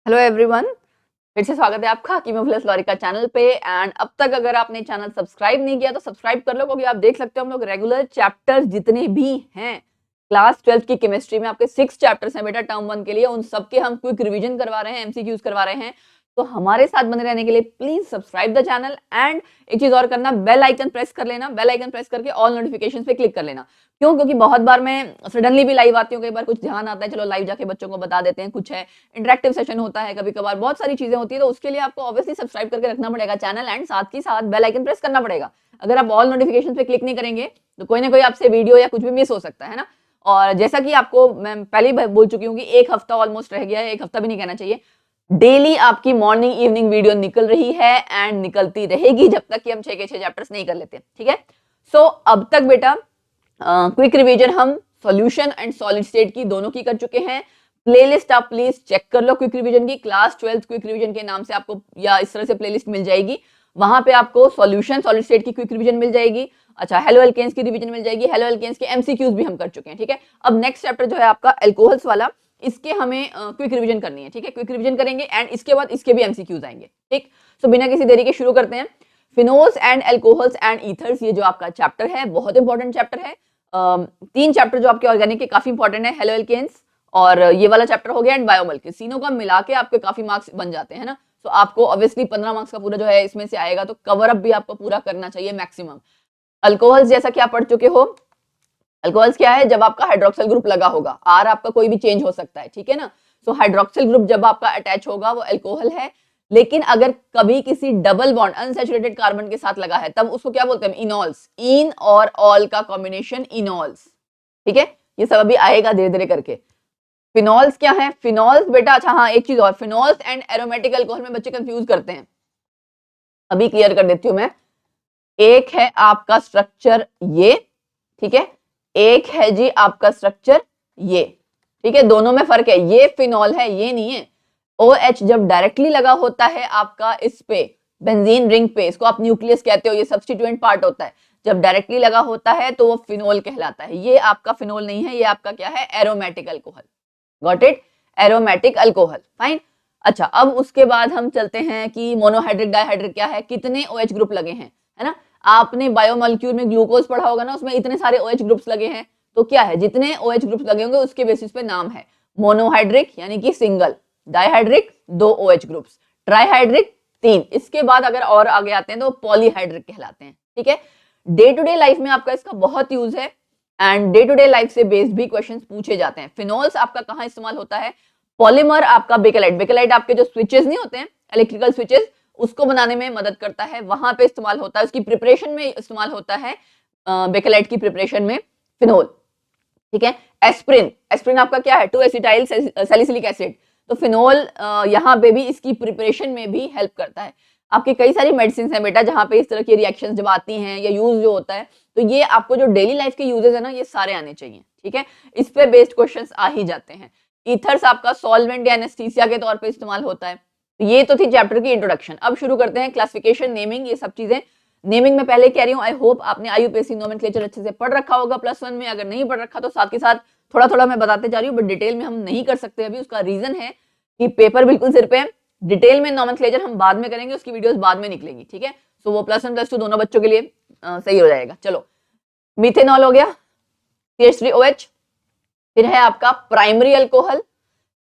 Hello everyone, फिर से स्वागत है आपका कीमो प्लस लॉरिका चैनल पे। एंड अब तक अगर आपने चैनल सब्सक्राइब नहीं किया तो सब्सक्राइब कर लो, क्योंकि आप देख सकते हो हम लोग रेगुलर चैप्टर्स जितने भी हैं क्लास 12 की केमिस्ट्री में, आपके 6 चैप्टर्स हैं बेटा टर्म 1 के लिए, उन सबके हम क्विक रिवीजन करवा रहे हैं, एमसीक्यूज करवा रहे हैं। तो हमारे साथ बने रहने के लिए please subscribe the channel and एक चीज और करना, बेल आइकन प्रेस कर लेना। बेल आइकन प्रेस करके ऑल नोटिफिकेशन पे क्लिक कर लेना। क्यों? क्योंकि बहुत बार मैं सडनली भी लाइव आती हूँ, कई बार कुछ ध्यान आता है, चलो लाइव जाके बच्चों को बता देते हैं, कुछ है इंटरेक्टिव सेशन होता है, कभी कभार बहुत सारी चीजें होती है, तो उसके लिए आपको ऑब्वियसली सब्सक्राइब करके रखना पड़ेगा चैनल एंड साथ ही साथ बेल आइकन प्रेस करना पड़ेगा। अगर आप ऑल नोटिफिकेशन पे क्लिक नहीं करेंगे तो कोई ना कोई आपसे वीडियो या कुछ भी मिस हो सकता है ना। और जैसा कि आपको मैं पहले ही बोल चुकी हूँ कि एक हफ्ता ऑलमोस्ट रह गया है, एक हफ्ता भी नहीं कहना चाहिए, डेली आपकी मॉर्निंग इवनिंग वीडियो निकल रही है एंड निकलती रहेगी जब तक कि हम 6 के 6 चैप्टर्स नहीं कर लेते। ठीक है, सो अब तक बेटा क्विक रिवीजन हम सॉल्यूशन एंड सॉलिड स्टेट की दोनों की कर चुके हैं। प्लेलिस्ट आप प्लीज चेक कर लो क्विक रिवीजन की, क्लास 12 क्विक रिवीजन के नाम से आपको या इस तरह से प्लेलिस्ट मिल जाएगी। वहां पे आपको सॉल्यूशन सॉलिड स्टेट की क्विक रिवीजन मिल जाएगी। अच्छा, हेलो एल्केन्स की रिवीजन मिल जाएगी, हेलो एल्केन्स के एमसीक्यूज भी हम कर चुके हैं। ठीक है, अब नेक्स्ट चैप्टर जो है आपका एल्कोहल्स वाला, इसके हमें क्विक रिवीजन करनी है। ठीक है, क्विक रिवीजन करेंगे एंड इसके बाद इसके भी एमसीक्यूज आएंगे। ठीक, सो बिना किसी देरी के शुरू करते हैं। Phenols and alcohols and ethers, ये जो आपका चैप्टर है बहुत इंपॉर्टेंट चैप्टर है। 3 चैप्टर जो आपके ऑर्गेनिक के काफी इंपॉर्टेंट है, हेलो एल्केन्स और ये वाला चैप्टर हो गया एंड बायोमोलिक्यूल्स, तीनों का मिला के आपके काफी मार्क्स बन जाते हैं ना। तो आपको ऑब्वियसली 15 मार्क्स का पूरा जो है इसमें से आएगा, तो कवर अप भी आपको पूरा करना चाहिए मैक्सिमम। अल्कोहल्स जैसा कि आप पढ़ चुके हो, अल्कोहल्स क्या है? जब आपका हाइड्रोक्सिल ग्रुप लगा होगा, आर आपका कोई भी चेंज हो सकता है, ठीक है ना। सो हाइड्रोक्सिल ग्रुप जब आपका अटैच होगा वो अल्कोहल है। लेकिन अगर कभी किसी डबल बॉन्ड अनसैचुरेटेड कार्बन के साथ लगा है तब उसको क्या बोलते हैं? इनॉल्स। इन और ऑल का कॉम्बिनेशन इनॉल्स। ठीक है, ये सब अभी आएगा धीरे धीरे करके। फिनॉल्स क्या है? फिनॉल्स बेटा, अच्छा हाँ एक चीज और, फिनॉल्स एंड एरोमेटिक अल्कोहल में बच्चे कंफ्यूज करते हैं, अभी क्लियर कर देती हूं मैं। एक है आपका स्ट्रक्चर ये, ठीक है, एक है जी आपका स्ट्रक्चर ये। ठीक है, दोनों में फर्क है, ये फिनॉल है ये नहीं है। OH जब डायरेक्टली लगा होता है आपका इस पे बेंजीन रिंग पे, इसको आप न्यूक्लियस कहते हो, ये सब्स्टिट्यूएंट पार्ट होता है, जब डायरेक्टली लगा होता है तो वो फिनोल कहलाता है। ये आपका फिनोल नहीं है, ये आपका क्या है? Aromatic alcohol. Got it? Aromatic alcohol, fine. अच्छा, अब उसके बाद हम चलते हैं कि मोनोहाइड्रिक डाइहाइड्रिक क्या है, कितने OH ग्रुप लगे हैं, है ना। आपने बायोमोलिक्यूल में ग्लूकोज पढ़ा होगा ना, उसमें इतने सारे OH ग्रुप्स लगे हैं, तो क्या है, जितने OH ग्रुप्स लगे होंगे उसके बेसिस पे नाम है। मोनोहाइड्रिक यानी कि single, dihydric 2 OH groups, trihydric 3, इसके बाद अगर और आगे आते हैं तो पॉलीहाइड्रिक कहलाते हैं। ठीक है, डे टू डे लाइफ में आपका इसका बहुत यूज है and day to day life से बेस्ड भी क्वेश्चंस पूछे जाते हैं। फिनोल्स आपका कहाँ इस्तेमाल होता है? पॉलीमर आपका बेकेलाइट, बेकेलाइट आपके जो स्विचेस नहीं होते हैं इलेक्ट्रिकल स्विचेस, उसको बनाने में मदद करता है, वहां पे इस्तेमाल होता है, उसकी प्रिपरेशन में इस्तेमाल होता है, बेकेलाइट की प्रिपरेशन में फिनोल। ठीक है, एस्प्रिन, एस्प्रिन आपका क्या है? 2 एसिटाइल सैलिसिलिक एसिड, तो फिनोल यहाँ पे भी इसकी प्रिपरेशन में भी हेल्प करता है। आपके कई सारी मेडिसिन है बेटा जहाँ पे इस तरह की रिएक्शंस जब आती हैं या यूज जो होता है, तो ये आपको जो डेली लाइफ के यूजेस है ना, ये सारे आने चाहिए। ठीक है, इस पे बेस्ड क्वेश्चंस आ ही जाते हैं। ईथर्स आपका सॉल्वेंट या एनेस्थीसिया के तौर पे इस्तेमाल होता है। ये तो थी चैप्टर की इंट्रोडक्शन। अब शुरू करते हैं क्लासिफिकेशन, नेमिंग, ये सब चीजें। नेमिंग में पहले कह रही हूँ, आई होप आपने आईयूपीएसी नोमेनक्लेचर अच्छे से पढ़ रखा होगा +1 में। अगर नहीं पढ़ रखा तो साथ के साथ थोड़ा थोड़ा मैं बताते जा रही हूँ, बट डिटेल में हम नहीं कर सकते अभी। उसका रीजन है कि पेपर बिल्कुल सिर पे है, डिटेल में नोमेनक्लेचर हम बाद में करेंगे, उसकी वीडियोस बाद में निकलेगी। ठीक है, सो वो +1 +2 दोनों बच्चों के लिए सही हो जाएगा। चलो, मिथेनॉल हो गया, CH3OH, फिर है आपका primary alcohol,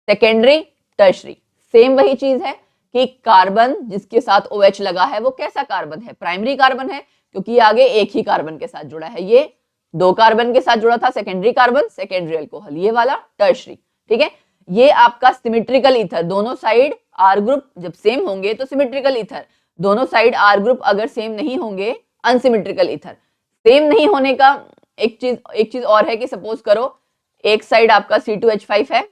secondary, tertiary. Same वही चीज है कि कार्बन जिसके साथ OH लगा है वो कैसा कार्बन है? प्राइमरी कार्बन है, क्योंकि ये आगे एक ही कार्बन के साथ जुड़ा है, ये 2 कार्बन के साथ जुड़ा था, सेकेंडरी कार्बन, सेकेंडरी अल्कोहल। ये वाला टर्शरी। ठीक है, ये आपका सिमेट्रिकल ईथर, दोनों साइड R ग्रुप जब सेम होंगे तो सिमेट्रिकल ईथर, दोनों साइड R ग्रुप अगर सेम नहीं होंगे अनसिमेट्रिकल ईथर। सेम नहीं होने का एक चीज और है कि सपोज करो एक साइड आपका C2H5 है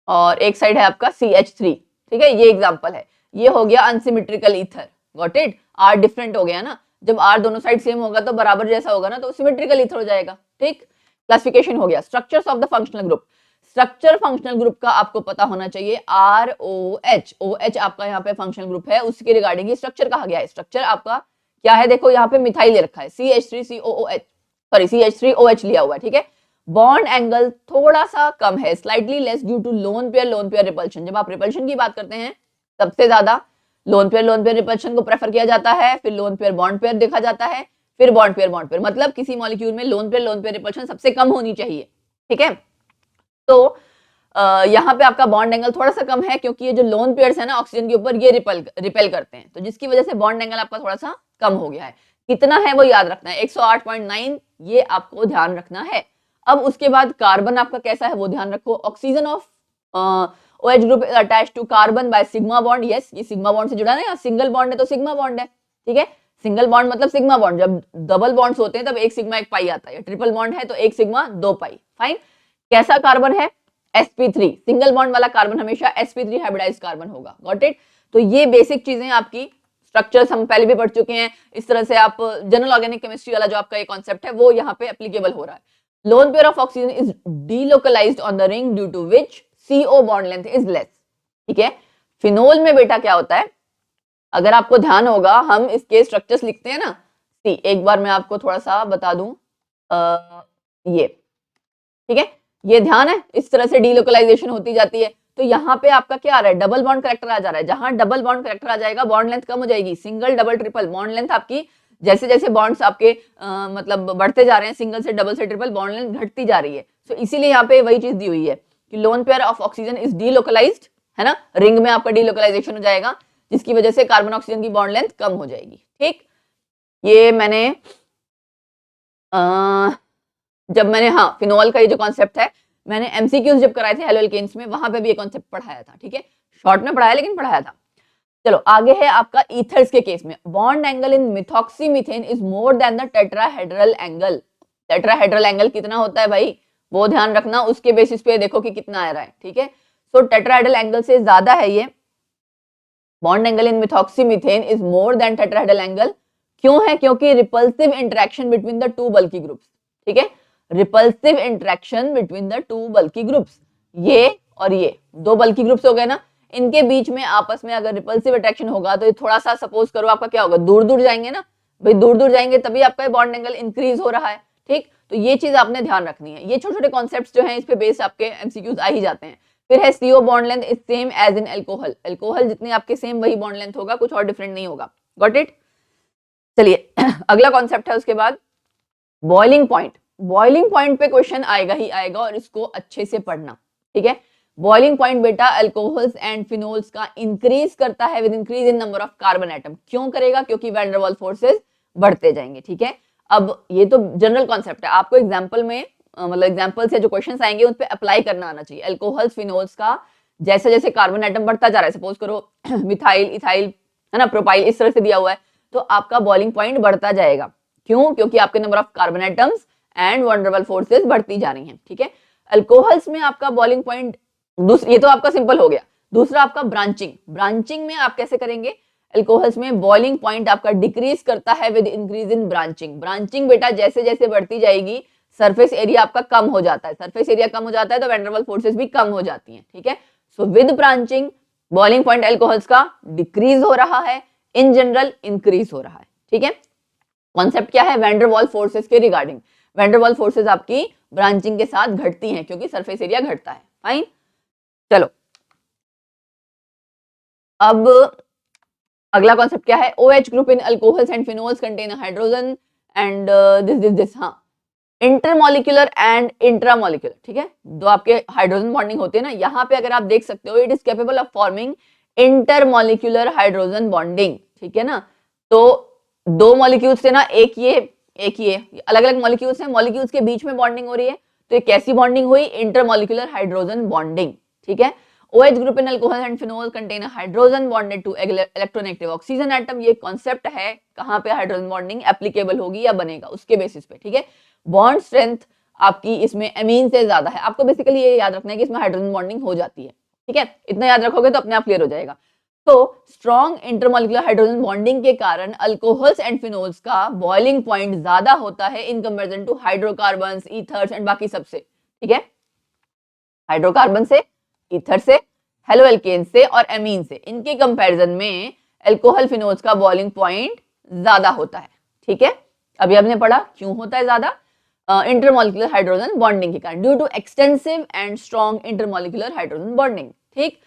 और एक साइड है आपका CH3। ठीक है, ये एग्जांपल है, ये हो गया unsymmetrical ether. Got it? R different हो गया ना, जब R दोनों साइड सेम होगा तो बराबर जैसा होगा ना, तो सिमेट्रिकल ईथर हो जाएगा। ठीक, क्लासिफिकेशन हो गया। Structures of the functional group, structure functional group का आपको पता होना चाहिए, ROH, OH आपका यहाँ पे फंक्शनल ग्रुप है, उसके रिगार्डिंग स्ट्रक्चर कहा गया है। स्ट्रक्चर आपका क्या है? देखो यहाँ पे मिथाइल ले रखा है, CH3COOH, सॉरी CH3OH लिया हुआ है। ठीक है, बॉन्ड एंगल थोड़ा सा कम है, slightly less due to lone pair repulsion. जब आप रिपल्शन की बात करते हैं सबसे ज्यादा लोन पेयर रिपल्शन को प्रेफर किया जाता है, फिर लोन पेयर बॉन्ड पेयर देखा जाता है, फिर बॉन्ड पेयर, मतलब किसी मॉलिक्यूल में लोन पेयर रिपल्शन सबसे कम होनी चाहिए, ठीक है। तो यहाँ पे आपका बॉन्ड एंगल थोड़ा सा कम है क्योंकि ये जो लोन पेयर्स है ना ऑक्सीजन के ऊपर, ये रिपेल करते हैं, तो जिसकी वजह से बॉन्ड एंगल आपका थोड़ा सा कम हो गया है। कितना है वो याद रखना है, 108.9, ये आपको ध्यान रखना है। अब उसके बाद कार्बन आपका कैसा है वो ध्यान रखो। Oxygen of OH group is attached to carbon by sigma bond. Yes, ये सिग्मा बॉन्ड से जुड़ा है ना, सिंगल बॉन्ड है तो सिग्मा बॉन्ड है, ठीक है। सिंगल बॉन्ड मतलब सिग्मा बॉन्ड, जब डबल बॉन्ड्स होते हैं तब एक सिग्मा एक पाई आता है, ट्रिपल बॉन्ड है तो एक सिग्मा दो पाई। फाइन। कैसा कार्बन है, sp3, सिंगल बॉन्ड वाला कार्बन हमेशा sp3 हाइब्रिडाइज्ड कार्बन होगा। Got it. तो ये बेसिक चीजें आपकी स्ट्रक्चर्स हम पहले भी पढ़ चुके हैं, इस तरह से आप जनरल ऑर्गेनिक केमिस्ट्री वाला जो आपका ये कॉन्सेप्ट है वो यहाँ पे एप्लीकेबल हो रहा है। Lone pair of oxygen is delocalized on the ring due to which CO bond length is less, ठीक है। फिनोल में बेटा क्या होता है, अगर आपको ध्यान होगा हम इसके स्ट्रक्चर्स लिखते हैं ना, सी एक बार मैं आपको थोड़ा सा बता दूं, ये ठीक है, ये ध्यान है, इस तरह से डीलोकलाइजेशन होती जाती है। तो यहाँ पे आपका क्या आ रहा है, डबल बॉन्ड करेक्टर आ जा रहा है। जहां डबल बॉन्ड करेक्टर आ जाएगा बॉन्ड लेंथ कम हो जाएगी, single double triple bond length आपकी जैसे जैसे बॉन्ड्स आपके मतलब बढ़ते जा रहे हैं, सिंगल से डबल से ट्रिपल बॉन्ड लेंथ घटती जा रही है। तो इसीलिए यहाँ पे वही चीज दी हुई है कि loan pair of oxygen is delocalised, है ना, रिंग में आपका डीलोकलाइजेशन हो जाएगा जिसकी वजह से कार्बन ऑक्सीजन की बॉन्ड लेंथ कम हो जाएगी। ठीक, ये मैंने जब मैंने हाँ फिनोल का ये जो कॉन्सेप्ट है मैंने एमसीक्यूज जब कराए थे हेलो एल्केन्स में, वहां पे भी ये कॉन्सेप्ट पढ़ाया था, ठीक है, शॉर्ट में पढ़ाया लेकिन पढ़ाया था। चलो आगे है आपका ईथर्स के केस में, bond angle in methoxymethane is more than the tetrahedral angle. Tetrahedral angle कितना होता है भाई, वो ध्यान रखना, उसके बेसिस पे देखो कि कितना आ रहा है, ठीक है। सो टेट्राहेड्रल एंगल से ज्यादा है ये, bond angle in methoxymethane is more than tetrahedral angle. क्यों है, क्योंकि repulsive interaction between the two bulky groups, ठीक है, repulsive interaction between the two bulky groups, ये और ये दो बल्की ग्रुप्स हो गए ना, इनके बीच में आपस में अगर रिपल्सिव अट्रैक्शन होगा तो ये थोड़ा सा सपोज करो आपका क्या होगा, दूर दूर जाएंगे ना भाई, दूर दूर जाएंगे तभी आपका बॉन्ड एंगल इंक्रीज हो रहा है। ठीक, तो ये चीज आपने ध्यान रखनी है, ये छोटे छोटे कॉन्सेप्ट्स जो हैं इस पे बेस्ड आपके एमसीक्यूज आ ही जाते हैं। फिर है CO bond length is same as in alcohol, alcohol जितने आपके सेम वही बॉन्ड लेंथ होगा, कुछ और डिफरेंट नहीं होगा। Got it. चलिए अगला कॉन्सेप्ट है उसके बाद बॉइलिंग पॉइंट। बॉइलिंग पॉइंट पे क्वेश्चन आएगा ही आएगा और इसको अच्छे से पढ़ना, ठीक है। बॉइलिंग पॉइंट बेटा अल्कोहल्स एंड फिनोल्स का इंक्रीज करता है with increase in number of carbon atom. क्यों करेगा, क्योंकि वैन डर वाल फोर्सेस बढ़ते जाएंगे, ठीक है। अब ये तो जनरल कॉन्सेप्ट है, आपको एग्जांपल में मतलब एग्जांपल से जो क्वेश्चंस आएंगे उन पे अप्लाई करना आना चाहिए। अल्कोहल्स फिनोल्स का जैसे जैसे कार्बन एटम बढ़ता जा रहा है, सपोज करो मिथाइल इथाइल है ना, प्रोपाइल इस तरह से दिया हुआ है, तो आपका बॉइलिंग पॉइंट बढ़ता जाएगा। क्यों, क्योंकि आपके number of carbon atoms and van der Waals forces बढ़ती जा रही हैं, ठीक है। अल्कोहल्स में आपका बॉइलिंग पॉइंट ये तो आपका सिंपल हो गया। दूसरा आपका ब्रांचिंग, ब्रांचिंग में आप कैसे करेंगे, अल्कोहल्स में बॉइलिंग पॉइंट आपका डिक्रीज करता है with increase in branching. Branching बेटा जैसे जैसे बढ़ती जाएगी सरफेस एरिया आपका कम हो जाता है, सरफेस एरिया कम हो जाता है तो वैन डर वाल फोर्सेस भी कम हो जाती हैं, ठीक है। So with branching boiling point alcohols का डिक्रीज हो रहा है, इन जनरल इंक्रीज हो रहा है, ठीक है। कॉन्सेप्ट क्या है, वैन डर वाल फोर्सेस के regarding, van der Waals forces आपकी ब्रांचिंग के साथ घटती हैं क्योंकि सरफेस एरिया घटता है। फाइन, चलो अब अगला कॉन्सेप्ट क्या है, OH group in alcohols and phenols contain hydrogen and this हाँ इंटरमॉलिक्यूलर एंड इंट्रामॉलिक्यूलर, ठीक है, दो आपके हाइड्रोजन बॉन्डिंग होती है ना, यहाँ पे अगर आप देख सकते हो it is capable of forming intermolecular hydrogen bonding, ठीक है ना। तो दो मॉलिक्यूल्स से ना, एक ये अलग अलग मॉलिक्यूल्स हैं, मॉलिक्यूल्स के बीच में बॉन्डिंग हो रही है, तो ये कैसी बॉन्डिंग हुई, इंटरमॉलिक्यूलर हाइड्रोजन बॉन्डिंग, ठीक है। OH group in alcohol and phenol contain hydrogen bonded to electronegative oxygen atom. ये कॉन्सेप्ट है कहां पे हाइड्रोजन बॉन्डिंग एप्लीकेबल होगी या बनेगा उसके बेसिस पे, ठीक है। बॉन्ड स्ट्रेंथ आपकी इसमें एमीन से ज्यादा है, आपको बेसिकली ये याद रखना है कि इसमें हाइड्रोजन बॉन्डिंग हो जाती है, ठीक है, इतना याद रखोगे तो अपने आप क्लियर हो जाएगा। तो स्ट्रॉन्ग इंटरमॉलिक्यूलर हाइड्रोजन बॉन्डिंग के कारण अल्कोहल्स एंड फिनोल्स का बॉइलिंग पॉइंट ज्यादा होता है in comparison to hydrocarbons, ethers and बाकी सबसे, ठीक है। हाइड्रोकार्बन से, ईथर से, हेलो एल्केन से और एमीन से, इनके कंपैरिजन में अल्कोहल फिनोल्स का बॉइलिंग पॉइंट ज्यादा होता है, ठीक है। अभी हमने पढ़ा क्यों होता है ज्यादा, इंटरमॉलिक्यूलर हाइड्रोजन बॉन्डिंग के कारण, due to extensive and strong intermolecular hydrogen bonding. ठीक,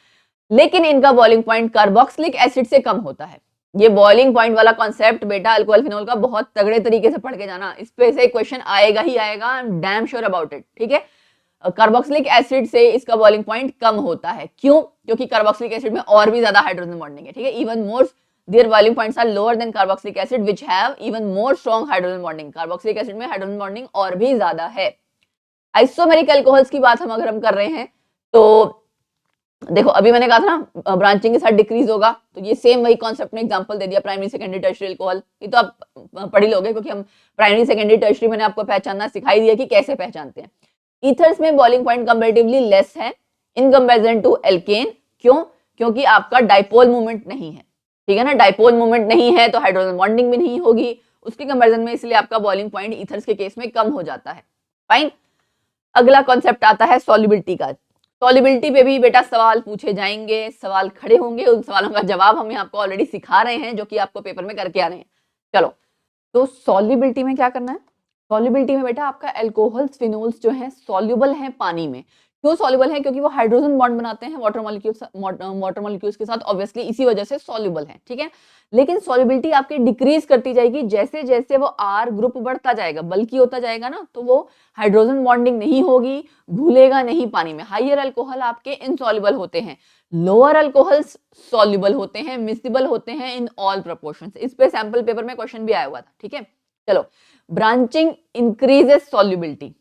लेकिन इनका बॉइलिंग पॉइंट कार्बोक्सिलिक एसिड से कम होता है। ये बॉइलिंग पॉइंट वाला कॉन्सेप्ट बेटा अल्कोहल फिनोल का बहुत तगड़े तरीके से पढ़ के जाना, इस पे से क्वेश्चन आएगा ही आएगा, I am damn sure about it. ठीक है, कार्बोक्सिलिक एसिड से इसका बॉइलिंग पॉइंट कम होता है। क्यों? क्योंकि कार्बोक्सिलिक एसिड में और भी ज्यादा हाइड्रोजन बॉन्डिंग है। ठीक है, even more their boiling points are lower than carboxylic acid which have even more strong hydrogen bonding. Carboxylic acid में हाइड्रोजन बॉन्डिंग और भी ज्यादा है। आइसोमेरिक अल्कोहल्स की बात अगर हम कर रहे हैं तो देखो, अभी मैंने कहा था ना ब्रांचिंग के साथ डिक्रीज होगा, तो ये सेम वही कॉन्सेप्ट में एग्जांपल दे दिया, प्राइमरी सेकेंडरी टर्शियरी अल्कोहल। ये तो आप पढ़ ही लोगे क्योंकि हम प्राइमरी सेकेंडरी टर्शियरी मैंने आपको पहचानना सिखाई दिया कि कैसे पहचानते हैं। ईथर्स में बॉइलिंग पॉइंट कंपैरेटिवली लेस है इन कंपैरिजन टू एल्केन। क्यों? क्योंकि आपका डाइपोल मूवमेंट नहीं है। ठीक है ना, डाइपोल मूवमेंट नहीं है तो हाइड्रोजन बॉन्डिंग भी नहीं होगी उसके कंपैरिजन में, इसलिए आपका बॉइलिंग पॉइंट ईथर्स के केस में कम हो जाता है। फाइन, अगला कॉन्सेप्ट आता है सॉल्युबिलिटी का। सॉल्युबिलिटी पे भी बेटा सवाल पूछे जाएंगे, सवाल खड़े होंगे, उन सवालों का जवाब हम आपको ऑलरेडी सिखा रहे हैं जो कि आपको पेपर में करके आ रहे हैं। चलो, तो सॉल्युबिलिटी में क्या करना है? सॉल्युबिलिटी में बेटा आपका अल्कोहल्स फिनोल्स जो है सॉल्युबल है पानी में। क्यों सॉल्युबल है? क्योंकि वो हाइड्रोजन बॉन्ड बनाते हैं वाटर मॉलिक्यूल्स के साथ, ऑब्वियसली इसी वजह से सॉल्युबल है। ठीक है, लेकिन सॉल्युबिलिटी आपकी डिक्रीज करती जाएगी जैसे जैसे वो आर ग्रुप बढ़ता जाएगा, बल्कि होता जाएगा ना, तो वो हाइड्रोजन बॉन्डिंग नहीं होगी, घुलेगा नहीं पानी में। हाइयर अल्कोहल आपके इनसॉल्युबल होते हैं, लोअर अल्कोहल्स सॉल्युबल होते हैं, मिसिबल होते हैं इन ऑल प्रोपोर्शंस। इस पे सैंपल पेपर में क्वेश्चन भी आया हुआ था। ठीक है, चलो, ब्रांचिंग इंक्रीजेस सॉल्युबिलिटी।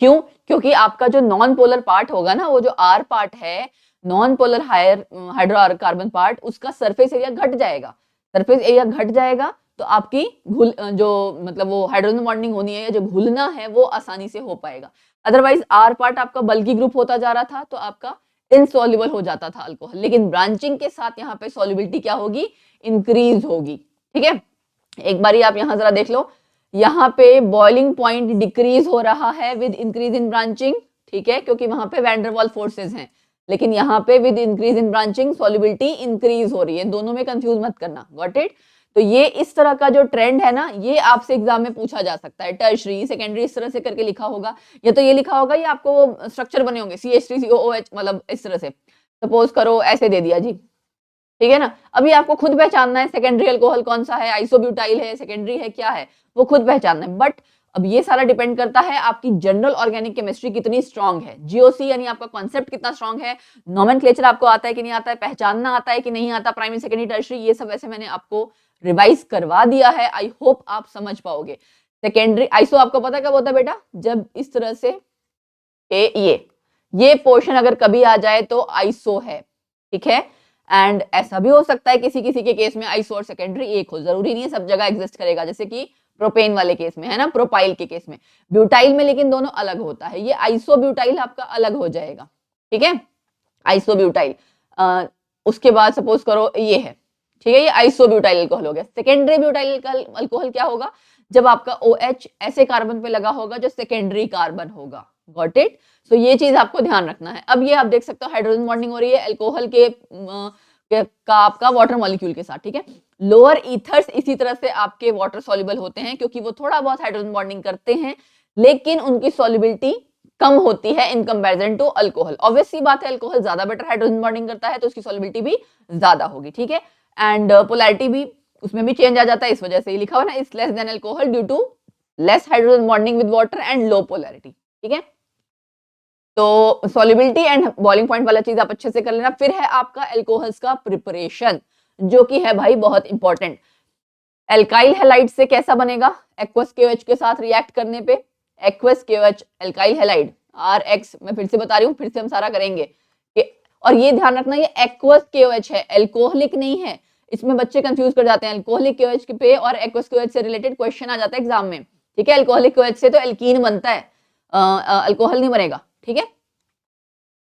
क्यों? क्योंकि आपका जो नॉन पोलर पार्ट होगा ना, वो जो आर पार्ट है, नॉन पोलर हाइड्रोकार्बन पार्ट, उसका सरफेस एरिया घट जाएगा। सरफेस एरिया घट जाएगा तो आपकी घुल जो मतलब वो हाइड्रोजन बॉन्डिंग होनी है या जो घुलना है वो आसानी से हो पाएगा। अदरवाइज आर पार्ट आपका बल्की ग्रुप होता जा रहा था तो आपका इनसॉल्युबल हो जाता था अल्कोहल, लेकिन ब्रांचिंग के साथ यहाँ पे सॉल्युबिलिटी क्या होगी? इंक्रीज होगी। ठीक है, एक बारी आप यहाँ जरा देख लो, यहाँ पे बॉइलिंग पॉइंट डिक्रीज हो रहा है विद इंक्रीज इन ब्रांचिंग। ठीक है, क्योंकि वहां पे वैंडरवाल फोर्सेस हैं, लेकिन यहाँ पे with increase in branching solubility increase हो रही है। दोनों में कंफ्यूज मत करना, गॉट इट? तो ये इस तरह का जो ट्रेंड है ना, ये आपसे एग्जाम में पूछा जा सकता है। टर्शरी, सेकेंडरी इस तरह से करके लिखा होगा, या तो ये लिखा होगा, या आपको स्ट्रक्चर बने होंगे CH3COOH, मतलब इस तरह से। सपोज करो ऐसे दे दिया जी, ठीक है ना। अभी आपको खुद पहचानना है सेकेंडरी अल्कोहल कौन सा है, आइसोब्यूटाइल है, सेकेंडरी है, क्या है, वो खुद पहचानना है। बट अब ये सारा डिपेंड करता है आपकी जनरल ऑर्गेनिक केमिस्ट्री कितनी स्ट्रांग है, जीओसी यानी आपका कॉन्सेप्ट कितना स्ट्रांग है, नोमेनक्लेचर आपको आता है कि नहीं आता है, पहचानना आता है कि नहीं आता, प्राइमरी सेकेंडरी टर्शरी, ये सब वैसे मैंने आपको रिवाइज करवा दिया है। आई होप आप समझ पाओगे। सेकेंडरी आइसो आपको पता कब होता है बेटा? जब इस तरह से ये पोर्शन अगर कभी आ जाए तो आइसो है। ठीक है, एंड ऐसा भी हो सकता है किसी किसी के केस में आइसो और सेकेंडरी एक हो, जरूरी नहीं है सब जगह एग्जिस्ट करेगा, जैसे कि प्रोपेन वाले केस में है ना, प्रोपाइल के केस में। ब्यूटाइल में लेकिन दोनों अलग होता है, ये आइसो ब्यूटाइल आपका अलग हो जाएगा। ठीक है, आइसो ब्यूटाइल। उसके बाद सपोज करो ये है, ठीक है, ये आइसो ब्यूटाइल अल्कोहल हो गया। सेकेंडरी ब्यूटाइल अल्कोहल क्या होगा? जब आपका OH ऐसे कार्बन पे लगा होगा जो सेकेंडरी कार्बन होगा। Got it? सो ये चीज आपको ध्यान रखना है। अब ये आप देख सकते हो हाइड्रोजन बॉन्डिंग हो रही है अल्कोहल के का आपका वाटर मॉलिक्यूल के साथ। ठीक है, लोअर ईथर्स इसी तरह से आपके वाटर सॉल्युबल होते हैं क्योंकि वो थोड़ा बहुत हाइड्रोजन बॉन्डिंग करते हैं, लेकिन उनकी सॉल्युबिलिटी कम होती है in comparison to alcohol. Obvious सी बात है, अल्कोहल ज्यादा बेटर हाइड्रोजन बॉन्डिंग करता है तो उसकी सॉल्युबिलिटी भी ज्यादा होगी। ठीक है, एंड पोलैरिटी भी उसमें भी चेंज आ जाता है, इस वजह से ही लिखा हुआ ना, is less than alcohol due to less hydrogen bonding with water and low polarity. ठीक है, तो सॉल्युबिलिटी एंड बॉइलिंग पॉइंट वाला चीज आप अच्छे से कर लेना। फिर है आपका अल्कोहल्स का प्रिपरेशन, जो कि है भाई बहुत इंपॉर्टेंट। एल्काइल हैलाइड से कैसा बनेगा? एक्वस KOH के साथ रिएक्ट करने पे aqueous KOH alkyl halide RX, मैं फिर से बता रही हूँ, फिर से हम सारा करेंगे। और ये ध्यान रखना, ये एक्वस KOH है, एल्कोहलिक नहीं है। इसमें बच्चे कंफ्यूज कर जाते हैं, एल्कोहलिक KOH पे और एक्वस KOH से रिलेटेड क्वेश्चन आ जाता है एग्जाम में। ठीक है, एल्कोहलिक KOH से तो एल्कीन बनता है, अल्कोहल नहीं बनेगा। ठीक है,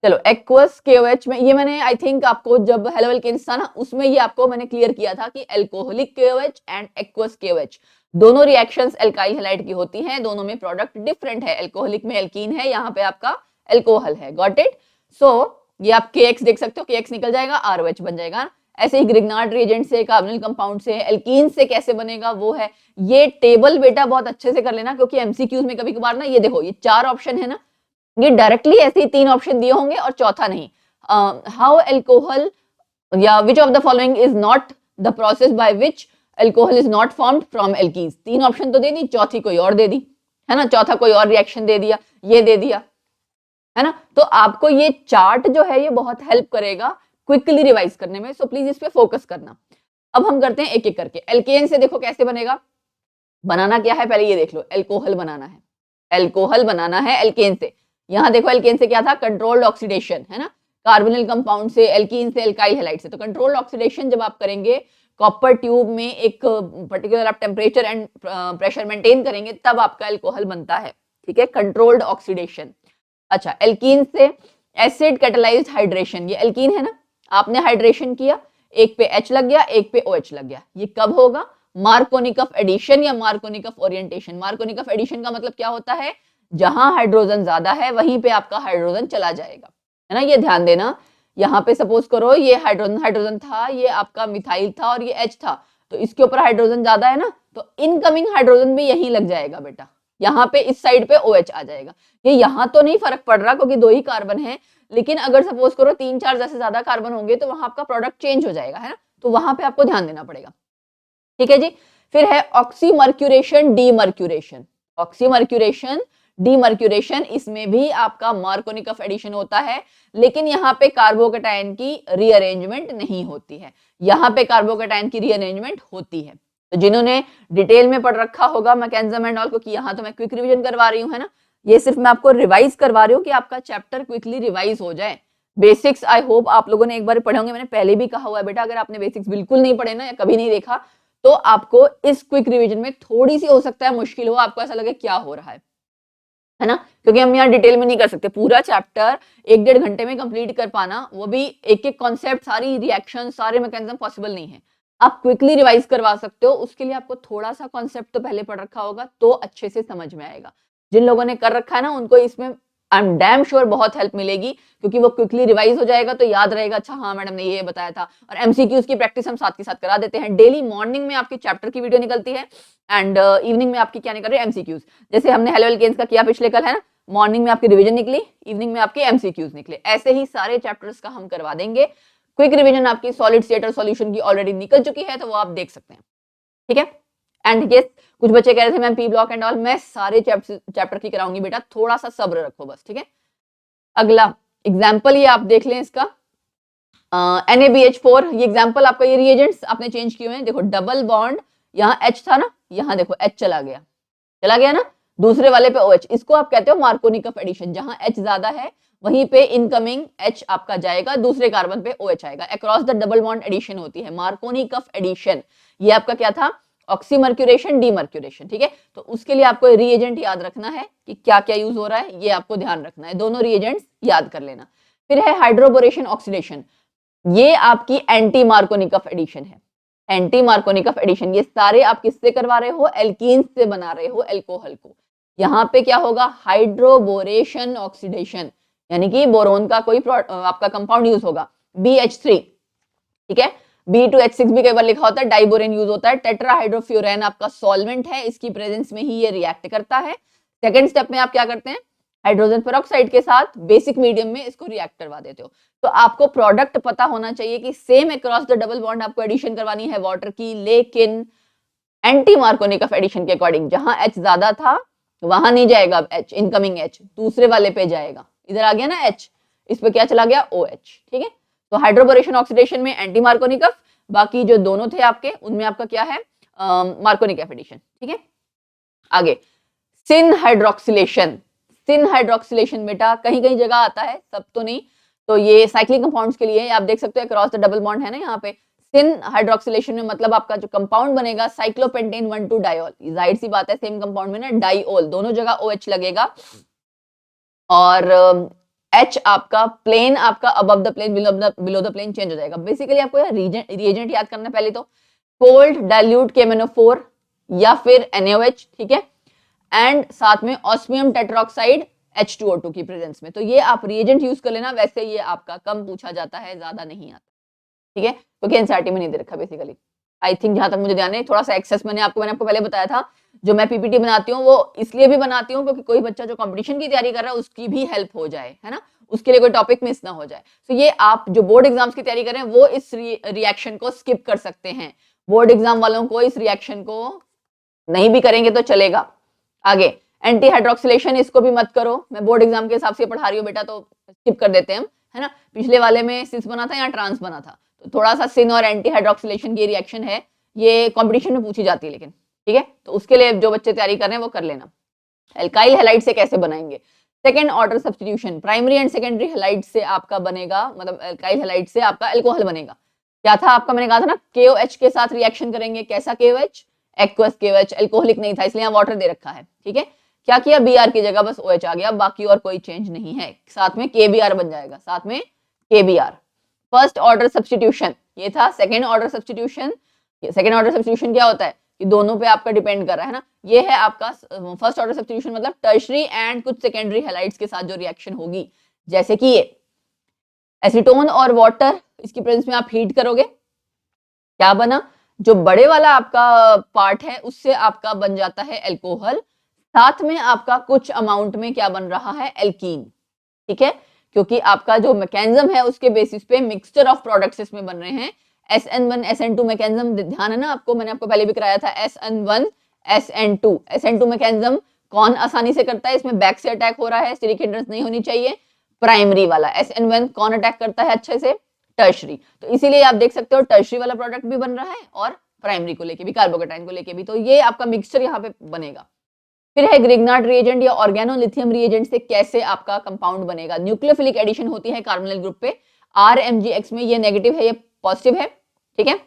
चलो, एक्वस KOH में ये मैंने आई थिंक आपको जब हेलो एल्केन्स था ना, उसमें ये आपको मैंने क्लियर किया था कि alcoholic KOH and aqueous KOH दोनों रिएक्शंस एल्काइल हैलाइड की होती हैं, दोनों में प्रोडक्ट डिफरेंट है। एल्कोहलिक में एल्कीन है, यहाँ पे आपका एल्कोहल है। Got it? सो ये आप KX देख सकते हो, KX निकल जाएगा, ROH बन जाएगा। ऐसे ही ग्रिग्नार्ड रिएजेंट से, कार्बोनिल कंपाउंड से, एल्कीन से कैसे बनेगा वो है। ये टेबल बेटा बहुत अच्छे से कर लेना, क्योंकि एमसीक्यूज में कभी कभार ना, ये देखो ये 4 ऑप्शन है ना, ये डायरेक्टली ऐसे ही 3 ऑप्शन दिए होंगे और चौथा नहीं। हाउ एल्कोहल या which of the following is not the process by which alcohol is not formed from alkenes. 3 option तो दे दी, चौथी कोई और दे दी, है ना, चौथा कोई और रिएक्शन दे दिया, ये दे दिया, है ना। तो आपको ये चार्ट जो है ये बहुत हेल्प करेगा क्विकली रिवाइज करने में, सो प्लीज इस पे फोकस करना। अब हम करते हैं एक एक करके। एल्केन से देखो कैसे बनेगा, बनाना क्या है पहले ये देख लो, एल्कोहल बनाना है, एल्कोहल बनाना है एल्केन से। यहां देखो एल्केन से क्या था, कंट्रोल्ड ऑक्सीडेशन, है ना, कार्बोनिल कंपाउंड से, एल्कीन से, एल्काइल हैलाइड से। तो कंट्रोल्ड ऑक्सीडेशन जब आप करेंगे कॉपर ट्यूब में, एक पर्टिकुलर आप टेम्परेचर एंड प्रेशर मेंटेन करेंगे, तब आपका एल्कोहल बनता है, ठीक है, कंट्रोल्ड ऑक्सीडेशन। अच्छा, एल्कीन से एसिड कैटालाइज्ड हाइड्रेशन, ये एल्कीन है ना, आपने हाइड्रेशन किया, एक पे H लग गया, एक पे OH लग गया, ये कब होगा, मार्कोनिकफ एडिशन या मार्कोनिकफ ओरिएंटेशन। मार्कोनिकफ एडिशन का मतलब क्या होता है, जहां हाइड्रोजन ज्यादा है वहीं पे आपका हाइड्रोजन चला जाएगा, है ना, ये ध्यान देना। यहाँ पे सपोज करो ये हाइड्रोजन हाइड्रोजन था, ये आपका मिथाइल था और ये H था, तो इसके ऊपर हाइड्रोजन ज्यादा है ना, तो इनकमिंग हाइड्रोजन भी यहीं लग जाएगा बेटा, यहाँ पे इस साइड पे OH आ जाएगा। ये यहाँ तो नहीं फर्क पड़ रहा क्योंकि 2 ही कार्बन है, लेकिन अगर सपोज करो 3-4 जैसे ज्यादा कार्बन होंगे तो वहां आपका प्रोडक्ट चेंज हो जाएगा, है ना, तो वहां पे आपको ध्यान देना पड़ेगा, ठीक है जी। फिर है ऑक्सीमर्क्यूरेशन, डीमर्क्यूरेशन। ऑक्सीमर्क्यूरेशन, डीमर्क्यूरेशन, इसमें भी आपका मार्कोनिकफ एडिशन होता है, लेकिन यहाँ पे कार्बोकेटायन की रीअरेंजमेंट नहीं होती है, यहाँ पे कार्बोकेटायन की रीअरेंजमेंट होती है। तो जिन्होंने डिटेल में पढ़ रखा होगा मैकेनिज्म एंड ऑल, क्योंकि यहाँ तो मैं क्विक रिवीजन करवा रही हूँ, है ना, ये सिर्फ मैं आपको रिवाइज करवा रही हूँ कि आपका चैप्टर क्विकली रिवाइज हो जाए। बेसिक्स आई होप आप लोगों ने एक बार पढ़े होंगे, मैंने पहले भी कहा हुआ है बेटा, अगर आपने बेसिक्स बिल्कुल नहीं पढ़े ना या कभी नहीं देखा, तो आपको इस क्विक रिवीजन में थोड़ी सी हो सकता है मुश्किल हो, आपको ऐसा लगे क्या हो रहा है ना, क्योंकि हम यहाँ डिटेल में नहीं कर सकते, पूरा चैप्टर 1-1.5 घंटे में कंप्लीट कर पाना, वो भी एक एक कॉन्सेप्ट, सारी रिएक्शन, सारे मैकेनिज्म पॉसिबल नहीं है। आप क्विकली रिवाइज करवा सकते हो, उसके लिए आपको थोड़ा सा कॉन्सेप्ट तो पहले पढ़ रखा होगा तो अच्छे से समझ में आएगा। जिन लोगों ने कर रखा है ना, उनको इसमें आई एम डैम श्योर बहुत हेल्प मिलेगी, क्योंकि वो क्विकली रिवाइज हो जाएगा तो याद रहेगा, अच्छा हाँ मैडम ने ये बताया था। और एमसीक्यूज की प्रैक्टिस हम साथ के साथ करा देते हैं, डेली मॉर्निंग में आपकी चैप्टर की वीडियो निकलती है एंड इवनिंग में आपकी क्या निकल रही है, एमसीक्यूज। जैसे हमने हेलो एल्केन्स का किया पिछले कल, है ना, मॉर्निंग में आपकी रिवीजन निकली, इवनिंग में आपके एमसीक्यूज निकले, ऐसे ही सारे चैप्टर्स का हम करवा देंगे। क्विक रिवीजन आपकी सॉलिड स्टेट और सॉल्यूशन की ऑलरेडी निकल चुकी है, तो वो आप देख सकते हैं, ठीक है। एंड यस, कुछ बच्चे कह रहे थे ma'am P block and all, मैं सारे चैप्टर की कराऊंगी बेटा, थोड़ा सा सब्र रखो बस, ठीक है। अगला एग्जाम्पल ये आप देख लें इसका, NaBH4, ये एग्जाम्पल आपका, ये रिएजेंट्स आपने चेंज किए हैं, देखो डबल बॉन्ड, यहाँ H था ना, यहाँ देखो H चला गया ना, दूसरे वाले पे OH, इसको आप कहते हो मार्कोनिकफ एडिशन। जहां H ज्यादा है वहीं पे इनकमिंग H आपका जाएगा, दूसरे कार्बन पे OH आएगा, across the double bond addition होती है मार्कोनिकफ एडिशन। ये आपका क्या था, ऑक्सीमर्क्यूरेशन, डीमर्क्यूरेशन, ठीक है। तो उसके लिए आपको रिएजेंट याद रखना है कि क्या क्या यूज हो रहा है, ये आपको ध्यान रखना है, दोनों रिएजेंट्स याद कर लेना। फिर है हाइड्रोबोरेशन ऑक्सीडेशन, ये आपकी एंटी मार्कोनिकफ एडिशन है, एंटी मार्कोनिकफ एडिशन। ये सारे आप किससे करवा रहे हो, एल्कीन से बना रहे हो एल्कोहल को। यहाँ पे क्या होगा, हाइड्रोबोरेशन ऑक्सीडेशन, यानी कि बोरोन का कोई आपका कंपाउंड यूज होगा, BH3, ठीक है। B2H6 भी कई बार लिखा होता है, डाइबोरेन यूज होता है। टेट्राहाइड्रोफ्यूरेन आपका सॉल्वेंट है, इसकी प्रेजेंस में ही ये रिएक्ट करता है। सेकेंड स्टेप में आप क्या करते हैं, हाइड्रोजन पेरोक्साइड के साथ बेसिक मीडियम में इसको रिएक्ट करवा देते हो। तो आपको प्रोडक्ट पता होना चाहिए कि same across the double bond आपको एडिशन करवानी है वाटर की, लेकिन एंटी मार्कोनिकफ एडिशन के अकॉर्डिंग, जहां H ज्यादा था वहां नहीं जाएगा अब H, इनकमिंग H दूसरे वाले पे जाएगा, इधर आ गया ना H, इस पे क्या चला गया OH, ठीक है। तो हाइड्रोबोरेशन ऑक्सीडेशन में एंटी मार्कोनिकफ, बाकी जो दोनों थे आपके उनमें आपका क्या है, मार्कोनिकफ एडिशन, ठीक है। आगे सिन हाइड्रोक्सिलेशन, सिन हाइड्रोक्सिलेशन बेटा कहीं कहीं जगह आता है, सब तो नहीं, तो ये साइक्लिक कंपाउंड्स के लिए आप देख सकते हो, क्रॉस द डबल बॉन्ड है ना यहाँ पे। सिन हाइड्रोक्सिलेशन में मतलब आपका जो कंपाउंड बनेगा साइक्लोपेंटेन 1,2 डायोल, जाहिर सी बात है सेम कंपाउंड में ना डाइओल, दोनों जगह OH लगेगा, और H आपका प्लेन, आपका above the plane, below the plane change हो जाएगा। बेसिकली आपको रिएजेंट याद करना है पहले तो, कोल्ड डाइल्यूट KMnO4 या फिर NaOH, ठीक है, एंड साथ में ऑस्मियम टेट्रोक्साइड H2O2 की प्रेजेंस में। तो ये आप रिएजेंट यूज कर लेना, वैसे ये आपका कम पूछा जाता है, ज्यादा नहीं आता, ठीक है, क्योंकि एनसीईआरटी में नहीं दे रखा बेसिकली। आई थिंक जहां तक मुझे ध्यान है, थोड़ा सा एक्सेस मैंने आपको पहले बताया था, जो मैं पीपीटी बनाती हूँ वो इसलिए भी बनाती हूँ क्योंकि कोई बच्चा जो कंपटीशन की तैयारी कर रहा है उसकी भी हेल्प हो जाए, है ना, उसके लिए कोई टॉपिक मिस ना हो जाए। तो ये आप जो बोर्ड एग्जाम्स की तैयारी कर रहे हैं वो इस रिएक्शन को स्किप कर सकते हैं। बोर्ड एग्जाम वालों को इस रिएक्शन को नहीं भी करेंगे तो चलेगा। आगे एंटी हाइड्रोक्सिलेशन, इसको भी मत करो, मैं बोर्ड एग्जाम के हिसाब से पढ़ा रही हूँ बेटा, तो स्किप कर देते हैं हम, है ना। पिछले वाले में सिस बना था, यहाँ ट्रांस बना था, तो थोड़ा सा सिन और एंटी हाइड्रोक्सिलेशन की रिएक्शन है, ये कॉम्पिटिशन में पूछी जाती है लेकिन, ठीक है, तो उसके लिए जो बच्चे तैयारी कर रहे हैं वो कर लेना। एल्काइल हैलाइड से कैसे बनाएंगे? Second order substitution, primary and secondary halide से आपका बनेगा, मतलब एल्काइल हैलाइड से आपका एल्कोहल बनेगा। क्या था आपका, मैंने कहा था ना KOH के साथ रिएक्शन करेंगे। कैसा KOH? एक्वस KOH, एल्कोहलिक नहीं था इसलिए यहाँ वाटर दे रखा है, ठीक है। क्या किया, Br की जगह बस OH आ गया, बाकी और कोई चेंज नहीं है, साथ में KBr बन जाएगा, साथ में KBr। फर्स्ट ऑर्डर सब्स्टिट्यूशन ये था। Second order substitution, second order substitution क्या होता है कि दोनों पे आपका डिपेंड कर रहा है ना, ये है आपका फर्स्ट ऑर्डर सब्स्टिट्यूशन, मतलब टर्शरी एंड कुछ सेकेंडरी हैलाइड्स के साथ जो रिएक्शन होगी, जैसे कि ये एसीटोन और वाटर, इसकी प्रेजेंस में आप हीट करोगे, क्या बना, जो बड़े वाला आपका पार्ट है उससे आपका बन जाता है एल्कोहल, साथ में आपका कुछ अमाउंट में क्या बन रहा है, एल्कीन, ठीक है, क्योंकि आपका जो मैकेनिज्म है उसके बेसिस पे मिक्सचर ऑफ प्रोडक्ट्स इसमें बन रहे हैं। SN1 SN2 मैकेनिज्म ध्यान है ना आपको, मैंने आपको पहले भी कराया था, SN1 SN2 मैकेनिज्म कौन आसानी से करता है, इसमें बैक से अटैक हो रहा है, स्टेरिक हिंड्रेंस नहीं होनी चाहिए, प्राइमरी वाला SN1 कौन अटैक करता है अच्छे से, टर्शरी, तो इसीलिए आप देख सकते हो टर्शरी वाला प्रोडक्ट भी बन रहा है और प्राइमरी को लेके भी, कार्बोकेटाइन को लेके भी, तो ये आपका मिक्सचर यहाँ पे बनेगा। फिर है ग्रिग्नार्ड रिएजेंट या ऑर्गेनोलिथियम रिएजेंट से कैसे आपका कंपाउंड बनेगा। न्यूक्लियोफिलिक एडिशन होती है कार्बोनिल ग्रुप पे, RMgX में ये नेगेटिव है, ये पॉजिटिव है, ठीक है,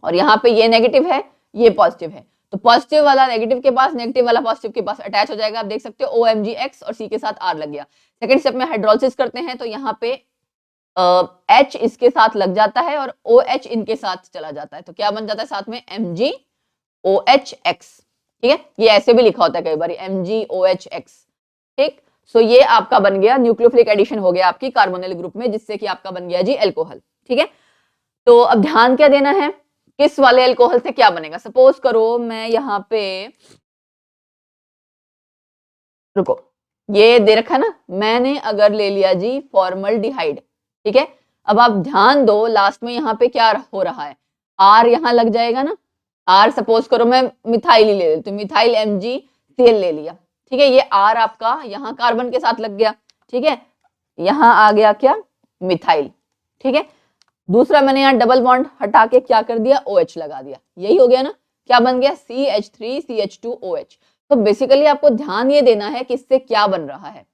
और यहाँ पे ये नेगेटिव है, ये पॉजिटिव है, तो पॉजिटिव वाला नेगेटिव के पास, नेगेटिव वाला पॉजिटिव के पास अटैच हो जाएगा। आप देख सकते हो OMgX और C के साथ R लग गया। सेकंड स्टेप में हाइड्रोलिसिस करते हैं तो यहाँ पे H इसके साथ लग जाता है और OH इनके साथ चला जाता है, तो क्या बन जाता है साथ में MgOHX, ठीक है, ये ऐसे भी लिखा होता है कई बार MgOHX, ठीक। सो ये आपका बन गया न्यूक्लियोफिलिक एडिशन हो गया आपकी कार्बोनिल ग्रुप में, जिससे कि आपका बन गया जी एल्कोहल, ठीक है। तो अब ध्यान क्या देना है, किस वाले एल्कोहल से क्या बनेगा। सपोज करो मैं यहाँ पे, रुको, ये दे रखा ना, मैंने अगर ले लिया जी फॉर्मल्डिहाइड, ठीक है, अब आप ध्यान दो लास्ट में यहाँ पे क्या हो रहा है, R यहाँ लग जाएगा ना, R सपोज करो मैं मिथाइल ही ले लेती हूँ, मिथाइल MgCl ले लिया, ठीक है, ये R आपका यहाँ कार्बन के साथ लग गया, ठीक है, यहाँ आ गया क्या, मिथाइल, ठीक है। दूसरा मैंने यहाँ डबल बॉन्ड हटा के क्या कर दिया, OH लगा दिया, यही हो गया ना, क्या बन गया, CH3CH2OH। तो बेसिकली आपको ध्यान ये देना है कि इससे क्या बन रहा है,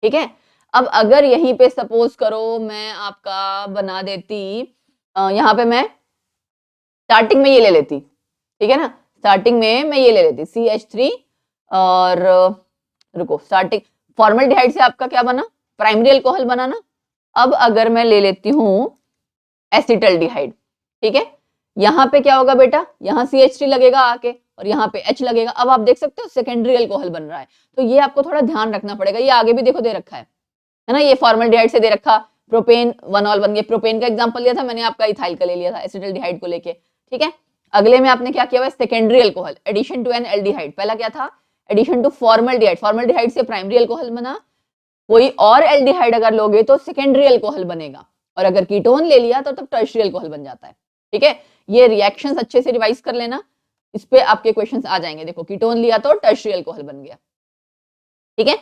ठीक है। अब अगर यहीं पे सपोज करो मैं आपका बना देती, यहाँ पे मैं स्टार्टिंग में ये ले लेती, ठीक है ना, स्टार्टिंग में मैं ये ले लेती CH3 और रुको, स्टार्टिंग फॉर्मल्डिहाइड से आपका क्या बना, प्राइमरी अल्कोहल बना ना। अब अगर मैं ले लेती हूँ एसिटल्डिहाइड, ठीक है, यहाँ पे क्या होगा बेटा, यहाँ CH3 लगेगा आके और यहाँ पे H लगेगा। अब आप देख सकते हो सेकेंडरी अल्कोहल बन रहा है, तो ये आपको थोड़ा ध्यान रखना पड़ेगा। ये आगे भी देखो दे रखा है ना, ये फॉर्मल्डिहाइड से दे रखा, प्रोपेन 1 बन गया, प्रोपेन का एग्जांपल लिया था मैंने, आपका इथाइल का ले लिया था एसिटल्डिहाइड को लेके, ठीक है। अगले में आपने क्या किया हुआ, secondary alcohol, addition to an aldehyde, पहला क्या था, एडिशन टू फॉर्मल्डिहाइड, फॉर्मल्डिहाइड से प्राइमरी अल्कोहल बना, कोई और एल्डिहाइड अगर लोगे तो सेकेंडरी अल्कोहल बनेगा, और अगर कीटोन ले लिया तो तब टर्शियरी अल्कोहल बन जाता है, ठीक है। ये रिएक्शंस अच्छे से रिवाइज कर लेना, इस पे आपके क्वेश्चंस आ जाएंगे। देखो कीटोन लिया तो टर्शियरी अल्कोहल बन गया, ठीक है।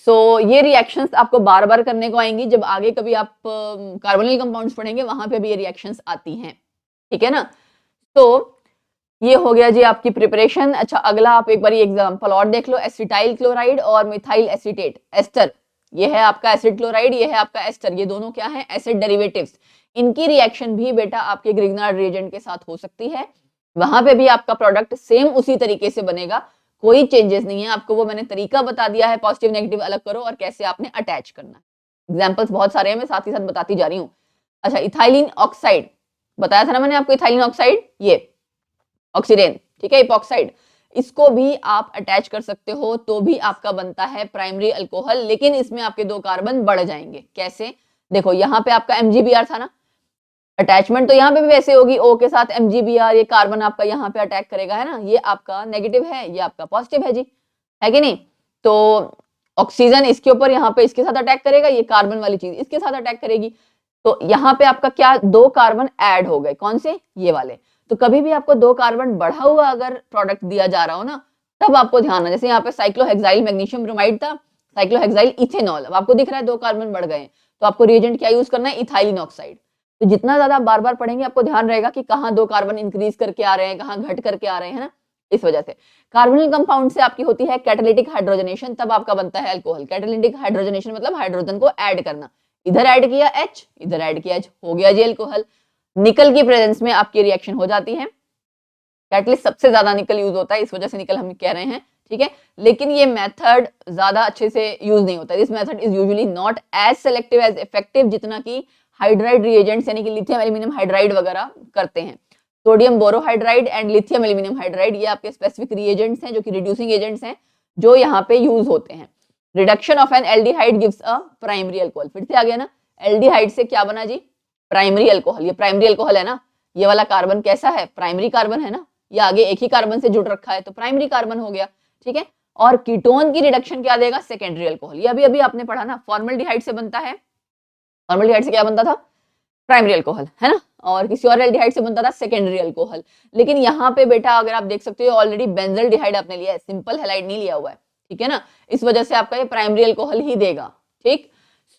सो ये रिएक्शंस आपको बार बार करने को आएंगी, जब आगे कभी आप कार्बोनिल कंपाउंड्स पढ़ेंगे वहां पे भी ये रिएक्शंस आती हैं, ठीक है ना। तो ये हो गया जी आपकी प्रिपरेशन। अच्छा अगला आप एक बार एग्जांपल और देख लो, एसिटाइल क्लोराइड और मिथाइल एसीटेट एस्टर, ये है आपका एसिड क्लोराइड, ये है आपका एस्टर, ये दोनों क्या है, एसिड डेरिवेटिव्स। इनकी रिएक्शन भी बेटा आपके ग्रिग्नार्ड रिएजेंट के साथ हो सकती है, वहां पे भी आपका प्रोडक्ट सेम उसी तरीके से बनेगा, कोई चेंजेस नहीं है। आपको वो मैंने तरीका बता दिया है, पॉजिटिव नेगेटिव अलग करो और कैसे आपने अटैच करना है। एग्जाम्पल्स बहुत सारे हैं, मैं साथ ही साथ बताती जा रही हूँ। अच्छा इथाइलिन ऑक्साइड बताया था ना मैंने आपको, इथाइलिन ऑक्साइड ये ऑक्सीडेन, ठीक है, इपॉक्साइड, इसको भी आप अटैच कर सकते हो तो भी आपका बनता है प्राइमरी अल्कोहल, लेकिन इसमें आपके 2 कार्बन बढ़ जाएंगे। कैसे, देखो यहाँ पे आपका MgBr था ना, अटैचमेंट तो यहाँ पे भी वैसे होगी, O के साथ MgBr, ये कार्बन आपका यहाँ पे अटैक करेगा, है ना, ये आपका नेगेटिव है, ये आपका पॉजिटिव है जी, है कि नहीं। तो ऑक्सीजन इसके ऊपर यहाँ पे इसके साथ अटैक करेगा, ये कार्बन वाली चीज इसके साथ अटैक करेगी, तो यहाँ पे आपका क्या 2 कार्बन ऐड हो गए, कौन से, ये वाले। तो कभी भी आपको 2 कार्बन बढ़ा हुआ अगर प्रोडक्ट दिया जा रहा हो ना, तब आपको ध्यान है, जैसे यहाँ पे साइक्लोहेक्साइल मैग्नीशियम ब्रोमाइड था, साइक्लोहेक्साइल इथेनॉल, अब आपको दिख रहा है 2 कार्बन बढ़ गए, तो आपको रिएजेंट क्या यूज करना है, इथाइलिन ऑक्साइड। तो जितना ज्यादा आप बार बार पढ़ेंगे आपको ध्यान रहेगा कि कहाँ 2 कार्बन इंक्रीज करके आ रहे हैं, कहाँ घट करके आ रहे हैं ना, इस वजह से। कार्बोनिल कंपाउंड से आपकी होती है कैटालिटिक हाइड्रोजनेशन, तब आपका बनता है अल्कोहल। कैटालिटिक हाइड्रोजनेशन मतलब हाइड्रोजन को ऐड करना, इधर ऐड किया H, इधर ऐड किया H, हो गया जी अल्कोहल। निकल की प्रेजेंस में आपकी रिएक्शन हो जाती है, कैटलिस्ट सबसे ज्यादा निकल यूज होता है, इस वजह से निकल हम कह रहे हैं, ठीक है। लेकिन ये मेथड ज्यादा अच्छे से यूज नहीं होता, this method is usually not as selective as effective जितना कि हाइड्राइड रिएजेंट्स यानी कि लिथियम एल्यूमिनियम हाइड्राइड वगैरह करते हैं। Sodium borohydride and lithium aluminium hydride ये आपके स्पेसिफिक रिएजेंट्स हैं जो कि रिड्यूसिंग एजेंट्स हैं जो यहाँ पे यूज होते हैं। Reduction of N aldehyde gives a primary alcohol, फिर से आ गया ना, एल्डिहाइड से क्या बना जी, प्राइमरी अल्कोहल। ये प्राइमरी अल्कोहल है ना, ये वाला कार्बन कैसा है, प्राइमरी कार्बन है ना, ये आगे एक ही कार्बन से जुड़ रखा है तो प्राइमरी कार्बन हो गया, ठीक है। और कीटोन की रिडक्शन क्या देगा, सेकेंडरी अल्कोहल। ये अभी अभी आपने पढ़ा ना, फॉर्मल्डिहाइड से बनता है, फॉर्मल्डिहाइड से क्या बनता था, प्राइमरी अल्कोहल, है ना, और किसी और एल्डिहाइड से बनता था सेकेंडरी अल्कोहल। लेकिन यहाँ पे बेटा अगर आप देख सकते हो ऑलरेडी बेंजल्डिहाइड आपने लिया है, सिंपल हैलाइड नहीं लिया हुआ है, ठीक है ना, इस वजह से आपका ये प्राइमरी अल्कोहल ही देगा, ठीक।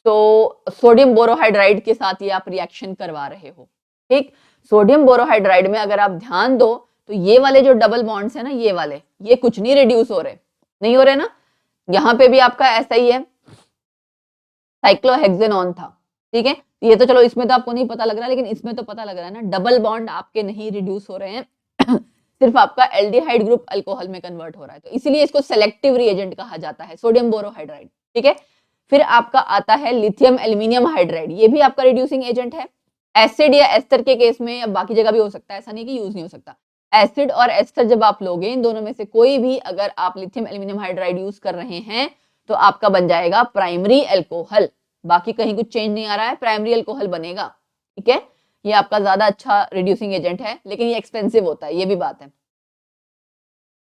तो सोडियम बोरोहाइड्राइड के साथ ये आप रिएक्शन करवा रहे हो, ठीक। सोडियम बोरोहाइड्राइड में अगर आप ध्यान दो तो ये वाले जो डबल बॉन्ड्स है ना, ये वाले, ये कुछ नहीं रिड्यूस हो रहे, नहीं हो रहे ना, यहाँ पे भी आपका ऐसा ही है, साइक्लोहेक्सेनॉन था, ठीक है। ये तो चलो इसमें तो आपको नहीं पता लग रहा, लेकिन इसमें तो पता लग रहा है ना, डबल बॉन्ड आपके नहीं रिड्यूस हो रहे हैं सिर्फ आपका एल्डिहाइड ग्रुप अल्कोहल में कन्वर्ट हो रहा है, तो इसीलिए इसको सेलेक्टिव रिएजेंट कहा जाता है, सोडियम बोरोहाइड्राइड, ठीक है। फिर आपका आता है लिथियम एल्यूमिनियम हाइड्राइड, ये भी आपका रिड्यूसिंग एजेंट है। एसिड या एस्टर के केस में, या बाकी जगह भी हो सकता है, ऐसा नहीं कि यूज नहीं हो सकता। एसिड और एस्टर जब आप लोगे, इन दोनों में से कोई भी अगर आप लिथियम एल्यूमिनियम हाइड्राइड यूज कर रहे हैं तो आपका बन जाएगा प्राइमरी अल्कोहल, बाकी कहीं कुछ चेंज नहीं आ रहा है, प्राइमरी अल्कोहल बनेगा, ठीक है। ये आपका ज्यादा अच्छा रिड्यूसिंग एजेंट है, लेकिन ये एक्सपेंसिव होता है, ये भी बात है।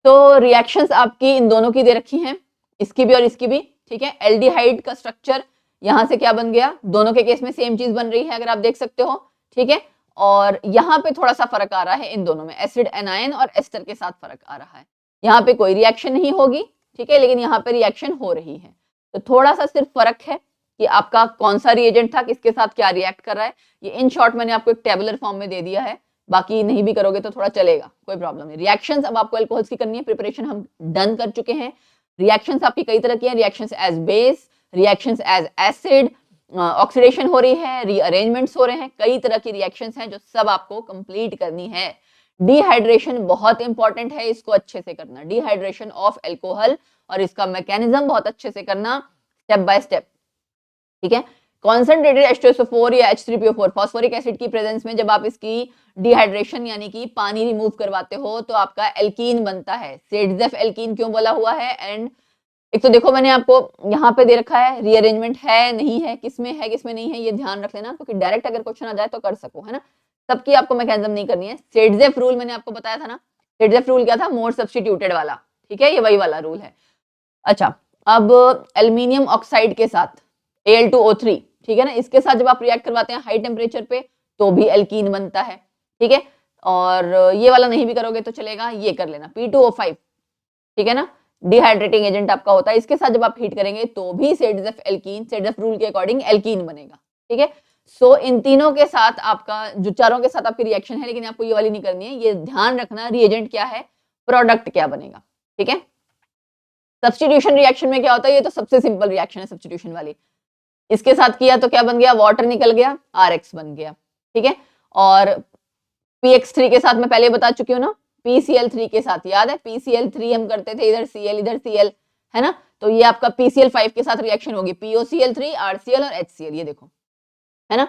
तो रिएक्शंस आपकी इन दोनों की दे रखी हैं, इसकी भी और इसकी भी, ठीक है। एल्डिहाइड का स्ट्रक्चर यहाँ से क्या बन गया, दोनों के केस में सेम चीज बन रही है, अगर आप देख सकते हो, ठीक है। और यहाँ पे थोड़ा सा फर्क आ रहा है इन दोनों में, एसिड एनायन और एस्टर के साथ फर्क आ रहा है। यहाँ पे कोई रिएक्शन नहीं होगी, ठीक है, लेकिन यहाँ पे रिएक्शन हो रही है, तो थोड़ा सा सिर्फ फर्क है कि आपका कौन सा रिएजेंट था, किसके साथ क्या रिएक्ट कर रहा है। ये इन शॉर्ट मैंने आपको एक टेबुलर फॉर्म में दे दिया है, बाकी नहीं भी करोगे तो थोड़ा चलेगा, कोई प्रॉब्लम नहीं। रिएक्शंस अब आपको अल्कोहल्स की करनी है, प्रिपरेशन हम डन कर चुके हैं। रिएक्शंस आपकी कई तरह की हैं, reactions as base, reactions as acid, oxidation हो रही है, रीअरेंजमेंट्स हो रहे हैं, कई तरह की रिएक्शंस हैं जो सब आपको कंप्लीट करनी है। डिहाइड्रेशन बहुत इंपॉर्टेंट है, इसको अच्छे से करना, डिहाइड्रेशन ऑफ अल्कोहल, और इसका मैकेनिज्म बहुत अच्छे से करना, स्टेप बाय स्टेप, ठीक है। कॉन्सेंट्रेटेड H2SO4 या H3PO4 फॉस्फोरिक एसिड की प्रेजेंस में जब आप इसकी डिहाइड्रेशन यानी कि पानी रिमूव करवाते हो तो आपका एल्कीन बनता है। सेडजेफ एल्कीन क्यों बोला हुआ है, एंड एक तो देखो मैंने आपको यहाँ पे दे रखा है, रीअरेंजमेंट है नहीं है, किसमें है किसमें नहीं है, ये ध्यान रख लेना, क्योंकि डायरेक्ट अगर क्वेश्चन आ जाए तो कर सको, है ना, सबकी आपको मैकेनिज्म नहीं करनी है। सेडजेफ रूल मैंने आपको बताया था ना, सेडजेफ रूल क्या था, मोर सब्स्टिट्यूटेड वाला, ठीक है, ये वही वाला रूल है। अच्छा, अब एल्यूमिनियम ऑक्साइड के साथ Al2O3, ठीक है ना, इसके साथ जब आप रिएक्ट करवाते हैं हाई टेम्परेचर पे तो भी एल्कीन बनता है, ठीक है। और ये वाला नहीं भी करोगे तो चलेगा, ये कर लेना P2O5, ठीक है ना, डिहाइड्रेटिंग एजेंट आपका होता है, इसके साथ जब आप हीट करेंगे तो भी सेडजेफ एल्कीन, सेडजेफ रूल के अकॉर्डिंग एल्कीन बनेगा, ठीक है। सो इन तीनों के साथ आपका जो चारों के साथ आपकी रिएक्शन है, लेकिन आपको ये वाली नहीं करनी है, ये ध्यान रखना रिएजेंट क्या है, प्रोडक्ट क्या बनेगा, ठीक है। सब्स्टिट्यूशन रिएक्शन में क्या होता है, ये तो सबसे सिंपल रिएक्शन है सब्स्टिट्यूशन वाली, इसके साथ किया तो क्या बन गया, वाटर निकल गया, RX बन गया, ठीक है। और PX3 के साथ मैं पहले बता चुकी हूँ ना, PCl3 के साथ, याद है PCl3 हम करते थे, इधर Cl इधर Cl, है ना, तो ये आपका PCl5 के साथ रिएक्शन होगी, POCl3 RCl और HCl, ये देखो, है ना,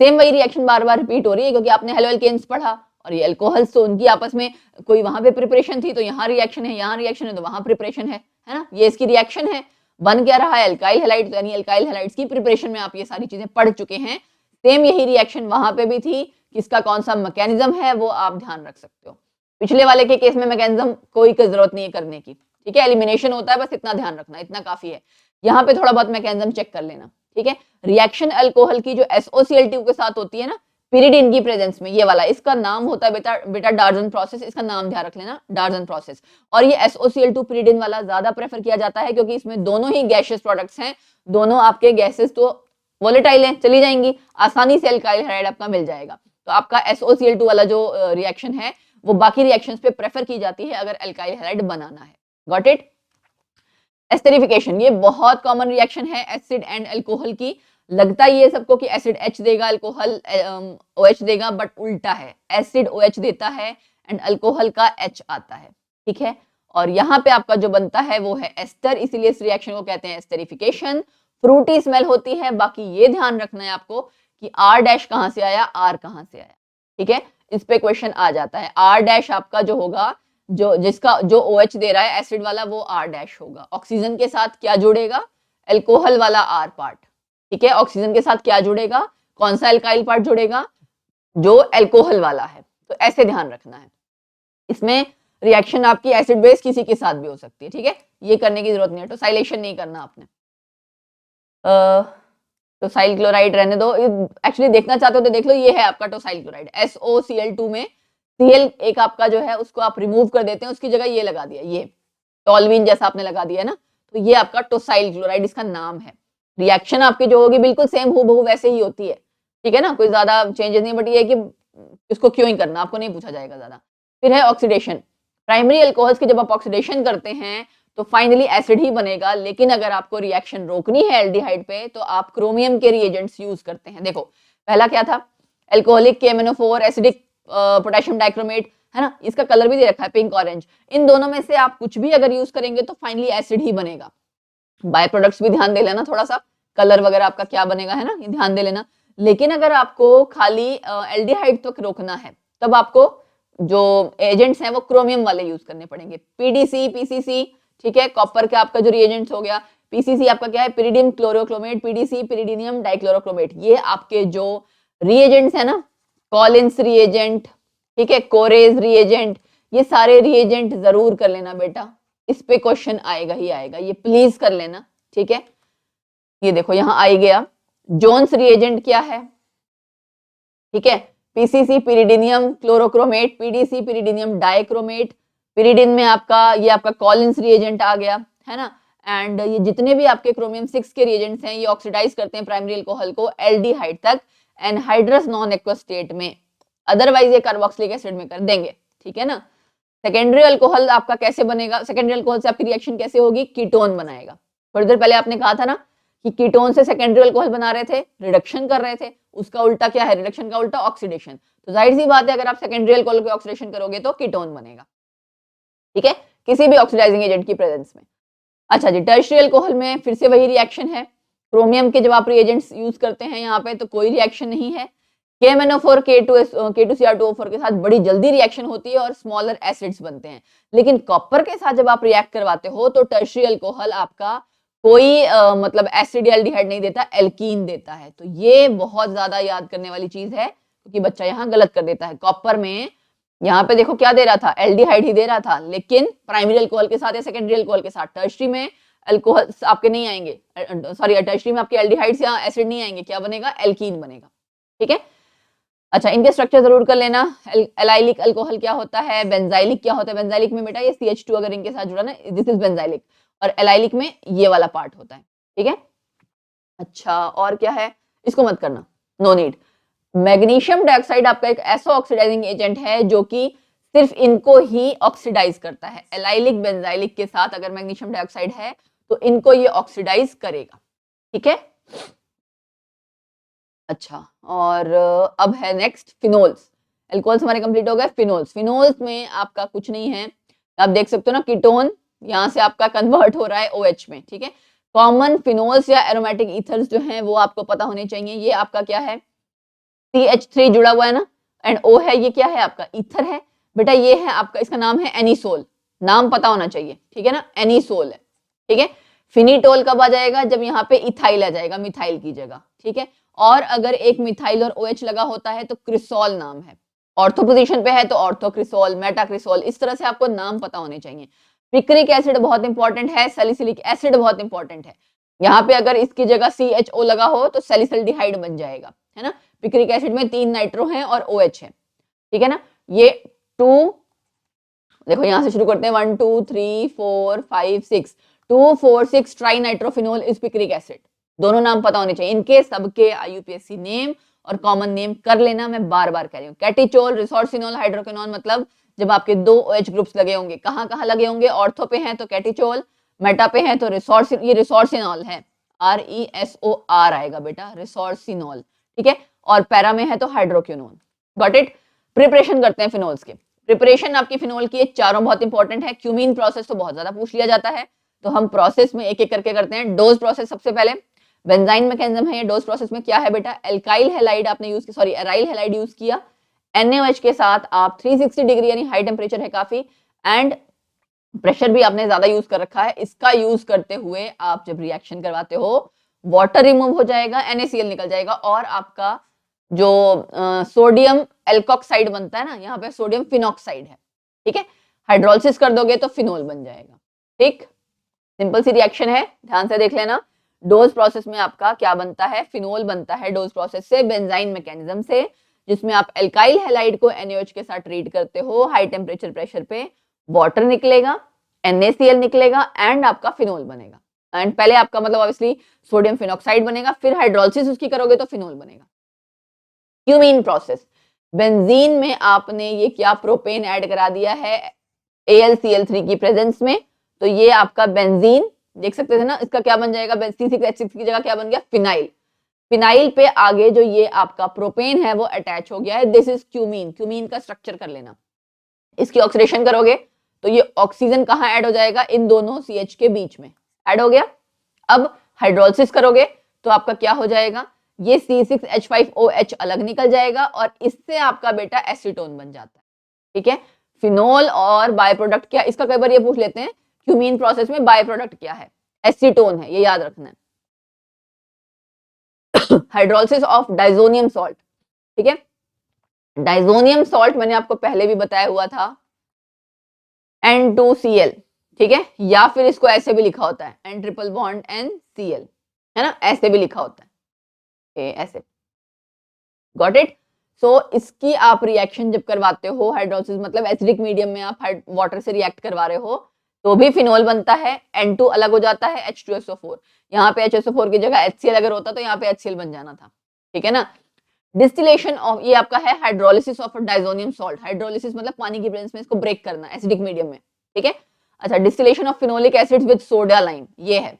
सेम वही रिएक्शन बार बार रिपीट हो रही है, क्योंकि आपने हेलोएल्केन्स पढ़ा और ये अल्कोहल्स, तो उनकी आपस में कोई वहां पे प्रिपरेशन थी तो यहाँ रिएक्शन है, यहाँ रिएक्शन है तो वहां प्रिपरेशन है ना, ये इसकी रिएक्शन है, बन क्या रहा है अल्काइल हैलाइड, यानी अल्काइल हैलाइड्स की प्रिपरेशन में आप ये सारी चीजें पढ़ चुके हैं। सेम यही रिएक्शन वहां पे भी थी, किसका कौन सा मैकेनिज्म है वो आप ध्यान रख सकते हो। पिछले वाले के केस में मैकेनिज्म कोई जरूरत नहीं है करने की, ठीक है, एलिमिनेशन होता है, बस इतना ध्यान रखना, इतना काफी है। यहाँ पे थोड़ा बहुत मैकेनिज्म चेक कर लेना, ठीक है। रिएक्शन अल्कोहल की जो SOCl2 के साथ होती है ना पिरिडिन की प्रेजेंस में, ये वाला, इसका नाम होता है बेटा डार्जन प्रोसेस, इसका नाम ध्यान रख लेना, डार्जन प्रोसेस। और ये SOCl2 पिरिडिन वाला ज्यादा प्रेफर किया जाता है क्योंकि इसमें दोनों ही गैसियस प्रोडक्ट्स हैं, दोनों आपके गैसेस तो वोलेटाइल हैं, चली जाएंगी, आसानी से अल्काइल हाइड्राइड आपका मिल जाएगा। तो आपका SOCl2 वाला जो रिएक्शन है वो बाकी रिएक्शंस पे प्रेफर की जाती है अगर अल्काइल हाइड्राइड बनाना है। Got it. एस्टेरिफिकेशन, ये बहुत कॉमन रिएक्शन है एसिड एंड अल्कोहल की। लगता ही है सबको कि एसिड H देगा, अल्कोहल OH देगा, बट उल्टा है, एसिड OH देता है एंड अल्कोहल का H आता है, ठीक है। और यहाँ पे आपका जो बनता है वो है एस्टर, इसीलिए इस रिएक्शन को कहते हैं एस्टेरिफिकेशन। फ्रूटी स्मेल होती है, बाकी ये ध्यान रखना है आपको कि R डैश कहाँ से आया, R कहाँ से आया, ठीक है, इस पे क्वेश्चन आ जाता है। R डैश आपका जो होगा, जो जिसका जो OH दे रहा है एसिड वाला, वो R डैश होगा। ऑक्सीजन के साथ क्या जुड़ेगा, अल्कोहल वाला R पार्ट, ठीक है। ऑक्सीजन के साथ क्या जुड़ेगा, कौन सा अल्काइल पार्ट जुड़ेगा, जो अल्कोहल वाला है। तो ऐसे ध्यान रखना है। इसमें रिएक्शन आपकी एसिड बेस किसी के साथ भी हो सकती है, ठीक है, ये करने की जरूरत नहीं है, टोसाइलेशन नहीं करना आपने। टोसाइल क्लोराइड रहने दो, एक्चुअली देखना चाहते हो तो देख लो, ये है आपका टोसाइल क्लोराइड। SOCl2 में Cl एक आपका जो है उसको आप रिमूव कर देते हैं, उसकी जगह ये लगा दिया, ये टॉल्विन जैसा आपने लगा दिया ना, तो ये आपका टोसाइल क्लोराइड इसका नाम है। रिएक्शन आपकी जो होगी बिल्कुल सेम हूबहू वैसे ही होती है, ठीक है ना, कोई ज्यादा चेंजेस नहीं, बट ये है कि इसको क्यों ही करना, आपको नहीं पूछा जाएगा ज्यादा। फिर है ऑक्सीडेशन। प्राइमरी अल्कोहल्स की जब आप ऑक्सीडेशन करते हैं तो फाइनली एसिड ही बनेगा, लेकिन अगर आपको रिएक्शन रोकनी है एल्डिहाइड पे तो आप क्रोमियम के रिएजेंट्स यूज करते हैं। देखो पहला क्या था, alcoholic KMnO4, acidic potassium dichromate, है ना, इसका कलर भी दे रखा है पिंक ऑरेंज। इन दोनों में से आप कुछ भी अगर यूज करेंगे तो फाइनली एसिड ही बनेगा। बाय प्रोडक्ट्स भी ध्यान दे लेना, थोड़ा सा कलर वगैरह आपका क्या बनेगा, है ना, ये ध्यान दे लेना। लेकिन अगर आपको खाली एल्डिहाइड तक रोकना है तब आपको जो एजेंट्स हैं वो क्रोमियम वाले यूज करने पड़ेंगे, PDC, PCC, ठीक है। कॉपर का आपका जो रिएजेंट्स हो गया, PCC आपका क्या है, पिरिडियम क्लोरोक्रोमेट, PDC पिरिडिनियम डाइक्लोरोक्रोमेट, ये आपके जो रिएजेंट्स है ना, कॉलिन्स रिएजेंट, ठीक है, कोरेज रिएजेंट, ये सारे रिएजेंट जरूर कर लेना बेटा, इस पे क्वेश्चन आएगा ही आएगा, ये प्लीज कर लेना, ठीक है। ये देखो यहाँ आ गया, जोन्स रिएजेंट क्या है, ठीक है, PCC pyridinium chlorochromate, PDC pyridinium dichromate, pyridine में आपका ये आपका कॉलिन्स रिएजेंट आ गया, है ना। एंड ये जितने भी आपके क्रोमियम 6 के रिएजेंट्स हैं ये ऑक्सीडाइज करते हैं प्राइमरी अल्कोहल को एल्डिहाइड तक एनहाइड्रस नॉन एक्वस स्टेट में, अदरवाइज ये कार्बोक्सिलिक एसिड में कर देंगे, ठीक है ना। सेकेंडरी अल्कोहल आपका कैसे बनेगा, सेकेंडरी अल्कोहल से आपकी रिएक्शन कैसे होगी, कीटोन बनाएगा। थोड़ी देर पहले आपने कहा था ना कि कीटोन से सेकेंडरी अल्कोहल बना रहे थे, रिडक्शन कर रहे थे, उसका उल्टा क्या है, रिडक्शन का उल्टा ऑक्सीडेशन। तो जाहिर सी बात है अगर आप सेकेंडरी अल्कोहल को ऑक्सीडेशन करोगे तो कीटोन बनेगा, ठीक है, किसी भी ऑक्सीडाइजिंग एजेंट की प्रेजेंस में। अच्छा जी, टर्शियरी अल्कोहल में फिर से वही रिएक्शन है, क्रोमियम के जब आप रिएजेंट्स यूज करते हैं यहाँ पे तो कोई रिएक्शन नहीं है। KMnO4 K2Cr2O4 के साथ बड़ी जल्दी रिएक्शन होती है और स्मॉलर एसिड्स बनते हैं, लेकिन कॉपर के साथ जब आप रिएक्ट करवाते हो तो टर्शियरी अल्कोहल आपका कोई मतलब एसिड या एल्डिहाइड नहीं देता, एल्कीन देता है। तो ये बहुत ज्यादा याद करने वाली चीज है क्योंकि बच्चा यहाँ गलत कर देता है। कॉपर में यहाँ पे देखो क्या दे रहा था, एल्डिहाइड ही दे रहा था, लेकिन प्राइमरी अल्कोहल के साथ या सेकेंडरी अल्कोहल के साथ, टर्शियरी में अल्कोहल आपके नहीं आएंगे, सॉरी टर्शियरी में आपके एल्डिहाइड्स या एसिड नहीं आएंगे, क्या बनेगा, एल्कीन बनेगा, ठीक है। अच्छा, इनके स्ट्रक्चर जरूर कर लेना। एलाइलिक अल्कोहल क्या होता है, बेंजाइलिक क्या होता है, बेंजाइलिक में बेटा ये CH2 अगर इनके साथ जुड़ा ना, दिस इज बेंजाइलिक, और एलाइलिक में ये वाला पार्ट होता है, ठीक है। अच्छा, और क्या है, इसको मत करना, नो नीड। मैग्नीशियम डाइऑक्साइड आपका एक ऐसा ऑक्सीडाइजिंग एजेंट है जो कि सिर्फ इनको ही ऑक्सीडाइज करता है, एलाइलिक बेंजाइलिक के साथ अगर मैग्नीशियम डाइऑक्साइड है तो इनको ये ऑक्सीडाइज करेगा, ठीक है। अच्छा, और अब है नेक्स्ट फिनोल्स। अल्कोहल्स हमारे कंप्लीट हो गए, फिनोल्स। फिनोल्स में आपका कुछ नहीं है, आप देख सकते हो ना, कीटोन यहाँ से आपका कन्वर्ट हो रहा है OH में, ठीक है। कॉमन फिनोल्स या एरोमेटिक ईथर्स जो हैं वो आपको पता होने चाहिए। ये आपका क्या है, CH3 जुड़ा हुआ है ना, एंड O है, ये क्या है आपका ईथर है बेटा, ये है आपका, इसका नाम है एनिसोल, नाम पता होना चाहिए, ठीक है ना, एनिसोल है, ठीक है। फिनिटोल कब आ जाएगा, जब यहाँ पे इथाइल आ जाएगा मिथाइल की जगह, ठीक है। और अगर एक मिथाइल और OH लगा होता है तो क्रिसोल नाम है। ऑर्थो पोजीशन पे है तो ऑर्थोक्रिसोल, मेटाक्रिसोल, इस तरह से आपको नाम पता होने चाहिए। पिक्रिक एसिड बहुत इंपॉर्टेंट है, सैलिसिलिक एसिड बहुत इंपॉर्टेंट है। यहाँ पे अगर इसकी जगह CHO लगा हो तो सैलिसिल्डिहाइड बन जाएगा, है ना। पिक्रिक एसिड में 3 नाइट्रो हैं और OH है, ठीक है ना। ये 2, देखो यहां से शुरू करते हैं, 1 2 3 4 5 6, 2 4 6 try nitrophenol is picric acid. दोनों नाम पता होने चाहिए इनके, सबके IUPAC नेम और कॉमन नेम कर लेना, मैं बार बार कह रही हूँ। कैटिचोल, रिसोर्सिनोल, हाइड्रोकिनोन, मतलब जब आपके 2 OH ग्रुप्स लगे होंगे, कहाँ कहाँ लगे होंगे, ऑर्थो पे हैं तो कैटिचोल, मेटा पे हैं तो ये रिसोर्सिनोल है, RESOR आएगा बेटा, रिसोर्सिनोल, ठीक है। और पैरा में है तो हाइड्रोक्विनोन। Got it. प्रिपरेशन करते हैं फिनोल्स के। प्रिपरेशन आपकी फिनोल की चारों बहुत इंपॉर्टेंट है। क्यूमीन प्रोसेस तो बहुत ज्यादा पूछ लिया जाता है, तो हम प्रोसेस में एक एक करके करते हैं। डोज प्रोसेस सबसे पहले, बेंजाइन मैकेनिज्म है ये। डोज प्रोसेस में क्या है बेटा, एल्काइल हैलाइड आपने यूज किया, सॉरी एराइल हैलाइड यूज किया, NaOH के साथ आप 360 डिग्री यानी हाई टेम्परेचर है काफी, एंड प्रेशर भी आपने ज्यादा यूज कर रखा है। इसका यूज करते हुए आप जब रिएक्शन करवाते हो, वाटर रिमूव हो जाएगा, NaCl निकल जाएगा, और आपका जो सोडियम एल्कोक्साइड बनता है ना, यहाँ पे सोडियम फिनॉक्साइड है, ठीक है। हाइड्रोलिसिस कर दोगे तो फिनोल बन जाएगा, ठीक। सिंपल सी रिएक्शन है, ध्यान से देख लेना। डोज प्रोसेस में आपका क्या बनता है, फिनोल बनता है डोज प्रोसेस से, बेंजाइन मैकेनिज्म से, जिसमें आप एल्काइल हैलाइड को NaOH के साथ ट्रीट करते हो, हाई टेम्परेचर प्रेशर पे वाटर निकलेगा, NaCl निकलेगा, एंड आपका फिनोल बनेगा। एंड पहले आपका मतलब ऑब्वियसली सोडियम फिनॉक्साइड बनेगा, फिर हाइड्रोलिसिस उसकी करोगे तो फिनोल बनेगा। क्यूमीन प्रोसेस, बेंजीन में आपने ये क्या, प्रोपेन ऐड करा दिया है AlCl3 की प्रेजेंस में, तो ये आपका बेंजीन, देख सकते थे ना, इसका क्या बन जाएगा, C6H6 की जगह क्या बन गया, फिनाइल। फिनाइल पे आगे जो ये आपका प्रोपेन है वो अटैच हो गया है, दिस इज क्यूमीन। क्यूमीन का स्ट्रक्चर कर लेना। इसकी ऑक्सीडेशन करोगे तो ये ऑक्सीजन कहाँ ऐड हो जाएगा, इन दोनों CH के बीच में ऐड हो गया। अब हाइड्रोलिसिस करोगे तो आपका क्या हो जाएगा, ये C6H5OH अलग निकल जाएगा, और इससे आपका बेटा एसीटोन बन जाता है, ठीक है। फिनोल और बाय प्रोडक्ट क्या, इसका कई बार ये पूछ लेते हैं, क्यूमीन प्रोसेस में बाय प्रोडक्ट क्या है, एसीटोन है, ये याद रखना है। हाइड्रोलिसिस ऑफ डाइजोनियम सॉल्ट, ठीक है। डाइजोनियम सॉल्ट मैंने आपको पहले भी बताया हुआ था, N2Cl, ठीक है, या फिर इसको ऐसे भी लिखा होता है N ट्रिपल बॉन्ड NCl, है ना, ऐसे भी लिखा होता है, ऐसे। Got it. सो इसकी आप रिएक्शन जब करवाते हो, हाइड्रोलिसिस मतलब एसिडिक मीडियम में आप वाटर से रिएक्ट करवा रहे हो, तो भी फिनोल बनता है, N2 अलग हो जाता है, H2SO4, यहाँ पे HSO4 की जगह HCl अगर होता तो यहाँ पे HCl बन जाना था, ठीक है ना। डिस्टिलेशन ऑफ, ये आपका है hydrolysis of diazonium salt. Hydrolysis मतलब पानी की प्रेजेंस में इसको ब्रेक करना एसिडिक मीडियम में, ठीक है। अच्छा, distillation of phenolic acid with soda lime, ये है।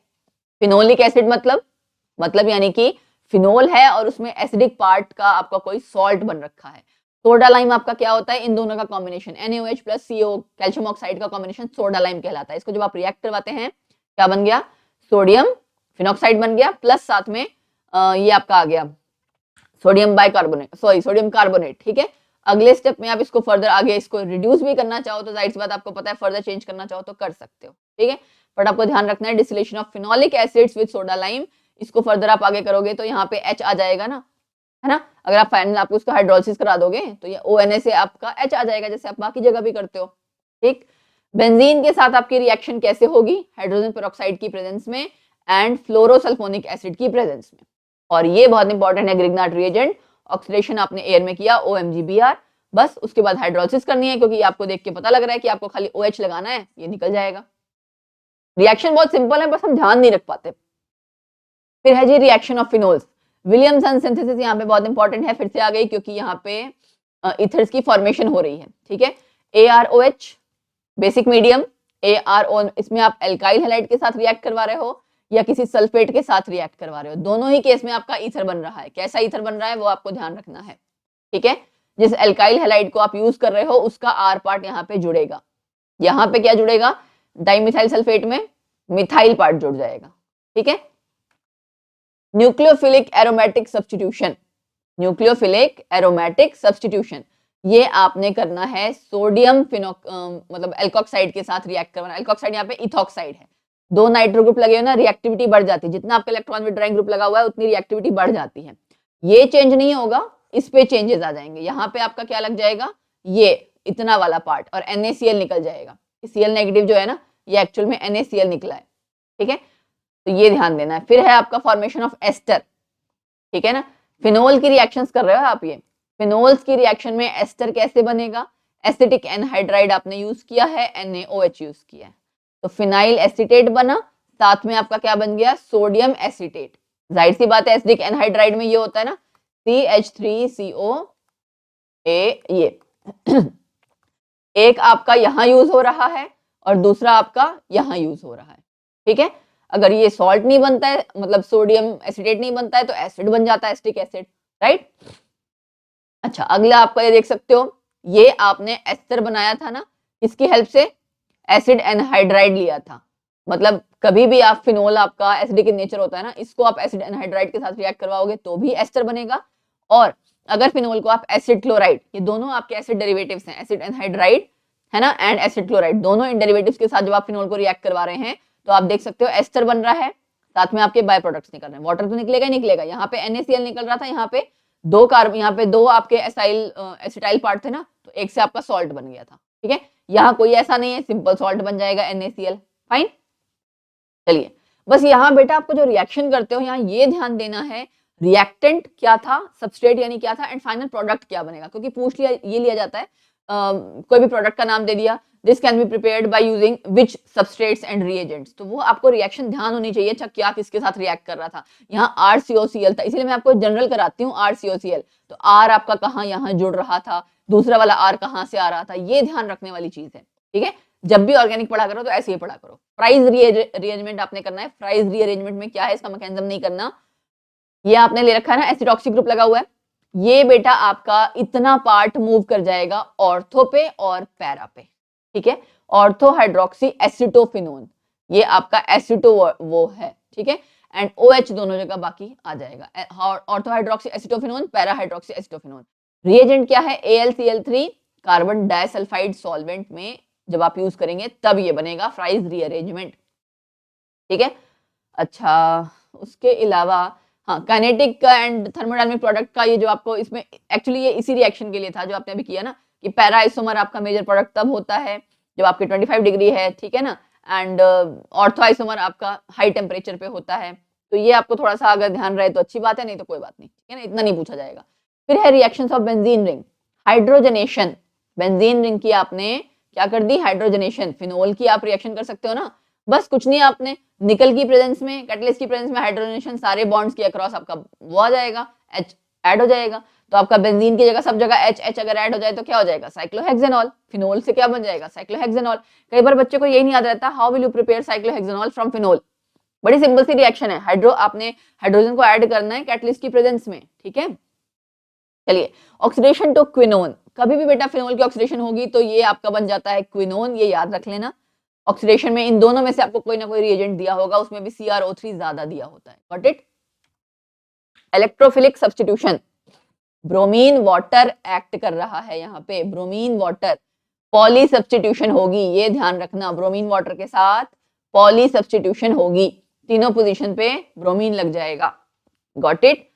फिनोलिक एसिड मतलब यानी कि फिनोल है और उसमें एसिडिक पार्ट का आपका कोई सॉल्ट बन रखा है। सोडा लाइम आपका क्या होता है, इन दोनों का combination, NaOH plus CO calcium oxide का कॉम्बिनेशन सोडा लाइम कहलाता है। इसको जब आप रिएक्ट करवाते हैं, क्या बन गया, सोडियम फिनॉक्साइड बन गया, प्लस साथ में ये आपका आ गया sodium bicarbonate, sorry sodium carbonate, ठीक है। अगले स्टेप में आप इसको फर्दर आगे इसको रिड्यूस भी करना चाहो तो जाहिर सी बात आपको पता है, फर्दर चेंज करना चाहो तो कर सकते हो, ठीक है। बट आपको ध्यान रखना है, distillation of phenolic acids with soda lime, इसको फर्दर आप आगे करोगे तो यहाँ पे H आ जाएगा ना, है ना। अगर आप फाइनल आपको उसका हाइड्रोलिसिस करा दोगे तो ये ONA से आपका H आ जाएगा, जैसे आप बाकी जगह भी करते हो, ठीक। बेंजीन के साथ आपकी रिएक्शन कैसे होगी, हाइड्रोजन पेरोक्साइड की प्रेजेंस में एंड फ्लोरोसल्फोनिक एसिड की प्रेजेंस में। और ये बहुत इंपॉर्टेंट है, ग्रिग्नार्ड रिएजेंट। ऑक्सीडेशन आपने एयर में किया, OMG-Br, बस उसके बाद हाइड्रोलिसिस करनी है, क्योंकि आपको देख के पता लग रहा है कि आपको खाली OH लगाना है, ये निकल जाएगा। रिएक्शन बहुत सिंपल है, बस हम ध्यान नहीं रख पाते। फिर है जी reaction of phenols. Williamson synthesis यहाँ पे बहुत इंपॉर्टेंट है, फिर से आ गई, क्योंकि यहाँ पे इथर्स की फॉर्मेशन हो रही है, ठीक है। AROH बेसिक मीडियम, ARO, इसमें आप एल्काइल हैलाइड के साथ रिएक्ट करवा रहे हो या किसी सल्फेट के साथ रिएक्ट करवा रहे हो, दोनों ही केस में आपका ईथर बन रहा है। कैसा ईथर बन रहा है वो आपको ध्यान रखना है, ठीक है। जिस एल्काइल हैलाइड को आप यूज कर रहे हो उसका R पार्ट यहाँ पे जुड़ेगा, यहाँ पे क्या जुड़ेगा, डाइमिथाइल सल्फेट में मिथाइल पार्ट जुड़ जाएगा, ठीक है। Nucleophilic aromatic substitution, nucleophilic aromatic substitution, ये आपने करना है सोडियम मतलब एल्कोक्साइड के साथ रिएक्ट करना। एल्कोक्साइड यहाँ पे इथॉक्साइड है, 2 नाइट्रो ग्रुप लगे हो ना, रिएक्टिविटी बढ़ जाती है, जितना आपका इलेक्ट्रॉन विड्रॉइंग ग्रुप लगा हुआ है उतनी रिएक्टिविटी बढ़ जाती है। ये चेंज नहीं होगा, इस पे चेंजेस आ जाएंगे। यहाँ पे आपका क्या लग जाएगा, ये इतना वाला पार्ट, और NaCl निकल जाएगा। Cl नेगेटिव जो है ना, ये एक्चुअल में NaCl निकला है, ठीक है। तो ये ध्यान देना है। फिर है आपका फॉर्मेशन ऑफ एस्टर, ठीक है ना। फिनोल की रिएक्शंस कर रहे हो आप, ये फिनोल्स की रिएक्शन में एस्टर कैसे बनेगा, एसिटिक एनहाइड्राइड आपने यूज किया है, NaOH यूज किया है, तो फिनाइल एसिटेट बना, साथ में आपका क्या बन गया, सोडियम एसिटेट। जाहिर सी बात है एसिडिक एनहाइड्राइड में ये होता है ना, CH3COA, ये एक आपका यहां यूज हो रहा है और दूसरा आपका यहां यूज हो रहा है, ठीक है। अगर ये सॉल्ट नहीं बनता है, मतलब सोडियम एसिटेट नहीं बनता है, तो एसिड बन जाता है, एसिटिक एसिड, राइट। अच्छा, अगला आपका ये देख सकते हो, ये आपने एस्टर बनाया था ना, इसकी हेल्प से एसिड एनहाइड्राइड लिया था। मतलब कभी भी आप फिनोल, आपका एसिडिक इन नेचर होता है ना, इसको आप एसिड एनहाइड्राइड के साथ रिएक्ट करवाओगे तो भी एस्टर बनेगा। और अगर फिनोल को आप एसिड क्लोराइड, ये दोनों आपके एसिड डेरिवेटिव्स हैं, एसिड एनहाइड्राइड है ना, एंड एसिड क्लोराइड, दोनों इन डेरिवेटिव्स के साथ जब आप फिनोल को रिएक्ट करवा रहे हैं, तो आप देख सकते हो एस्टर बन रहा है, साथ में आपके बाय प्रोडक्ट्स निकल रहे हैं। वाटर तो निकलेगा ही निकलेगा। यहाँ पे NaCl निकल रहा था, यहाँ पे दो कार्बन, यहाँ पे दो आपके एसिटाइल पार्ट थे ना, तो एक से आपका सॉल्ट बन गया था, ठीक है। यहाँ कोई ऐसा नहीं है, सिंपल सॉल्ट बन जाएगा NaCl, फाइन। चलिए, बस यहाँ बेटा आपको जो रिएक्शन करते हो, यहाँ ये ध्यान देना है, रिएक्टेंट क्या था, सबस्ट्रेट यानी क्या था, एंड फाइनल प्रोडक्ट क्या बनेगा, क्योंकि पूछ लिया, ये लिया जाता है, कोई भी प्रोडक्ट का नाम दे दिया, this can be prepared by using which substrates and reagents, तो वो आपको रिएक्शन ध्यान होनी चाहिए, अच्छा क्या किसके साथ रिएक्ट कर रहा था। यहाँ RCOCl था, इसीलिए मैं आपको जनरल कराती हूँ RCOCl, तो R आपका कहाँ यहाँ जुड़ रहा था, दूसरा वाला R कहाँ से आ रहा था, ये ध्यान रखने वाली चीज है, ठीक है। जब भी ऑर्गेनिक पढ़ा करो तो ऐसे ही पढ़ा करो। प्राइस रीअरेंजमेंट आपने करना है। प्राइस रीअरेंजमेंट में क्या है, इसका मैकेनिज्म नहीं करना। ये आपने ले रखा है ना, एसिडॉक्सी ग्रुप लगा हुआ है, ये बेटा आपका इतना पार्ट मूव कर जाएगा ऑर्थो पे और पैरा पे, ठीक है। ऑर्थो हाइड्रोक्सी एसिटोफिनोन, ये आपका एसिटो वो है, ठीक है, एंड OH दोनों जगह बाकी आ जाएगा। Ortho hydroxy acetophenone, para hydroxy acetophenone. Reagent क्या है, AlCl3 कार्बन डाइसल्फाइड सॉल्वेंट में जब आप यूज करेंगे तब ये बनेगा फ्राइज रीअरेंजमेंट, ठीक है। अच्छा, उसके अलावा हाँ, काइनेटिक एंड थर्मोडायनामिक प्रोडक्ट का ये जो आपको इसमें एक्चुअली ये इसी रिएक्शन के लिए था जो आपने अभी किया ना, कि पैरा आइसोमर आपका मेजर प्रोडक्ट तब होता है जब आपकी 25 डिग्री है, ठीक है ना, एंड ऑर्थो आइसोमर आपका हाई टेम्परेचर पे होता है। तो ये आपको थोड़ा सा अगर ध्यान रहे तो अच्छी बात है, नहीं तो कोई बात नहीं, ठीक है ना, इतना नहीं पूछा जाएगा। फिर है reactions of benzene ring, hydrogenation. Benzene ring की आपने क्या कर दी, हाइड्रोजनेशन। फिनोल की आप रिएक्शन कर सकते हो ना, बस कुछ नहीं, आपने निकल की प्रेजेंस में, कैटलिस्ट की प्रेजेंस में हाइड्रोजनेशन, सारे बॉन्ड्स के अक्रॉस आपका वो आ जाएगा, H ऐड हो जाएगा, तो आपका बेंजीन की जगह सब जगह H अगर ऐड हो जाए तो क्या हो जाएगा, साइक्लोहेक्सेनॉल। फिनोल से क्या बन जाएगा, साइक्लोहेक्सेनॉल। कई बार बच्चे को यही नहीं याद रहता, how will you prepare cyclohexanol from phenol. बड़ी सिंपल सी रिएक्शन है, आपने हाइड्रोजन को ऐड करना है कैटलिस्ट की प्रेजेंस में, ठीक है। चलिए, ऑक्सीडेशन टू क्विनोन, कभी भी बेटा फिनोल की ऑक्सीडेशन होगी तो ये आपका बन जाता है क्विनोन, ये याद रख लेना। ऑक्सीडेशन में इन दोनों में से आपको कोई ना कोई रिएजेंट दिया होगा, उसमें भी CrO3 ज्यादा दिया होता है, got it. Electrophilic substitution, bromine water act कर रहा है यहाँ पे, ब्रोमीन वाटर, पॉली सब्स्टिट्यूशन होगी, ये ध्यान रखना, ब्रोमीन वाटर के साथ पॉली सब्स्टिट्यूशन होगी, तीनों पोजीशन पे ब्रोमीन लग जाएगा, गॉट इट।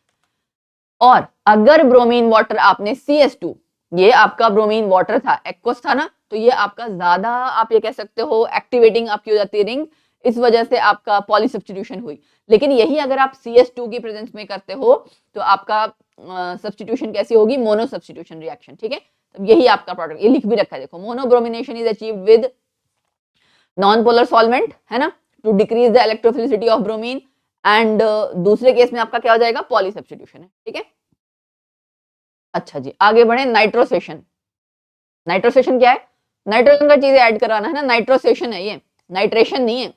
और अगर ब्रोमीन वाटर आपने CS2, ये आपका ब्रोमीन वाटर था, एक्वस था ना, तो ये आपका ज्यादा, आप ये कह सकते हो एक्टिवेटिंग आपकी हो जाती है रिंग, इस वजह से आपका पॉली सब्स्टिट्यूशन हुई। लेकिन यही अगर आप CS2 की प्रेजेंस में करते हो तो आपका सब्स्टिट्यूशन कैसी होगी, मोनो सब्स्टिट्यूशन रिएक्शन, ठीक है। तो यही आपका प्रोडक्ट, ये लिख भी रखा है देखो, mono bromination is achieved with non polar solvent, है ना, to decrease the electrophilicity of bromine, and दूसरे केस में आपका क्या हो जाएगा, पॉली सब्स्टिट्यूशन है, ठीक है। अच्छा जी, आगे बढ़े, नाइट्रोसेशन। नाइट्रोसेशन क्या है, नाइट्रोजन का चीजें ऐड कराना है ना, नाइट्रोसेशन है ये, नाइट्रेशन नहीं है।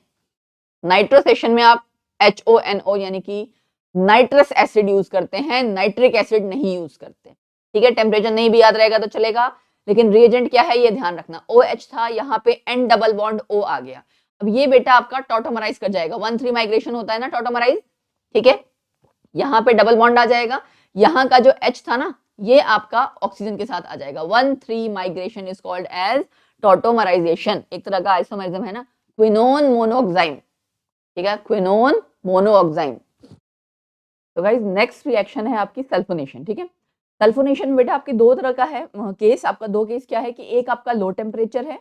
नाइट्रोसेशन में आप HONO यानी कि नाइट्रस एसिड यूज करते हैं, नाइट्रिक एसिड नहीं यूज करते, ठीक है। टेम्परेचर नहीं भी याद रहेगा तो चलेगा, लेकिन रिएजेंट क्या है ये ध्यान रखना, OH था, यहाँ पे N डबल बॉन्ड O आ गया। अब ये बेटा आपका टॉटोमराइज कर जाएगा, 1,3 माइग्रेशन होता है ना टॉटोमराइज, ठीक है। यहाँ पे डबल बॉन्ड आ जाएगा, यहाँ का जो H था ना, ये आपका ऑक्सीजन के साथ आ जाएगा। 1,3 migration is called as tautomerisation, एक तरह का आइसोमरिज्म है ना, क्विनोन मोनोऑक्साइम, ठीक है, क्विनोन मोनोऑक्साइम। तो गाइज नेक्स्ट रिएक्शन है आपकी सल्फोनेशन, ठीक है। सल्फोनेशन में बेटा आपकी दो तरह का है केस, आपका दो केस क्या है कि एक आपका लो टेम्परेचर है,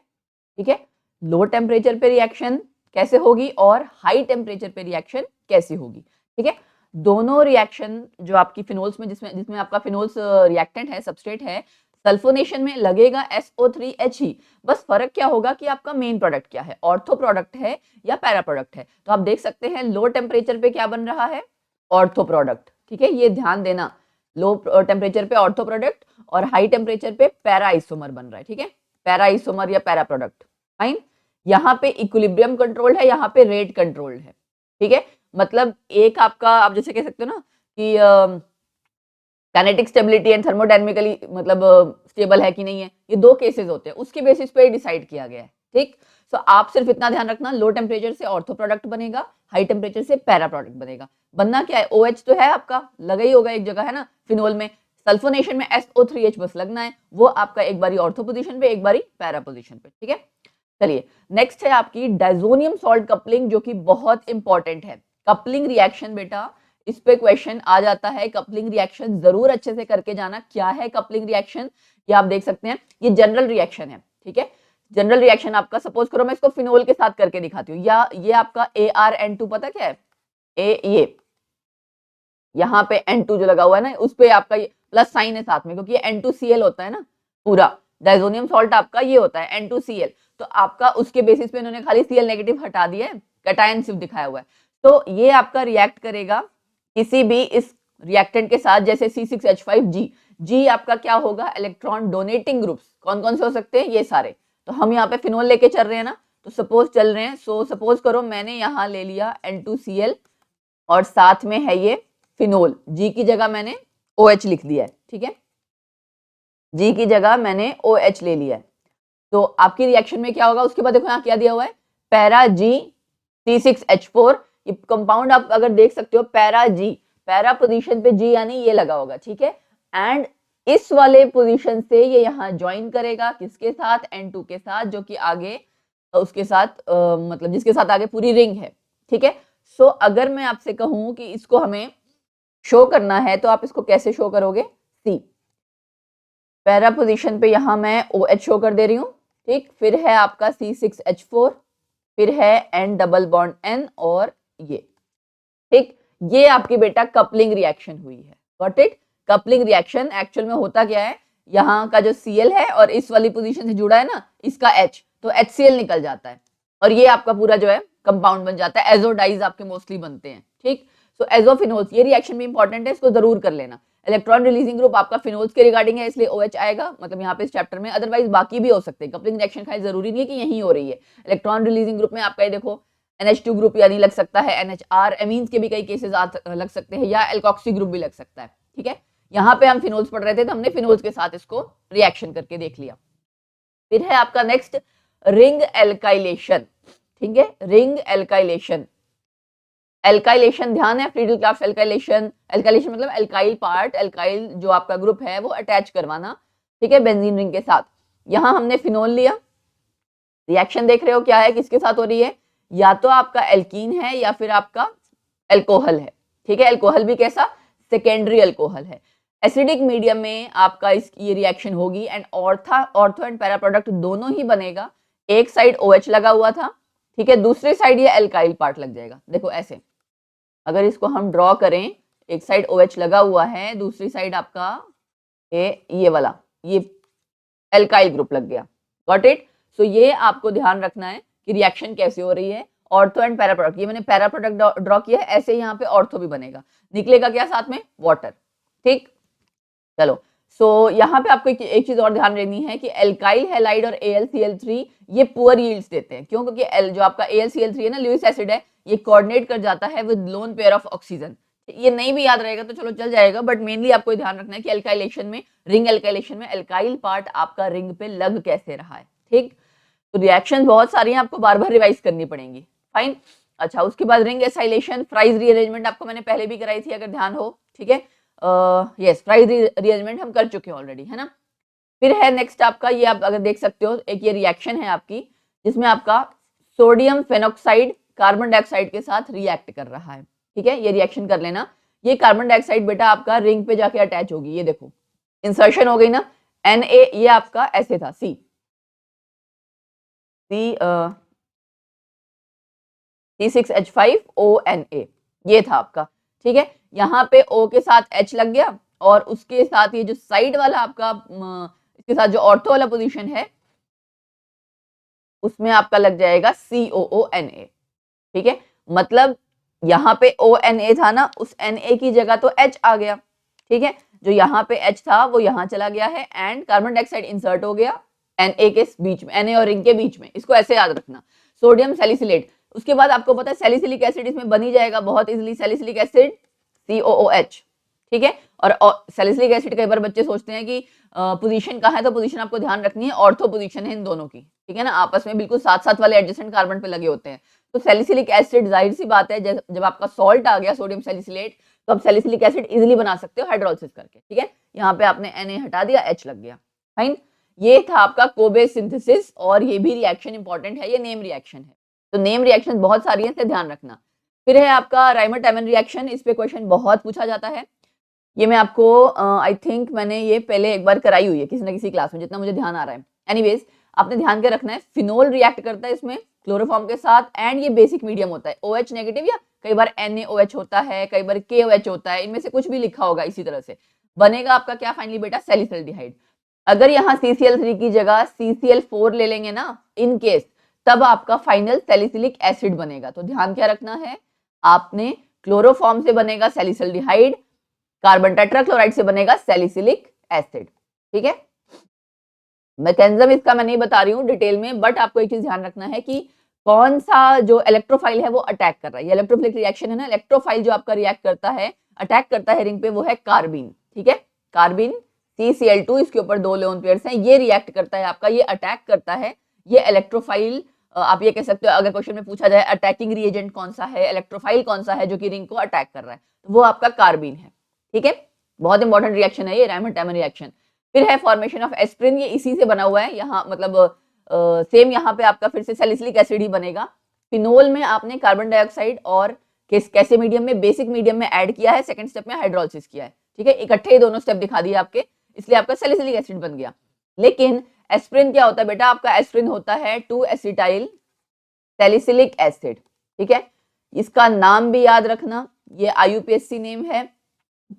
ठीक है, लो टेम्परेचर पे रिएक्शन कैसे होगी और हाई टेम्परेचर पे रिएक्शन कैसे होगी, ठीक है। दोनों रिएक्शन जो आपकी फिनोल्स में जिसमें आपका फिनोल्स रिएक्टेंट है, सबस्ट्रेट है, सल्फोनेशन में लगेगा SO3H ही, बस फर्क क्या होगा कि आपका मेन प्रोडक्ट क्या है, ऑर्थो प्रोडक्ट है या पैरा प्रोडक्ट है। तो आप देख सकते हैं लो टेम्परेचर पे क्या बन रहा है, ऑर्थो प्रोडक्ट, ठीक है, ये ध्यान देना, लो टेम्परेचर पे ऑर्थो प्रोडक्ट और हाई टेम्परेचर पे पैरा आइसोमर बन रहा है, ठीक है, पैरा आइसोमर या पैरा प्रोडक्ट। फाइन, यहाँ पे इक्विलिब्रियम कंट्रोल्ड है, यहाँ पे रेट कंट्रोल्ड है, ठीक है। मतलब एक आपका आप जैसे कह सकते हो ना कि काइनेटिक स्टेबिलिटी एंड थर्मोडायनामिकली मतलब स्टेबल है कि नहीं है, ये दो केसेस होते हैं, उसके बेसिस पे डिसाइड किया गया है, ठीक। सो आप सिर्फ इतना ध्यान रखना, लो टेम्परेचर से ऑर्थो प्रोडक्ट बनेगा, हाई टेम्परेचर से पैरा प्रोडक्ट बनेगा। बनना क्या है, OH तो है आपका, लगा ही होगा एक जगह, है ना, फिनोल में। सल्फोनेशन में SO3H बस लगना है, वो आपका एक बारी ऑर्थो पोजीशन पे, एक बारी पैरा पोजीशन पे, ठीक है। चलिए नेक्स्ट है आपकी डाइजोनियम सॉल्ट कपलिंग, जो कि बहुत इंपॉर्टेंट है। कपलिंग रिएक्शन बेटा, इस पे क्वेश्चन आ जाता है, कपलिंग रिएक्शन जरूर अच्छे से करके जाना। क्या है कपलिंग रिएक्शन, ये आप देख सकते हैं, ये जनरल रिएक्शन है, ठीक है। जनरल रिएक्शन आपका, सपोज करो मैं इसको फिनोल के साथ करके दिखाती हूँ, या ये आपका ArN2 पता क्या है, ये यहाँ पे N2 जो लगा हुआ है ना, उस पे आपका ये प्लस साइन है साथ में, क्योंकि ये N2Cl होता है ना, पूरा डाइजोनियम सॉल्ट आपका ये होता है N2Cl, तो आपका उसके बेसिस पे इन्होंने खाली Cl नेगेटिव हटा दिया है, कैटायन सिर्फ दिखाया हुआ है। तो ये आपका रिएक्ट करेगा किसी भी इस रिएक्टेंट के साथ, जैसे C6H5G, जी आपका क्या होगा, इलेक्ट्रॉन डोनेटिंग ग्रुप्स, कौन कौन से हो सकते हैं, ये सारे। तो हम यहाँ पे फिनोल लेके चल रहे हैं ना, तो सपोज चल रहे हैं, सपोज करो मैंने यहाँ ले लिया N2Cl और साथ में है ये फिनोल, जी की जगह मैंने OH लिख दिया है, ठीक है, जी की जगह मैंने OH ले लिया है। तो आपकी रिएक्शन में क्या होगा, उसके बाद देखो यहाँ क्या दिया हुआ है, पैरा G C6H4, ये कंपाउंड आप अगर देख सकते हो, पैरा G, पैरा पोजीशन पे G यानी ये लगा होगा, ठीक है, एंड इस वाले पोजीशन से ये यहाँ ज्वाइन करेगा किसके साथ, N2 के साथ, जो कि आगे उसके साथ मतलब जिसके साथ आगे पूरी रिंग है, ठीक है। सो अगर मैं आपसे कहूं कि इसको हमें शो करना है, तो आप इसको कैसे शो करोगे, सी पैरा पोजीशन पे यहां मैं OH शो कर दे रही हूं, ठीक, फिर है आपका C6H4, फिर है N डबल बॉन्ड N और ये, ठीक, ये आपकी बेटा कपलिंग रिएक्शन हुई है, got it. Coupling reaction actual में होता क्या है, यहाँ का जो Cl है और इस वाली पोजीशन से जुड़ा है ना, इसका H, तो HCl निकल जाता है और ये आपका पूरा जो है कंपाउंड बन जाता है, एजोडाइज आपके मोस्टली बनते हैं, ठीक। सो एजोफिनोल्स, ये रिएक्शन भी इंपॉर्टेंट है, इसको जरूर कर लेना। इलेक्ट्रॉन रिलीजिंग ग्रुप आपका फिनोल्स के रिगार्डिंग है, इसलिए OH आएगा, मतलब यहाँ पे इस चैप्टर में, अदरवाइज बाकी भी हो सकते हैं। कपलिंग रिएक्शन खाली जरूरी नहीं है कि यही हो रही है, इलेक्ट्रॉन रिलीजिंग ग्रुप में आपका ये देखो NH2 ग्रुप यानी लग सकता है, NHR, एमीन्स के भी कई केसेस लग सकते हैं, या एल्कोक्सी ग्रुप भी लग सकता है, ठीक है। यहाँ पे हम फिनोल्स पढ़ रहे थे, तो हमने फिनोल्स के साथ इसको रिएक्शन करके देख लिया। फिर है आपका नेक्स्ट रिंग एल्काइलेशन, ठीक है, रिंग एल्काइलेशन। एल्काइलेशन ध्यान है, फ्रीडल क्लाफ्ट एल्काइलेशन, एल्काइलेशन मतलब एल्काइल पार्ट, एल्काइल जो आपका ग्रुप है वो अटैच करवाना, ठीक है, बेंजीन रिंग के साथ। यहां हमने फिनोल लिया, रिएक्शन देख रहे हो क्या है, किसके साथ हो रही है, या तो आपका एल्कीन है या फिर आपका एल्कोहल है, ठीक है, एल्कोहल भी कैसा, सेकेंडरी एल्कोहल है। एसिडिक मीडियम में आपका इसकी ये रिएक्शन होगी and ortho and para product दोनों ही बनेगा। एक साइड OH लगा हुआ था, ठीक है, दूसरी साइड ये एल्काइल पार्ट लग जाएगा, देखो ऐसे, अगर इसको हम ड्रॉ करें, एक साइड OH लगा हुआ है, दूसरी साइड आपका ये वाला ये एल्काइल ग्रुप लग गया, गॉट इट। सो ये आपको ध्यान रखना है कि रिएक्शन कैसे हो रही है, ऑर्थो एंड पैरा प्रोडक्ट, ये मैंने पैरा प्रोडक्ट ड्रॉ किया है, ऐसे यहाँ पे ऑर्थो भी बनेगा, निकलेगा क्या साथ में, वाटर, ठीक। चलो, सो यहाँ पे आपको एक चीज और ध्यान देनी है कि एल्काइल हैलाइड और AlCl3 ये पुअर यील्ड्स देते हैं, क्यों, क्योंकि जो आपका AlCl3 है ना, लुईस एसिड है, ये कोऑर्डिनेट कर जाता है with loan pair of oxygen. ये नहीं भी याद रहेगा तो चलो चल जाएगा, बट मेनली आपको ध्यान रखना है कि एल्काइलेशन में, रिंग एल्काइलेशन में एल्काइल पार्ट आपका रिंग पे लग कैसे रहा है, ठीक। तो रिएक्शन बहुत सारी हैं, आपको बार बार रिवाइज करनी पड़ेंगी, फाइन। अच्छा, उसके बाद रिंग एसाइलेशन, फ्राइज रीअरेंजमेंट आपको मैंने पहले भी कराई थी, अगर ध्यान हो, ठीक है, यस, फ्राइज रीअरेंजमेंट हम कर चुके हैं ऑलरेडी, है ना। फिर है नेक्स्ट आपका, ये आप अगर देख सकते हो, एक ये रिएक्शन है आपकी, जिसमें आपका सोडियम फेनोक्साइड कार्बन डाइऑक्साइड के साथ रिएक्ट कर रहा है, ठीक है, ये रिएक्शन कर लेना, ये कार्बन डाइऑक्साइड बेटा आपका रिंग पे जाके अटैच होगी, ये देखो इंसर्शन हो गई ना, Na ये आपका ऐसे था C6H5ONa, ये था आपका, ठीक है। यहाँ पे O के साथ H लग गया और उसके साथ ये जो साइड वाला आपका इसके साथ जो ऑर्थो वाला पोजीशन है उसमें आपका लग जाएगा COONa, ठीक है। मतलब यहाँ पे ONa था ना, उस Na की जगह तो H आ गया, ठीक है। जो यहाँ पे H था वो यहाँ चला गया है एंड कार्बन डाइऑक्साइड इंसर्ट हो गया Na के बीच में, Na और रिंग के बीच में, इसको ऐसे याद रखना, सोडियम सैलिसिलेट। उसके बाद आपको पता है सैलिसिलिक एसिड इसमें बनी जाएगा बहुत इजीली, सैलिसिलिक एसिड COOH, ठीक है। और सैलिसिलिक एसिड कई बार बच्चे सोचते हैं कि पोजीशन कहाँ है, तो पोजीशन आपको ध्यान रखनी है, ऑर्थो पोजीशन है इन दोनों की, ठीक है ना, आपस में बिल्कुल साथ साथ वाले एडजेसेंट कार्बन पे लगे होते हैं। तो सैलिसिलिक एसिड जाहिर सी बात है जब आपका सॉल्ट आ गया सोडियम सैलिसिलेट, तो आप सैलिसिलिक एसिड इजीली बना सकते हो हाइड्रोलिसिस करके, ठीक है। यहाँ पे आपने Na हटा दिया, H लग गया, फाइन। ये था आपका कोबे सिंथेसिस, और ये भी रिएक्शन इंपॉर्टेंट है, ये नेम रिएक्शन है। तो नेम रिएक्शन बहुत सारी है, ध्यान रखना। फिर है आपका राइमर-टैमन रिएक्शन, इस पे क्वेश्चन बहुत पूछा जाता है। ये मैं आपको आई थिंक मैंने ये पहले एक बार कराई हुई है किसी ना किसी क्लास में, जितना मुझे ध्यान आ रहा है। एनीवेज आपने ध्यान के रखना है, फिनोल रिएक्ट करता है इसमें क्लोरोफॉर्म के साथ, एंड ये बेसिक मीडियम होता है, OH नेगेटिव या कई बार NaOH होता है, कई बार KOH होता है, इनमें से कुछ भी लिखा होगा इसी तरह से। बनेगा आपका क्या फाइनली बेटा, सैलिसल्डिहाइड। अगर यहाँ CCl3 की जगह CCl4 ले लेंगे ना इन केस, तब आपका फाइनल सैलिसिलिक एसिड बनेगा। तो ध्यान क्या रखना है आपने, क्लोरोफॉर्म से बनेगा सैलिसल्डिहाइड, कार्बन टेट्राक्लोराइड से बनेगा सैलिसिलिक एसिड, ठीक है। मैकेनिज्म इसका मैं नहीं बता रही हूँ डिटेल में, बट आपको एक चीज ध्यान रखना है कि कौन सा जो इलेक्ट्रोफाइल है वो अटैक कर रहा है। ये इलेक्ट्रोफिलिक रिएक्शन है ना, इलेक्ट्रोफाइल जो आपका रिएक्ट करता है, अटैक करता है रिंग पे, वो है कार्बिन, ठीक है। कार्बिन CCl2, इसके ऊपर 2 लोन पेयर्स हैं, ये रिएक्ट करता है आपका, ये अटैक करता है, ये इलेक्ट्रोफाइल। आप ये कह सकते हो अगर क्वेश्चन में पूछा जाए अटैकिंग रिएजेंट कौन सा है, इलेक्ट्रोफाइल कौन सा है जो कि रिंग को अटैक कर रहा है, तो वो आपका कार्बिन है, ठीक है। बहुत इंपॉर्टेंट रिएक्शन है ये राइमर-टैमन रिएक्शन। फिर है फॉर्मेशन ऑफ एस्प्रिन, ये इसी से बना हुआ है, यहाँ मतलब सेम यहाँ पे आपका फिर से सैलिसिलिक एसिड ही बनेगा। फिनोल में आपने कार्बन डाइऑक्साइड और कैसे मीडियम में, बेसिक मीडियम में ऐड किया है, सेकंड स्टेप में हाइड्रोलिसिस किया है, ठीक है। इकट्ठे ही दोनों स्टेप दिखा दिए आपके, इसलिए आपका सैलिसिलिक एसिड बन गया। लेकिन एस्प्रिन क्या होता है बेटा, आपका एस्प्रिन होता है 2-एसिटाइल सैलिसिलिक एसिड, ठीक है। इसका नाम भी याद रखना, ये IUPAC नेम है,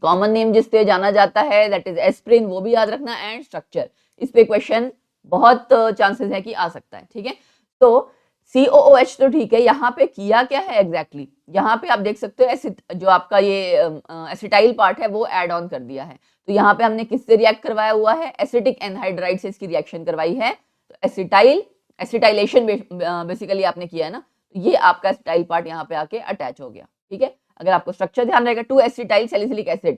कॉमन नेम जिससे जाना जाता है दैट इज एस्प्रिन, वो भी याद रखना। एंड स्ट्रक्चर, इस पे क्वेश्चन बहुत चांसेस है कि आ सकता है, ठीक है। तो COOH तो ठीक है, यहाँ पे किया क्या है एग्जैक्टली, यहाँ पे आप देख सकते हो जो आपका ये एसिटाइल पार्ट है वो ऐड ऑन कर दिया है। तो यहाँ पे हमने किससे रिएक्ट करवाया हुआ है, एसिटिक एनहाइड्राइड से इसकी रिएक्शन करवाई है। तो एसिटाइलेशन बेसिकली आपने किया है ना, तो ये आपका एसिटाइल पार्ट यहाँ पे आके अटैच हो गया, ठीक है। अगर आपको स्ट्रक्चर ध्यान रहेगा, 2-एसिटाइल सैलिसिलिक एसिड,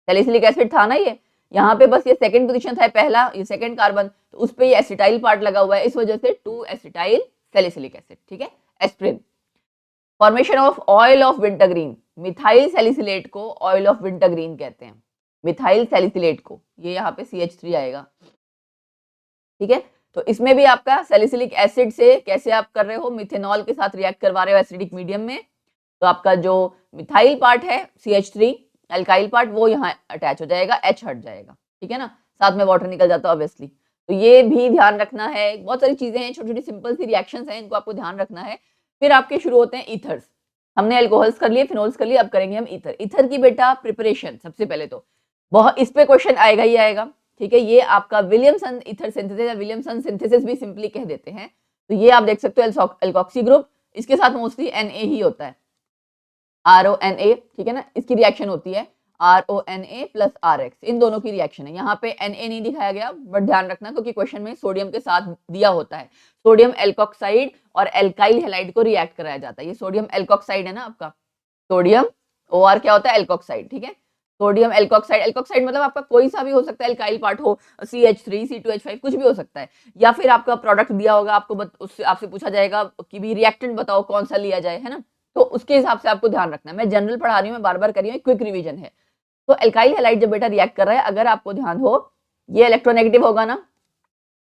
सैलिसिलिक एसिड था ना ये, यहाँ पे बस ये सेकंड पोजीशन था, पहला ये सेकंड कार्बन, तो उस पे ये एसिटाइल पार्ट लगा हुआ है, इस वजह से 2-एसिटाइल सैलिसिलिक एसिड, ठीक है, aspirin. Formation of oil of wintergreen, methyl salicylate को ऑयल ऑफ विंटरग्रीन कहते हैं, मिथाइल सैलिसिलेट को, ये यहाँ पे CH3 आएगा, ठीक है। तो इसमें भी आपका सैलिसिलिक एसिड से कैसे आप कर रहे हो, मिथेनॉल के साथ रिएक्ट करवा रहे हो एसिडिक मीडियम में, तो आपका जो मिथाइल पार्ट है CH3 अल्काइल पार्ट, वो यहाँ अटैच हो जाएगा, H हट जाएगा, ठीक है ना, साथ में वाटर निकल जाता है ऑब्वियसली। तो ये भी ध्यान रखना है, बहुत सारी चीजें हैं, छोटी छोटी सिंपल सी रिएक्शंस हैं, इनको आपको ध्यान रखना है। फिर आपके शुरू होते हैं ईथर्स, हमने अल्कोहल्स कर लिए, फिनोल्स कर लिए, अब करेंगे हम ईथर। ईथर की बेटा प्रिपरेशन सबसे पहले तो बहुत, इस पे क्वेश्चन आएगा ही आएगा, ठीक है। ये आपका विलियमसन ईथर सिंथेसिस या विलियमसन सिंथेसिस भी सिंपली कह देते हैं। तो ये आप देख सकते हो एल्कोक्सी ग्रुप, इसके साथ मोस्टली Na ही होता है, RONA, ठीक है ना, इसकी रिएक्शन होती है RONA प्लस RX, इन दोनों की रिएक्शन है। यहाँ पे Na नहीं दिखाया गया, बट ध्यान रखना क्योंकि क्वेश्चन में सोडियम के साथ दिया होता है, सोडियम एल्कोक्साइड और एल्काइल हैलाइड को रिएक्ट कराया जाता है। ये सोडियम एल्कोक्साइड है ना आपका, सोडियम OR क्या होता है, एल्कोक्साइड, ठीक है। सोडियम एल्कोक्साइड, एल्कोक्साइड मतलब आपका कोई सा भी हो सकता है, एल्काइल पार्ट हो, CH3 C2H5 कुछ भी हो सकता है, या फिर आपका प्रोडक्ट दिया होगा आपको, उससे आपसे पूछा जाएगा कि भी रिएक्टेंट बताओ कौन सा लिया जाए, है ना, तो उसके हिसाब से आपको ध्यान रखना है। मैं जनरल पढ़ा रही हूँ, मैं बार बार कर रही हूँ, क्विक रिवीजन है। तो एल्काइल हैलाइड जब बेटा रिएक्ट कर रहा है, अगर आपको ध्यान हो, ये इलेक्ट्रोनेगेटिव होगा ना,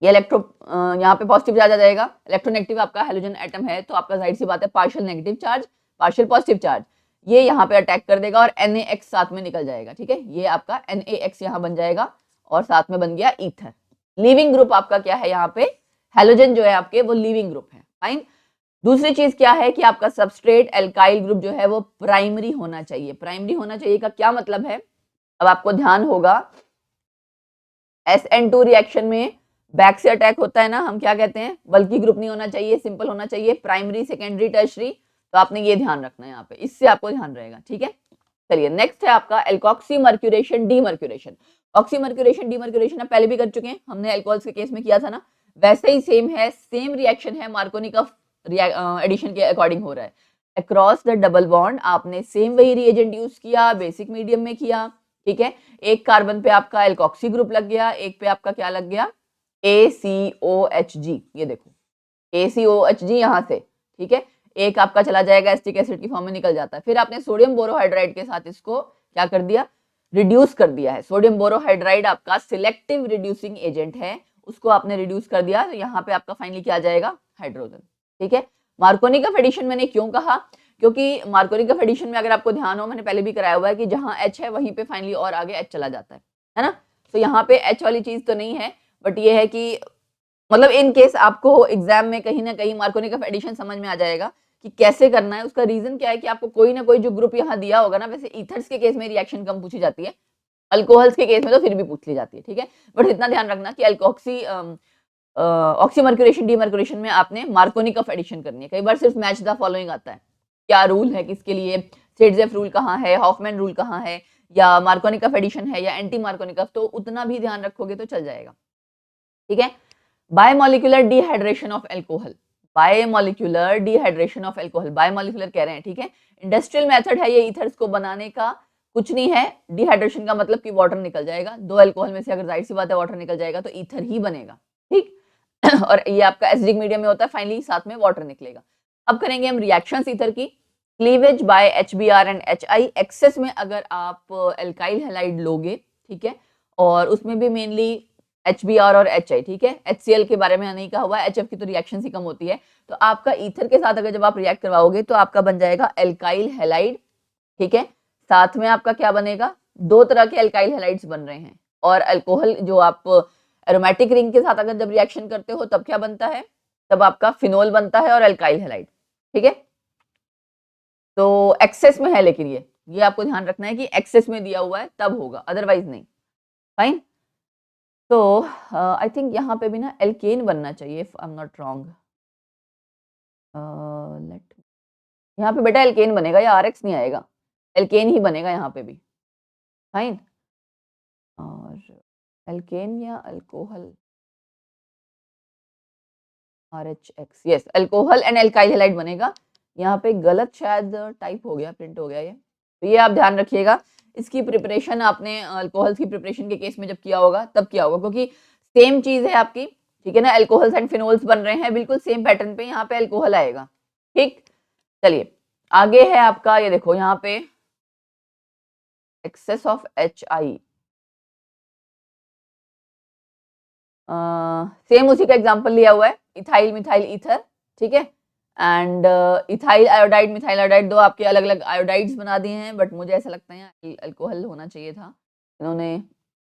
ये यहाँ पे पॉजिटिव चार्ज आ जाएगा, इलेक्ट्रोनेगेटिव आपका हेलोजन एटम है, तो आपका जाहिर सी बात है partial negative charge, partial positive charge. ये यहाँ पे अटैक कर देगा और NaX साथ में निकल जाएगा, ठीक है। ये आपका NaX यहाँ बन जाएगा और साथ में बन गया ईथर। लीविंग ग्रुप आपका क्या है यहाँ पे, हेलोजन जो है आपके वो लीविंग ग्रुप है, फाइन। दूसरी चीज क्या है कि आपका सबस्ट्रेट एल्काइल ग्रुप जो है वो प्राइमरी होना चाहिए। प्राइमरी होना चाहिए का क्या मतलब है, अब आपको ध्यान होगा SN2 रिएक्शन में बैक से अटैक होता है ना, हम क्या कहते हैं, बल्कि ग्रुप नहीं होना चाहिए, सिंपल होना चाहिए, प्राइमरी सेकेंडरी टर्शरी। तो आपने ये ध्यान रखना है यहाँ पे, इससे आपको ध्यान रहेगा, ठीक है। चलिए नेक्स्ट है आपका alkoxy mercuration demercuration. Oxy mercuration demercuration आप पहले भी कर चुके हैं, हमने एल्कोहल्स के केस में किया था ना, वैसे ही सेम है, सेम रिएक्शन है, मार्कोनिकॉफ एडिशन के अकॉर्डिंग हो रहा है। अक्रॉस द डबल बॉन्ड आपने सेम वही रिएजेंट यूज किया, बेसिक मीडियम में किया, ठीक है। एक कार्बन पे आपका एल्कोक्सी ग्रुप लग गया, एक पे आपका क्या लग गया, ACOHG, ये देखो ACOHG यहाँ से, ठीक है। एक आपका चला जाएगा एसिटिक एसिड की फॉर्म में निकल जाता है। फिर आपने सोडियम बोरोहाइड्राइड के साथ इसको क्या कर दिया, रिड्यूस कर दिया है। सोडियम बोरोहाइड्राइड आपका सिलेक्टिव रिड्यूसिंग एजेंट है, उसको आपने रिड्यूस कर दिया, तो यहाँ पे आपका फाइनली क्या आ जाएगा, हाइड्रोजन, ठीक है। मार्कोनिकॉफ एडिशन मैंने क्यों कहा, क्योंकि मार्कोनिकॉफ एडिशन में अगर आपको ध्यान हो, मैंने पहले भी कराया हुआ है कि जहां H है वहीं पे फाइनली और आगे H चला जाता है ना। तो यहाँ पे H वाली चीज तो नहीं है, बट ये है कि मतलब इन केस आपको एग्जाम में कहीं ना कहीं मार्कोनिकॉफ एडिशन समझ में आ जाएगा कि कैसे करना है। उसका रीजन क्या है कि आपको कोई ना कोई जो ग्रुप यहाँ दिया होगा ना, वैसे ईथर्स के केस में रिएक्शन कम पूछी जाती है, अल्कोहल्स के केस में तो फिर भी पूछ ली जाती है, ठीक है। बट इतना ध्यान रखना कि अल्कोक्सी ऑक्सीमर्क्यूरेशन डीमर्क्यूरेशन में आपने मार्कोनिकॉफ एडिशन करनी है। कई बार सिर्फ मैच द फॉलोइंग आता है, क्या रूल है किसके लिए, सेडजेफ रूल कहाँ है, हॉफमैन रूल कहाँ है, या मार्कोनिकॉफ एडिशन है या एंटी मार्कोनिकॉफ, तो उतना भी ध्यान रखोगे तो चल जाएगा, ठीक है। Biomolecular dehydration of alcohol, biomolecular dehydration of alcohol, biomolecular कह रहे हैं, ठीक है। इंडस्ट्रियल मेथड है ये ईथर्स को बनाने का, कुछ नहीं है। डिहाइड्रेशन का मतलब कि वाटर निकल जाएगा, दो अल्कोहल में से अगर जाहिर सी बात है वाटर निकल जाएगा तो ईथर ही बनेगा, ठीक। और ये आपका एसिडिक मीडियम में होता है, फाइनली साथ में वाटर निकलेगा। अब करेंगे हम रिएक्शंस ईथर की, cleavage by HBr and HI। Excess में अगर आप एल्काइल हैलाइड लोगे, ठीक है, और उसमें भी मेनली HBr और HI, ठीक है। HCl के बारे में नहीं कहा हुआ है, HF की तो रिएक्शन ही कम होती है। तो आपका ईथर के साथ अगर जब आप रिएक्ट करवाओगे तो आपका बन जाएगा एल्काइल हैलाइड, ठीक है। साथ में आपका क्या बनेगा, दो तरह के एल्काइल हैलाइड्स बन रहे हैं। और अल्कोहल जो आप एरोमेटिक रिंग के साथ अगर जब रिएक्शन करते हो तब क्या बनता है, तब आपका फिनोल बनता है और एल्काइल हैलाइड, ठीक है। तो एक्सेस में है, लेकिन ये आपको ध्यान रखना है कि एक्सेस में दिया हुआ है तब होगा, अदरवाइज नहीं, फाइन। तो आई थिंक यहाँ पे भी ना एल्केन बनना चाहिए, if I am not wrong. Let, यहाँ पे बेटा एल्केन बनेगा, या RX नहीं आएगा, एल्केन ही बनेगा यहाँ पे भी, फाइन। और एल्केन या alcohol, RHX, yes, alcohol and alkyl halide बनेगा। यहाँ पे गलत शायद टाइप हो गया, प्रिंट हो गया ये, तो ये आप ध्यान रखिएगा। इसकी प्रिपरेशन आपने अल्कोहल्स की प्रिपरेशन के केस में जब किया होगा तब किया होगा, क्योंकि सेम चीज है आपकी, ठीक है ना। अल्कोहल्स एंड फिनोल्स बन रहे हैं बिल्कुल सेम पैटर्न पे, यहाँ पे अल्कोहल आएगा, ठीक। चलिए आगे है आपका, ये देखो यहाँ पे एक्सेस ऑफ HI, सेम उसी का एग्जांपल लिया हुआ है, इथाइल मिथाइल ईथर, ठीक है। And ethyl iodide methyl iodide, दो आपके अलग अलग आयोडाइड्स बना दिए हैं, बट मुझे ऐसा लगता है अल्कोहल होना चाहिए था, इन्होंने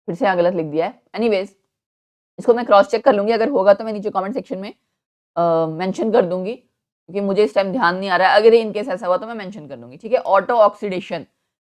फिर से यहाँ गलत लिख दिया है। एनीवेज इसको मैं क्रॉस चेक कर लूंगी, अगर होगा तो मैं नीचे कमेंट सेक्शन में मेंशन कर दूंगी, क्योंकि मुझे इस टाइम ध्यान नहीं आ रहा है। अगर इन केस ऐसा हुआ तो मैं मेंशन कर दूंगी, ठीक है। ऑटो ऑक्सीडेशन,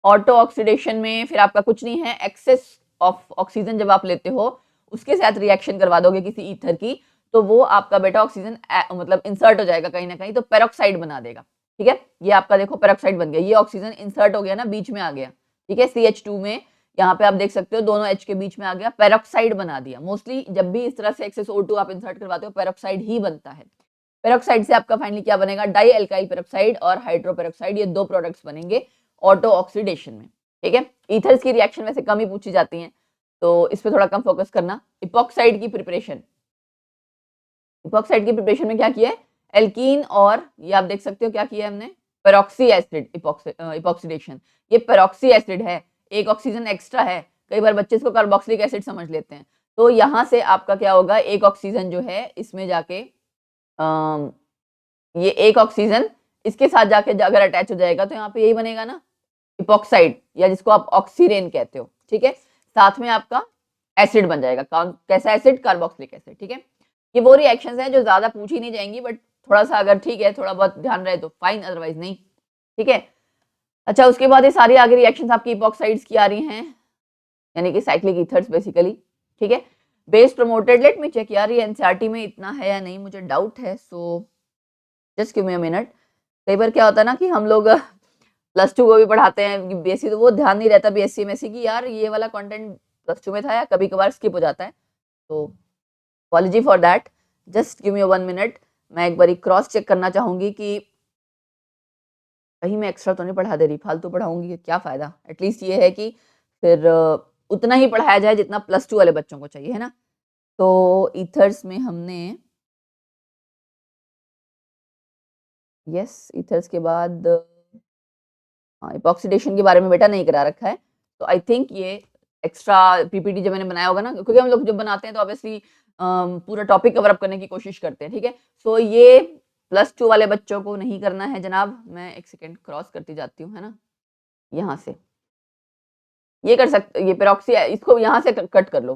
ऑटो ऑक्सीडेशन में फिर आपका कुछ नहीं है, एक्सेस ऑफ ऑक्सीजन जब आप लेते हो उसके साथ रिएक्शन करवा दोगे किसी ईथर की, तो वो आपका बेटा ऑक्सीजन मतलब इंसर्ट हो जाएगा कहीं ना कहीं, तो पेरोक्साइड बना देगा, ठीक है। ये आपका देखो पेरोक्साइड बन गया, ये ऑक्सीजन इंसर्ट हो गया ना, बीच में आ गया, ठीक है। CH2 में यहाँ पे आप देख सकते हो दोनों H के बीच में आ गया, पेरोक्साइड बना दिया। मोस्टली जब भी इस तरह से एक्सेस O2 आप इंसर्ट करवाते हो पेरोक्साइड ही बनता है। पेरोक्साइड से आपका फाइनली क्या बनेगा, डाई एल्काइल पेरोक्साइड और हाइड्रोपेरोक्साइड, ये दो प्रोडक्ट्स बनेंगे ऑटो ऑक्सीडेशन में, ठीक है। ईथर्स की रिएक्शन वैसे कम ही पूछी जाती हैं, तो इस पे थोड़ा कम फोकस करना। इपॉक्साइड की प्रिपरेशन, इपॉक्साइड की प्रिपरेशन में क्या किया है, एल्कीन और ये आप देख सकते हो क्या किया है हमने, पेरोक्सी एसिड इपॉक्सीडेशन। ये पेरोक्सी एसिड है, एक ऑक्सीजन एक्स्ट्रा है, कई बार बच्चे इसको कार्बोक्सिलिक एसिड समझ लेते हैं। तो यहाँ से आपका क्या होगा, एक ऑक्सीजन जो है इसमें जाके ये एक ऑक्सीजन इसके साथ जाके अगर अटैच हो जाएगा तो यहाँ पे यही बनेगा ना, इपॉक्साइड, या जिसको आप ऑक्सीरेन कहते हो, ठीक है। साथ में आपका एसिड बन जाएगा, कैसा एसिड, कार्बोक्सिलिक एसिड, ठीक है। ये वो रिएक्शंस हैं जो ज्यादा पूछी नहीं जाएंगी, बट थोड़ा सा अगर ठीक है, थोड़ा बहुत ध्यान रहे तो फाइन, अदरवाइज नहीं, ठीक है। अच्छा, उसके बाद ये सारी आगे रिएक्शंस आपकी इपॉक्साइड्स की आ रही हैं, यानी कि साइक्लिक ईथर्स बेसिकली, ठीक है। Base promoted, let me check यार, ये एनसीईआरटी में इतना है या नहीं, मुझे डाउट है, so just give me a minute. कई बार क्या होता है ना कि हम लोग +2 को भी पढ़ाते हैं बीएससी, तो वो ध्यान नहीं रहता बीएससी में से कि यार ये वाला कंटेंट +2 में था, या कभी कभार स्किप हो जाता है, तो apology for that. Just give me 1 minute, मैं एक बार क्रॉस चेक करना चाहूंगी कि कहीं मैं एक्स्ट्रा तो नहीं पढ़ा दे रही, फालतू पढ़ाऊंगी क्या फायदा। एटलीस्ट ये है कि फिर उतना ही पढ़ाया जाए जितना +2 वाले बच्चों को चाहिए, है ना। तो ईथर्स में हमने, यस, ईथर्स के बाद इपॉक्सीडेशन के बारे में बेटा नहीं करा रखा है, तो आई थिंक ये एक्स्ट्रा पीपीटी जब मैंने बनाया होगा ना, क्योंकि हम लोग जब बनाते हैं तो ऑब्वियसली पूरा टॉपिक कवर अप करने की कोशिश करते हैं, ठीक है। सो ये +2 वाले बच्चों को नहीं करना है जनाब। मैं एक सेकेंड क्रॉस करती जाती हूँ, है ना, यहाँ से ये कर सकते, ये पेरोक्सी, इसको यहाँ से कट कर लो।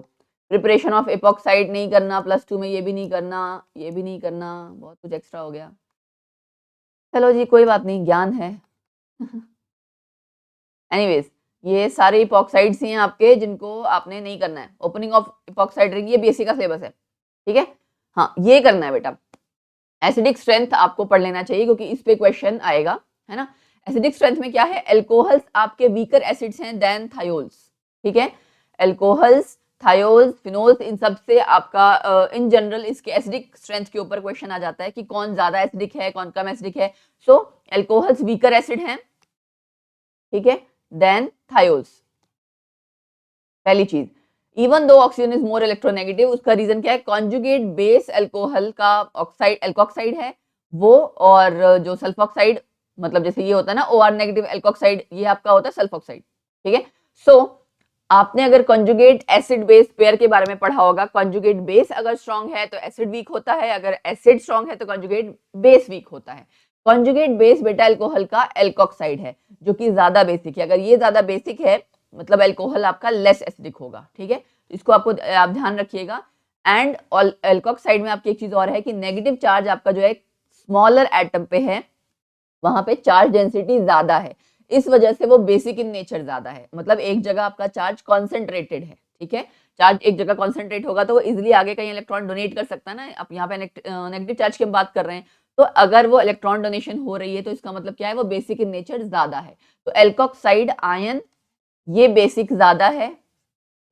प्रिपरेशन ऑफ एपॉक्साइड नहीं करना +2 में, ये भी नहीं करना, ये भी नहीं करना, बहुत कुछ एक्स्ट्रा हो गया। चलो जी, कोई बात नहीं, ज्ञान है। एनीवेज, ये सारे इपॉक्साइड्स ही हैं आपके जिनको आपने नहीं करना है। ओपनिंग ऑफ इपॉक्साइड रिंग, ये बीएससी का सिलेबस है, ठीक है। हाँ, ये करना है बेटा। एसिडिक स्ट्रेंथ आपको पढ़ लेना चाहिए क्योंकि इस पे क्वेश्चन आएगा, है ना। एसिडिक स्ट्रेंथ में क्या है, एल्कोहल्स आपके वीकर एसिड्स हैं देन थायोल्स, ठीक है। एल्कोहल्स, थायोल्स, फिनोल्स, इन सब से आपका इन जनरल इसके एसिडिक स्ट्रेंथ के ऊपर क्वेश्चन आ जाता है कि कौन ज्यादा एसिडिक है, कौन कम एसिडिक है। सो एल्कोहल्स वीकर एसिड हैं, ठीक है, देन थायोल्स, पहली चीज। Even though oxygen is more electronegative, उसका रीजन क्या है, कॉन्जुगेट बेस अल्कोहल का ऑक्साइड एल्कोक्साइड है वो, और जो सल्फॉक्साइड, मतलब जैसे ये होता है ना OR नेगेटिव एल्कोक्साइड, ये आपका होता है सल्फॉक्साइड, ठीक है। सो आपने अगर कॉन्जुगेट एसिड बेस पेयर के बारे में पढ़ा होगा, कॉन्जुगेट बेस अगर स्ट्रॉन्ग है तो एसिड वीक होता है, अगर एसिड स्ट्रॉन्ग है तो कॉन्जुगेट बेस वीक होता है। कॉन्जुगेट बेस बेटा अल्कोहल का एल्कोक्साइड है जो कि ज्यादा बेसिक है, अगर ये ज्यादा बेसिक है मतलब एल्कोहल आपका लेस एसिडिक होगा, ठीक है। इसको आपको आप ध्यान रखिएगा। एंड एल्कोक्साइड में आपकी एक चीज और है कि नेगेटिव चार्ज आपका जो है स्मॉलर एटम पे है, वहां पे चार्ज डेंसिटी ज्यादा है, इस वजह से वो बेसिक इन नेचर ज्यादा है, मतलब एक जगह आपका चार्ज कॉन्सेंट्रेटेड है, ठीक है। चार्ज एक जगह कॉन्सेंट्रेट होगा तो वो इजिली आगे कहीं इलेक्ट्रॉन डोनेट कर सकता है ना। अब यहाँ पे नेगेटिव चार्ज की हम बात कर रहे हैं, तो अगर वो इलेक्ट्रॉन डोनेशन हो रही है तो इसका मतलब क्या है, वो बेसिक इन नेचर ज्यादा है। तो एल्कोक्साइड आयन ये बेसिक ज्यादा है,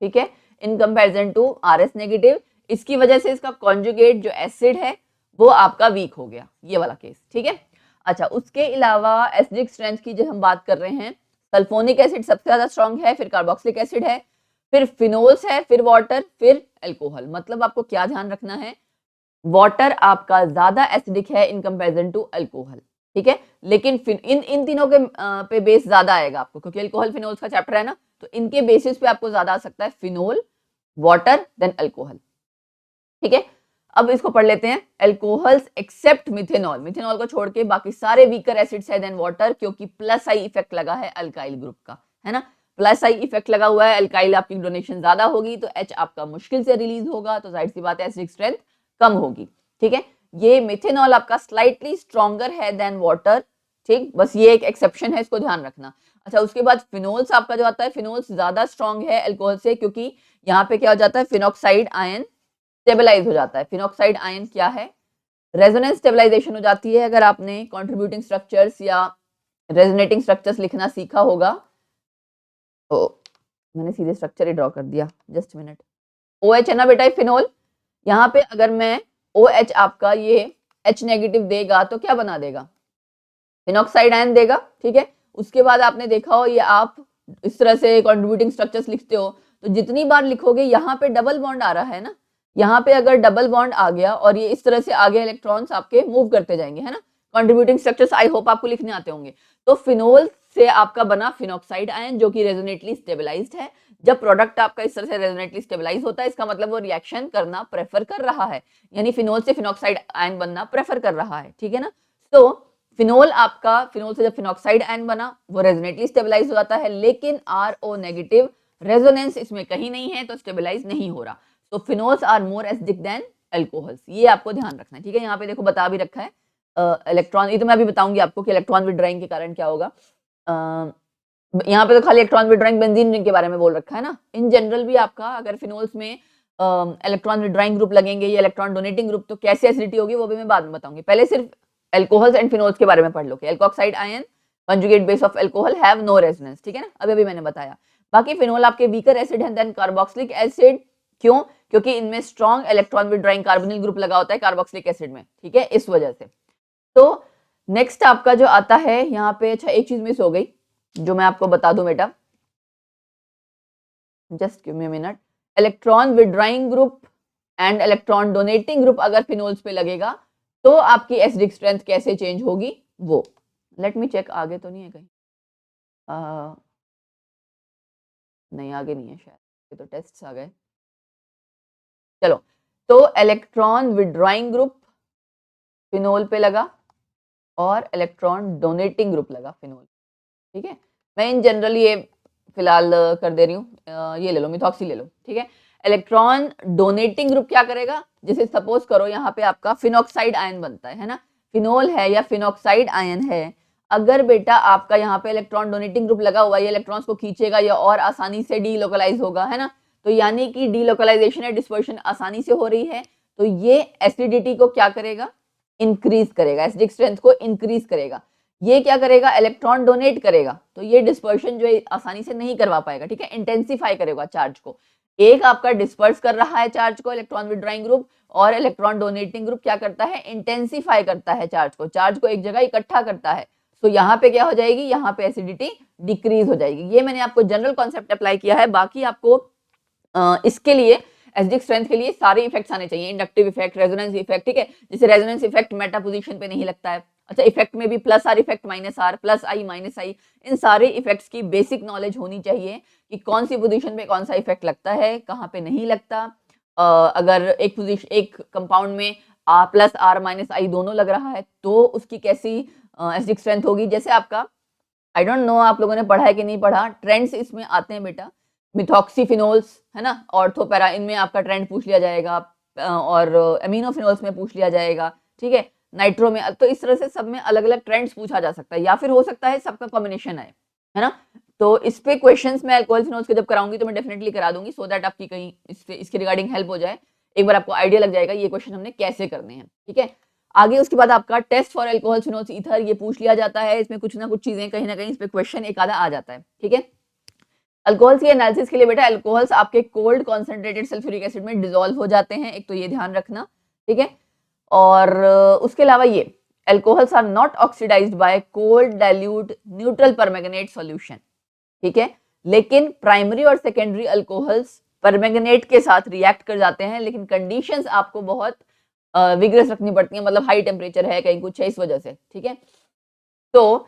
ठीक है, in comparison to RS negative. इसकी वजह से इसका कॉन्जुगेट जो एसिड है वो आपका वीक हो गया, ये वाला केस, ठीक है। अच्छा, उसके अलावा एसिडिक स्ट्रेंथ की जो हम बात कर रहे हैं, सल्फोनिक एसिड सबसे ज्यादा स्ट्रॉन्ग है, फिर कार्बोक्सिलिक एसिड है, फिर फिनोल्स है, फिर वाटर, फिर अल्कोहल। मतलब आपको क्या ध्यान रखना है, वाटर आपका ज्यादा एसिडिक है इन कंपैरिजन टू अल्कोहल, ठीक है। लेकिन इन तीनों के पे बेस ज्यादा आएगा आपको, क्योंकि अल्कोहल फिनोल्स का चैप्टर है ना, तो इनके बेसिस पे आपको ज्यादा आ सकता है फिनोल, वाटर, देन अल्कोहल, ठीक है। अब इसको पढ़ लेते हैं, अल्कोहल्स एक्सेप्ट मिथेनॉल, मिथेनॉल को छोड़ के बाकी सारे वीकर एसिड्स है देन वाटर, क्योंकि +I इफेक्ट लगा है अल्काइल ग्रुप का, है ना। +I इफेक्ट लगा हुआ है, अल्काइल आपकी डोनेशन ज्यादा होगी तो H आपका मुश्किल से रिलीज होगा, तो जाहिर सी बात है एसिडिक स्ट्रेंथ कम होगी, ठीक है। ये मिथेनॉल आपका स्लाइटली स्ट्रॉन्गर है देन वाटर, ठीक, बस ये एक एक्सेप्शन है, इसको ध्यान रखना। अच्छा, उसके बाद फिनोल्स आपका जो आता है, फिनोल्स ज्यादा स्ट्रॉन्ग है अल्कोहल से, क्योंकि यहाँ पे क्या हो जाता है, फिनॉक्साइड आयन स्टेबलाइज हो जाता है। फिनॉक्साइड आयन क्या है, रेजोनेंस स्टेबलाइजेशन हो जाती है। अगर आपने कंट्रीब्यूटिंग स्ट्रक्चर्स या रेजोनेटिंग स्ट्रक्चर्स लिखना सीखा होगा, तो मैंने सीधे स्ट्रक्चर ही ड्रॉ कर दिया, जस्ट मिनट। OH है ना बेटा फिनोल, यहाँ पे अगर मैं OH आपका ये H नेगेटिव देगा तो क्या बना देगा, फिनॉक्साइड आयन देगा, ठीक है। उसके बाद आपने देखा हो, ये आप इस तरह से कंट्रीब्यूटिंग स्ट्रक्चर्स लिखते हो तो जितनी बार लिखोगे यहाँ पे डबल बॉन्ड आ रहा है ना, यहाँ पे अगर डबल बॉन्ड आ गया और ये इस तरह से आगे इलेक्ट्रॉन्स आपके मूव करते जाएंगे, है ना। कंट्रीब्यूटिंग स्ट्रक्चर्स आई होप आपको लिखने आते होंगे। तो फिनोल से आपका बना फिनॉक्साइड आयन जो कि रेजोनेटली स्टेबलाइज्ड है। जब प्रोडक्ट आपका इस तरह से रेजोनेटली स्टेबलाइज होता है, इसका मतलब वो रिएक्शन करना प्रेफर कर रहा है, यानी फिनोल से फिनॉक्साइड आयन बनना प्रेफर कर रहा है, ठीक है ना। तो फिनोल आपका, फिनोल से जब फिनॉक्साइड आयन बना वो रेजोनेटली स्टेबलाइज हो जाता है, लेकिन RO नेगेटिव रेजोनेंस इसमें कहीं नहीं है तो स्टेबलाइज नहीं हो रहा। तो phenols are more acidic than alcohols, ये आपको ध्यान रखना है, ठीक है। यहाँ पे देखो बता भी रखा है इलेक्ट्रॉन, ये तो मैं अभी बताऊंगी आपको कि इलेक्ट्रॉन विड्रॉइंग के कारण क्या होगा। यहाँ पे तो खाली इलेक्ट्रॉन विड्रॉइंग बेंजीन रिंग के बारे में बोल रखा है ना। इन जनरल भी आपका अगर फिनोल्स में इलेक्ट्रॉन विड्रॉइंग ग्रुप लगेंगे या इलेक्ट्रॉन डोनेटिंग ग्रुप तो कैसे एसिडिटी होगी वो भी मैं बाद में बताऊंगी। पहले सिर्फ एल्कोहल्स एंड फिनोल्स के बारे में पढ़ लो कि alkoxide ion conjugate base of alcohol have no resonance, ठीक है ना, अभी मैंने बताया। बाकी फिनोल आपके वीकर एसिड है देन कार्बोक्सिलिक एसिड, क्यों? क्योंकि इनमें strong electron withdrawing carbonyl group लगा होता है कार्बोक्सिलिक एसिड में, ठीक है, इस वजह से। तो नेक्स्ट आपका जो आता है यहाँ पे, अच्छा एक चीज मिस हो गई जो मैं आपको बता दूं बेटा, just give me a minute. Electron withdrawing group and electron donating group अगर फिनोल्स पे लगेगा तो आपकी एसिडिक स्ट्रेंथ कैसे चेंज होगी वो, लेट मी चेक, आगे तो नहीं है कहीं, नहीं आगे नहीं है शायद, ये तो टेस्ट आ गए। चलो, तो इलेक्ट्रॉन विड्रॉइंग ग्रुप फिनोल पे लगा और इलेक्ट्रॉन डोनेटिंग ग्रुप लगा फिनोल, ठीक है। मैं इन जनरल ये फिलहाल कर दे रही हूँ, ये ले लो, मिथॉक्सी ले लो, ठीक है। इलेक्ट्रॉन डोनेटिंग ग्रुप क्या करेगा, जैसे सपोज करो यहाँ पे आपका फिनॉक्साइड आयन बनता है ना, फिनोल है या फिनॉक्साइड आयन है, अगर बेटा आपका यहाँ पे इलेक्ट्रॉन डोनेटिंग ग्रुप लगा हुआ है, ये इलेक्ट्रॉन्स को खींचेगा या और आसानी से डीलोकलाइज होगा, है ना। तो यानी कि डीलोकलाइजेशन या डिस्पर्शन आसानी से हो रही है, तो ये एसिडिटी को क्या करेगा, इंक्रीज करेगा, एसिडिक स्ट्रेंथ को इंक्रीज करेगा। ये क्या करेगा, इलेक्ट्रॉन डोनेट करेगा, तो ये डिस्पर्शन जो है आसानी से नहीं करवा पाएगा, ठीक है, इंटेंसिफाई करेगा चार्ज को। एक आपका डिस्पर्स कर रहा है चार्ज को इलेक्ट्रॉन विड्रॉइंग ग्रुप, और इलेक्ट्रॉन डोनेटिंग ग्रुप क्या करता है, इंटेंसिफाई करता है चार्ज को एक जगह इकट्ठा करता है। तो यहाँ पे क्या हो जाएगी, यहाँ पे एसिडिटी डिक्रीज हो जाएगी। ये मैंने आपको जनरल कॉन्सेप्ट अप्लाई किया है, बाकी आपको इसके लिए एसिडिक स्ट्रेंथ के लिए सारे इफेक्ट्स आने चाहिए, इंडक्टिव इफेक्ट, रेजोनेंस इफेक्ट, ठीक है। जैसे रेजोनेंस इफेक्ट मेटा पोजीशन पे नहीं लगता है, अच्छा इफेक्ट में भी plus R effect, minus R, plus I, minus I, इन सारे इफेक्ट्स की बेसिक नॉलेज होनी चाहिए कि कौन सी पोजीशन पे कौन सा इफेक्ट लगता है, कहाँ पे नहीं लगता। अगर एक पोजीशन, एक कंपाउंड में आर प्लस आर माइनस आई दोनों लग रहा है तो उसकी कैसी एसिडिक स्ट्रेंथ होगी। जैसे आपका, आई डोंट नो आप लोगों ने पढ़ा है कि नहीं पढ़ा, ट्रेंड्स इसमें आते हैं बेटा, मिथॉक्सीफिनोल्स है ना, ऑर्थोपैरा, इनमें आपका ट्रेंड पूछ लिया जाएगा, और अमीनोफिनोल्स में पूछ लिया जाएगा, ठीक है, नाइट्रो में, तो इस तरह से सब में अलग अलग ट्रेंड्स पूछा जा सकता है, या फिर हो सकता है सबका कॉम्बिनेशन है ना। तो इस पे क्वेश्चंस मैं अल्कोहल फिनोल्स के जब कराऊंगी तो मैं डेफिनेटली करा दूंगी, सो दैट आपकी कहीं इसके रिगार्डिंग हेल्प हो जाए, एक बार आपको आइडिया लग जाएगा ये क्वेश्चन हमने कैसे करने हैं, ठीक है। आगे उसके बाद आपका test for alcohol phenols ether, ये पूछ लिया जाता है, इसमें कुछ ना कुछ चीजें कहीं ना कहीं इस पे क्वेश्चन एक आधा आ जाता है, ठीक है। अल्कोहल्स के एनालिसिस के लिए बेटा अल्कोहल्स आपके कोल्ड कॉन्सेंट्रेटेड सल्फ्यूरिक एसिड में डिसॉल्व हो जाते हैं, एक तो ये ध्यान रखना, ठीक है। और उसके अलावा ये alcohols are not oxidized by cold dilute neutral permanganate solution, ठीक है। लेकिन प्राइमरी और सेकेंडरी अल्कोहल्स परमैंगनेट के साथ रिएक्ट कर जाते हैं, लेकिन कंडीशंस आपको बहुत विग्रस रखनी पड़ती है, मतलब हाई टेम्परेचर है, कहीं कुछ है, इस वजह से, ठीक है। तो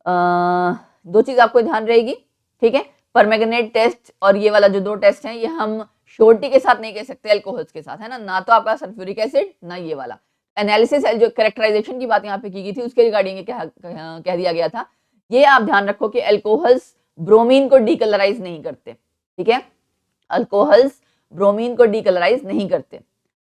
दो चीज आपको ध्यान रहेगी, ठीक है, परमैंगनेट टेस्ट और ये वाला जो दो टेस्ट हैं ये हम श्योरिटी के साथ नहीं कह सकते अल्कोहल्स के साथ, है ना तो आपका सल्फ्यूरिक एसिड ना ये वाला। एनालिसिस जो कैरेक्टराइजेशन की बात यहाँ पे की गई थी उसके रिगार्डिंग कह दिया गया था, ये आप ध्यान रखो कि अल्कोहल्स ब्रोमीन को डीकलराइज नहीं करते, ठीक है, अल्कोहल्स ब्रोमीन को डीकलराइज नहीं करते।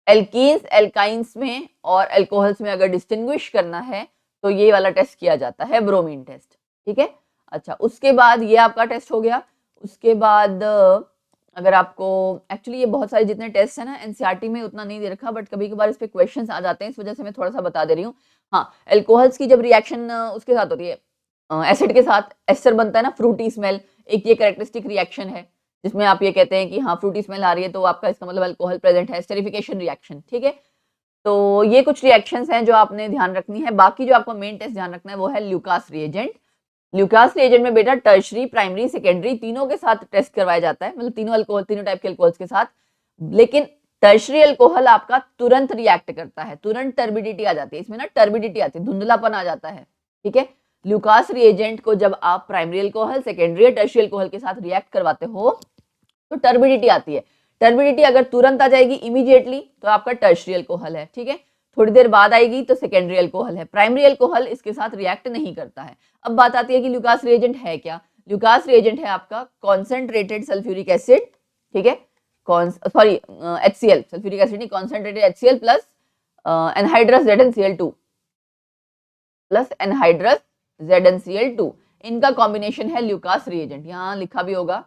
एल्कीन्स एल्काइंस में और अल्कोहल्स में अगर डिस्टिंग्विश करना है तो ये वाला टेस्ट किया जाता है, ब्रोमीन टेस्ट, ठीक है। अच्छा, उसके बाद ये आपका टेस्ट हो गया। उसके बाद अगर आपको, एक्चुअली ये बहुत सारे जितने टेस्ट है ना एनसीईआरटी में उतना नहीं दे रखा, बट कभी कभार इस पे क्वेश्चंस आ जाते हैं, इस वजह से मैं थोड़ा सा बता दे रही हूँ। हाँ, अल्कोहल्स की जब रिएक्शन उसके साथ होती है, एसिड के साथ एस्टर बनता है ना, फ्रूटी स्मेल, एक ये कैरेक्टरिस्टिक रिएक्शन है जिसमें आप ये कहते हैं कि हाँ फ्रूटी स्मेल आ रही है तो आपका इसका मतलब अल्कोहल प्रेजेंट है, एस्टरिफिकेशन रिएक्शन, ठीक है। तो ये कुछ रिएक्शंस हैं जो आपने ध्यान रखनी है। बाकी जो आपको मेन टेस्ट ध्यान रखना है वो है ल्यूकास रिएजेंट। ल्यूकास रिएजेंट में बेटा टर्शरी, प्राइमरी, सेकेंडरी तीनों के साथ टेस्ट करवाया जाता है, मतलब तीनों अल्कोहल, तीनों टाइप के अल्कोहल्स के साथ। लेकिन टर्शरी अल्कोहल आपका तुरंत रिएक्ट करता है, तुरंत टर्बिडिटी आ जाती है इसमें ना, टर्बिडिटी आती है, धुंधलापन आ जाता है, ठीक है। ल्यूकास रिएजेंट को जब आप प्राइमरी अल्कोहल, सेकेंडरी या टर्शरी अल्कोहल के साथ रिएक्ट करवाते हो तो टर्बिडिटी आती है। टर्बिडिटी अगर तुरंत आ जाएगी इमीडिएटली तो आपका टर्शरी अल्कोहल है, ठीक है। थोड़ी देर बाद आएगी तो सेकेंडरी अल्कोहल है। प्राइमरी अल्कोहल इसके साथ रिएक्ट नहीं करता है। अब बात आती है कि ल्यूकास रिएजेंट है क्या। ल्यूकास रिएजेंट है आपका कॉन्सेंट्रेटेड सल्फ्यूरिक एसिड, ठीक है, सॉरी HCl, सल्फ्यूरिक एसिड नहीं, concentrated HCl plus anhydrous ZnCl2 plus anhydrous ZnCl2, इनका कॉम्बिनेशन है ल्यूकास रिएजेंट। यहाँ लिखा भी होगा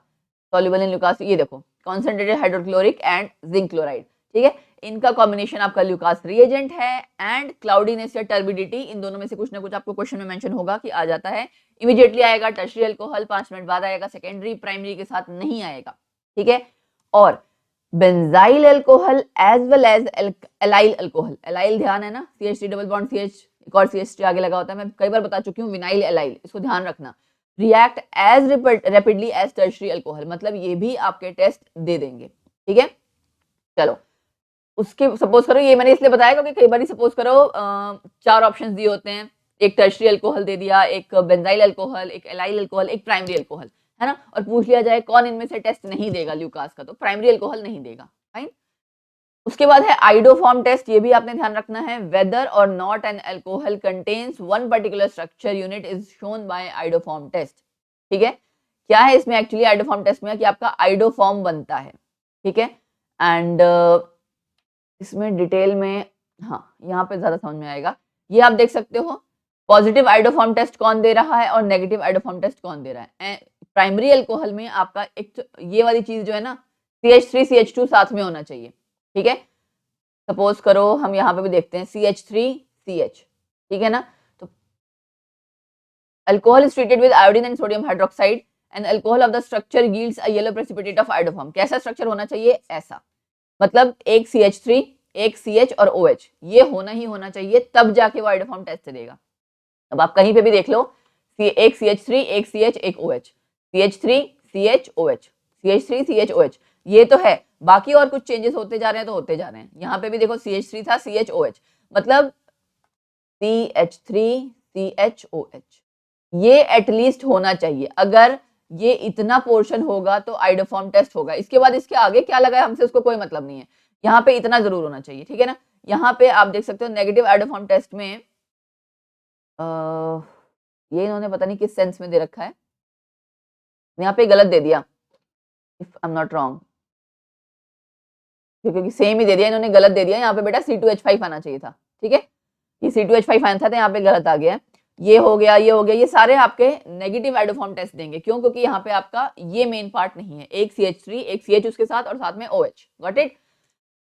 सॉल्युबल इन ल्यूकास, ये देखो concentrated hydrochloric and zinc chloride, ठीक है, इनका कॉम्बिनेशन आपका ल्यूकास रिएजेंट है। एंड क्लाउडीनेस या टर्बिडिटी, इन दोनों में से कुछ ना कुछ आपको क्वेश्चन में मेंशन होगा कि आ जाता है। इमीडिएटली आएगा टर्शियरी अल्कोहल, 5 मिनट बाद आएगा सेकेंडरी, प्राइमरी के साथ नहीं आएगा, ठीक है। और benzyl alcohol as well as allyl alcohol, allyl ध्यान है ना, CH3 डबल बॉन्ड CH, एक और CH3 आगे लगा होता है, मैं कई बार बता चुकी हूँ, विनाइल एलाइल, इसको ध्यान रखना, react as rapidly as tertiary alcohol, मतलब ये भी आपके टेस्ट दे देंगे, ठीक है। चलो उसके सपोज करो, ये मैंने इसलिए बताया क्योंकि कई बार सपोज करो 4 ऑप्शंस दिए होते हैं, एक टर्शियरी अल्कोहल दे दिया, एक बेंजाइल अल्कोहल, एक एलाइल अल्कोहल, एक प्राइमरी अल्कोहल, है ना, और पूछ लिया जाए कौन इनमें से टेस्ट नहीं देगा ल्यूकास का, तो प्राइमरी अल्कोहल नहीं देगा, फाइन। उसके बाद है आइडोफॉर्म टेस्ट, ये भी आपने ध्यान रखना है, वेदर और not an alcohol contains one particular structure unit is shown by iodoform test, ठीक है। क्या है इसमें एक्चुअली आइडोफॉर्म टेस्ट में कि आपका आइडोफॉर्म बनता है, ठीक है। एंड इसमें डिटेल में, हाँ यहाँ पे ज्यादा समझ में आएगा, ये आप देख सकते हो पॉजिटिव आइडोफॉर्म टेस्ट कौन दे रहा है और नेगेटिव आइडोफॉर्म टेस्ट कौन दे रहा है। प्राइमरी अल्कोहल में आपका एक ये वाली चीज जो है ना, CH3 CH2 साथ में होना चाहिए, ठीक है। सपोज करो हम यहाँ पे भी देखते हैं CH3 CH, ठीक है ना, तो alcohol is treated with iodine and sodium hydroxide and alcohol of the structure yields a yellow precipitate of iodoform. कैसा स्ट्रक्चर होना चाहिए, ऐसा, मतलब एक CH3 एक CH और OH, ये होना ही होना चाहिए, तब जाके वो आइडोफॉर्म टेस्ट देगा। अब आप कहीं पे भी देख लो, एक CH3 एक CH एक OH, CH3 CH OH, CH3 CH OH, ये तो है, बाकी और कुछ चेंजेस होते जा रहे हैं तो होते जा रहे हैं। यहाँ पे भी देखो CH3 था CH OH, मतलब CH3 CH OH, ये एटलीस्ट होना चाहिए। अगर ये इतना पोर्शन होगा तो आइडोफॉर्म टेस्ट होगा। इसके बाद इसके आगे क्या लगा है हमसे उसको कोई मतलब नहीं है, यहाँ पे इतना जरूर होना चाहिए, ठीक है ना। यहाँ पे आप देख सकते हो नेगेटिव आइडोफॉर्म टेस्ट में ये इन्होंने पता नहीं किस सेंस में दे रखा है, यहाँ पे गलत दे दिया, if I am not wrong, क्योंकि सेम ही दे दिया इन्होंने, गलत दे दिया। यहाँ पे बेटा C2H5 आना चाहिए था, ठीक है, ये C2H5 आना था तो यहाँ पे गलत आ गया है। ये हो गया, ये हो गया, ये सारे आपके नेगेटिव आइडोफॉर्म टेस्ट देंगे, क्यों, क्योंकि यहाँ पे आपका ये मेन पार्ट नहीं है, एक CH3 एक CH उसके साथ और साथ में OH, गॉट इट।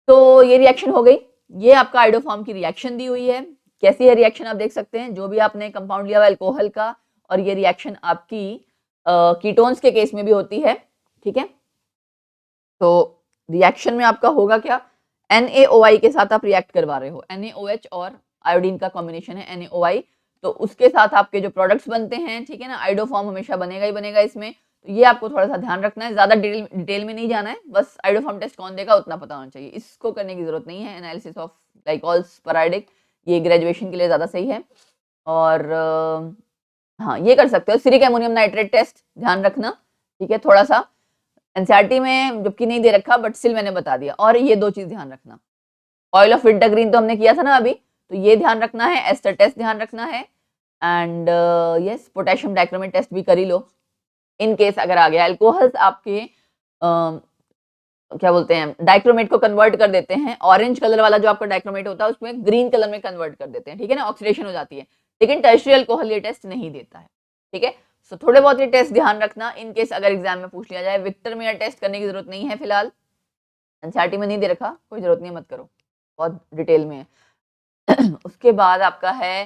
तो ये रिएक्शन हो गई, ये आपका आइडोफॉर्म की रिएक्शन दी हुई है। कैसी है रिएक्शन आप देख सकते हैं, जो भी आपने कंपाउंड लिया हुआ अल्कोहल का, और ये रिएक्शन आपकी कीटोन्स के केस में भी होती है, ठीक है। तो रिएक्शन में आपका होगा क्या, NaOI के साथ आप रिएक्ट करवा रहे हो, NaOH और आयोडीन का कॉम्बिनेशन है NaOI, तो उसके साथ आपके जो प्रोडक्ट्स बनते हैं, ठीक है ना, आइडोफॉर्म हमेशा बनेगा ही बनेगा इसमें, तो ये आपको थोड़ा सा ध्यान रखना है, ज्यादा डिटेल में नहीं जाना है, बस आइडोफॉर्म टेस्ट कौन देगा उतना पता होना चाहिए, इसको करने की जरूरत नहीं है। एनालिसिस ऑफ ग्लाइकोल्स स्पोरैडिक, ये ग्रेजुएशन के लिए ज्यादा सही है। और हाँ ये कर सकते हो, सिरिक एमोनियम नाइट्रेट टेस्ट ध्यान रखना, ठीक है, थोड़ा सा एनसीईआरटी में जबकि नहीं दे रखा बट स्टिल मैंने बता दिया। और ये 2 चीज ध्यान रखना, ऑयल ऑफ विंटरग्रीन तो हमने किया था ना अभी, तो ये ध्यान रखना है, एस्टर टेस्ट ध्यान रखना है, and yes potassium dichromate test भी कर ही लो इन केस अगर आ गया। अल्कोहल्स आपके क्या बोलते हैं, डाइक्रोमेट को कन्वर्ट कर देते हैं, ऑरेंज कलर वाला जो आपका डाइक्रोमेट होता है उसमें ग्रीन कलर में कन्वर्ट कर देते हैं, ठीक है ना, ऑक्सीडेशन हो जाती है, लेकिन टर्शियरी अल्कोहल ये टेस्ट नहीं देता है, ठीक है। सो थोड़े बहुत ये टेस्ट ध्यान रखना इन केस अगर एग्जाम में पूछ लिया जाए। विक्टर में टेस्ट करने की जरूरत नहीं है फिलहाल, एनसीईआरटी में नहीं दे रखा, कोई जरूरत नहीं, मत करो, बहुत डिटेल में है। उसके बाद आपका है,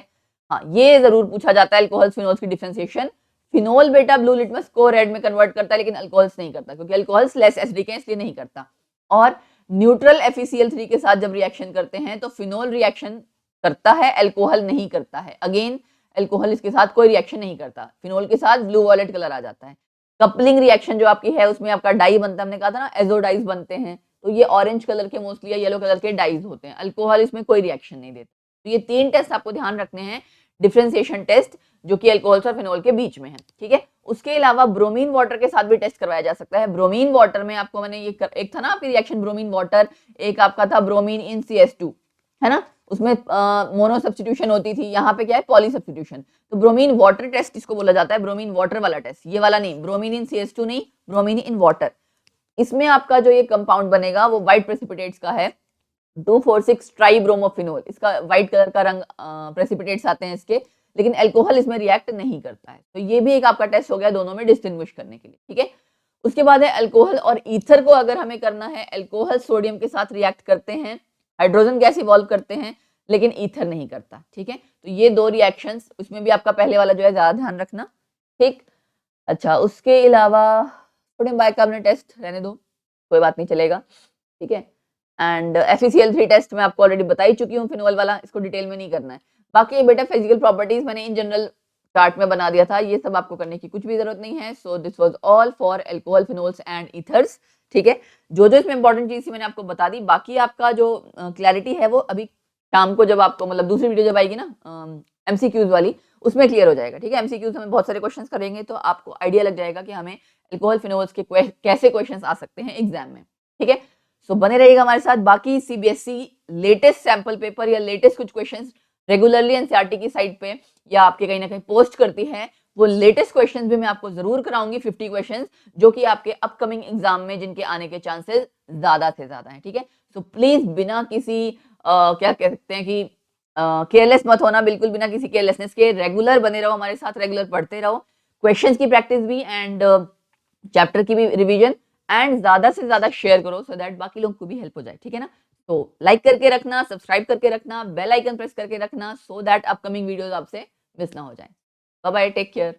हाँ ये जरूर पूछा जाता है अल्कोहल्स फिनोल्स की डिफरेंशिएशन। फिनोल बेटा ब्लू लिटमस को रेड में कन्वर्ट करता है, लेकिन अल्कोहल्स नहीं करता, क्योंकि अल्कोहल्स लेस एसिडिक है इसलिए नहीं करता। और न्यूट्रल FeCl3 के साथ जब रिएक्शन करते हैं तो फिनोल रिएक्शन करता है, अल्कोहल नहीं करता है। अगेन अल्कोहल इसके साथ कोई रिएक्शन नहीं करता, फिनोल के साथ ब्लू वॉयलेट कलर आ जाता है। कपलिंग रिएक्शन जो आपकी है उसमें आपका डाई बनता है, हमने कहा था ना एजोडाइज बनते हैं, तो ये ऑरेंज कलर के मोस्टली या येलो कलर के डाइज होते हैं। अल्कोहल इसमें कोई रिएक्शन नहीं देता। तो ये 3 टेस्ट आपको ध्यान रखने हैं, डिफरेंशिएशन टेस्ट जो कि अल्कोहल्स और फिनोल के बीच में है, ठीक है। उसके अलावा ब्रोमीन वाटर के साथ भी टेस्ट करवाया जा सकता है। ब्रोमीन वाटर में आपको मैंने ये एक था ना आपकी रिएक्शन ब्रोमीन वाटर, एक आपका था ब्रोमीन इन CS2, है ना, उसमें मोनो सब्स्टिट्यूशन होती थी, यहाँ पे क्या है पॉली सब्स्टिट्यूशन। तो ब्रोमीन वाटर टेस्ट इसको बोला जाता है, ब्रोमीन वाटर वाला टेस्ट, ये वाला नहीं, ब्रोमीन इन CH2 नहीं, ब्रोमीन इन वाटर। इसमें आपका जो ये कंपाउंड बनेगा वो व्हाइट प्रेसिपिटेट्स का है, 2,4,6 ट्राइब्रोमोफिनोल, इसका व्हाइट कलर का रंग प्रेसिपिटेट्स आते हैं इसके, लेकिन अल्कोहल इसमें रिएक्ट नहीं करता है। तो ये भी एक आपका टेस्ट हो गया दोनों में डिस्टिंग्विश करने के लिए, ठीक है। उसके बाद है अल्कोहल और ईथर को अगर हमें करना है, अल्कोहल सोडियम के साथ रिएक्ट करते हैं, हाइड्रोजन गैस इवॉल्व करते हैं, लेकिन ईथर नहीं करता, ठीक है। तो ये दो रिएक्शंस, उसमें भी आपका पहले वाला जो है ज्यादा ध्यान रखना, ठीक। अच्छा, उसके अलावा सोडियम बाइकार्बोनेट टेस्ट रहने दो, कोई बात नहीं चलेगा, ठीक है। एंड FeCl3 टेस्ट मैं आपको ऑलरेडी बता ही चुकी हूँ, फिनोल वाला, इसको डिटेल में नहीं करना है। बाकी बेटा फिजिकल प्रॉपर्टीज मैंने इन जनरल चार्ट में बना दिया था, ये सब आपको करने की कुछ भी जरूरत नहीं है। So this was all for alcohol, phenols and ethers, ठीक है। जो जो इसमें इंपॉर्टेंट चीज थी मैंने आपको बता दी, बाकी आपका जो क्लैरिटी है वो अभी शाम को जब आपको मतलब दूसरी वीडियो जब आएगी ना MCQs वाली, उसमें क्लियर हो जाएगा, ठीक है। MCQs हमें बहुत सारे क्वेश्चंस करेंगे तो आपको आइडिया लग जाएगा कि हमें अल्कोहल फिनोल्स के कैसे क्वेश्चंस आ सकते हैं एग्जाम में, ठीक है। सो बने रहिएगा हमारे साथ। बाकी CBSE लेटेस्ट सैंपल पेपर या लेटेस्ट कुछ क्वेश्चंस रेगुलरली NCERT की साइट पे या आपके कहीं ना कहीं पोस्ट करती है, वो लेटेस्ट क्वेश्चंस भी मैं आपको जरूर कराऊंगी, 50 क्वेश्चंस जो कि आपके अपकमिंग एग्जाम में जिनके आने के चांसेस ज्यादा से ज्यादा हैं, ठीक है। सो प्लीज बिना किसी क्या कह सकते हैं कि केयरलेस मत होना, बिल्कुल बिना किसी केयरलेसनेस के रेगुलर बने रहो हमारे साथ, रेगुलर पढ़ते रहो, क्वेश्चंस की प्रैक्टिस भी एंड चैप्टर की भी रिवीजन, एंड ज्यादा से ज्यादा शेयर करो सो दैट बाकी लोगों को भी हेल्प हो जाए, ठीक है ना। तो लाइक करके रखना, सब्सक्राइब करके रखना, बेल आइकन प्रेस करके रखना सो दैट अपकमिंग वीडियोस आपसे मिस ना हो जाए। Bye bye, take care.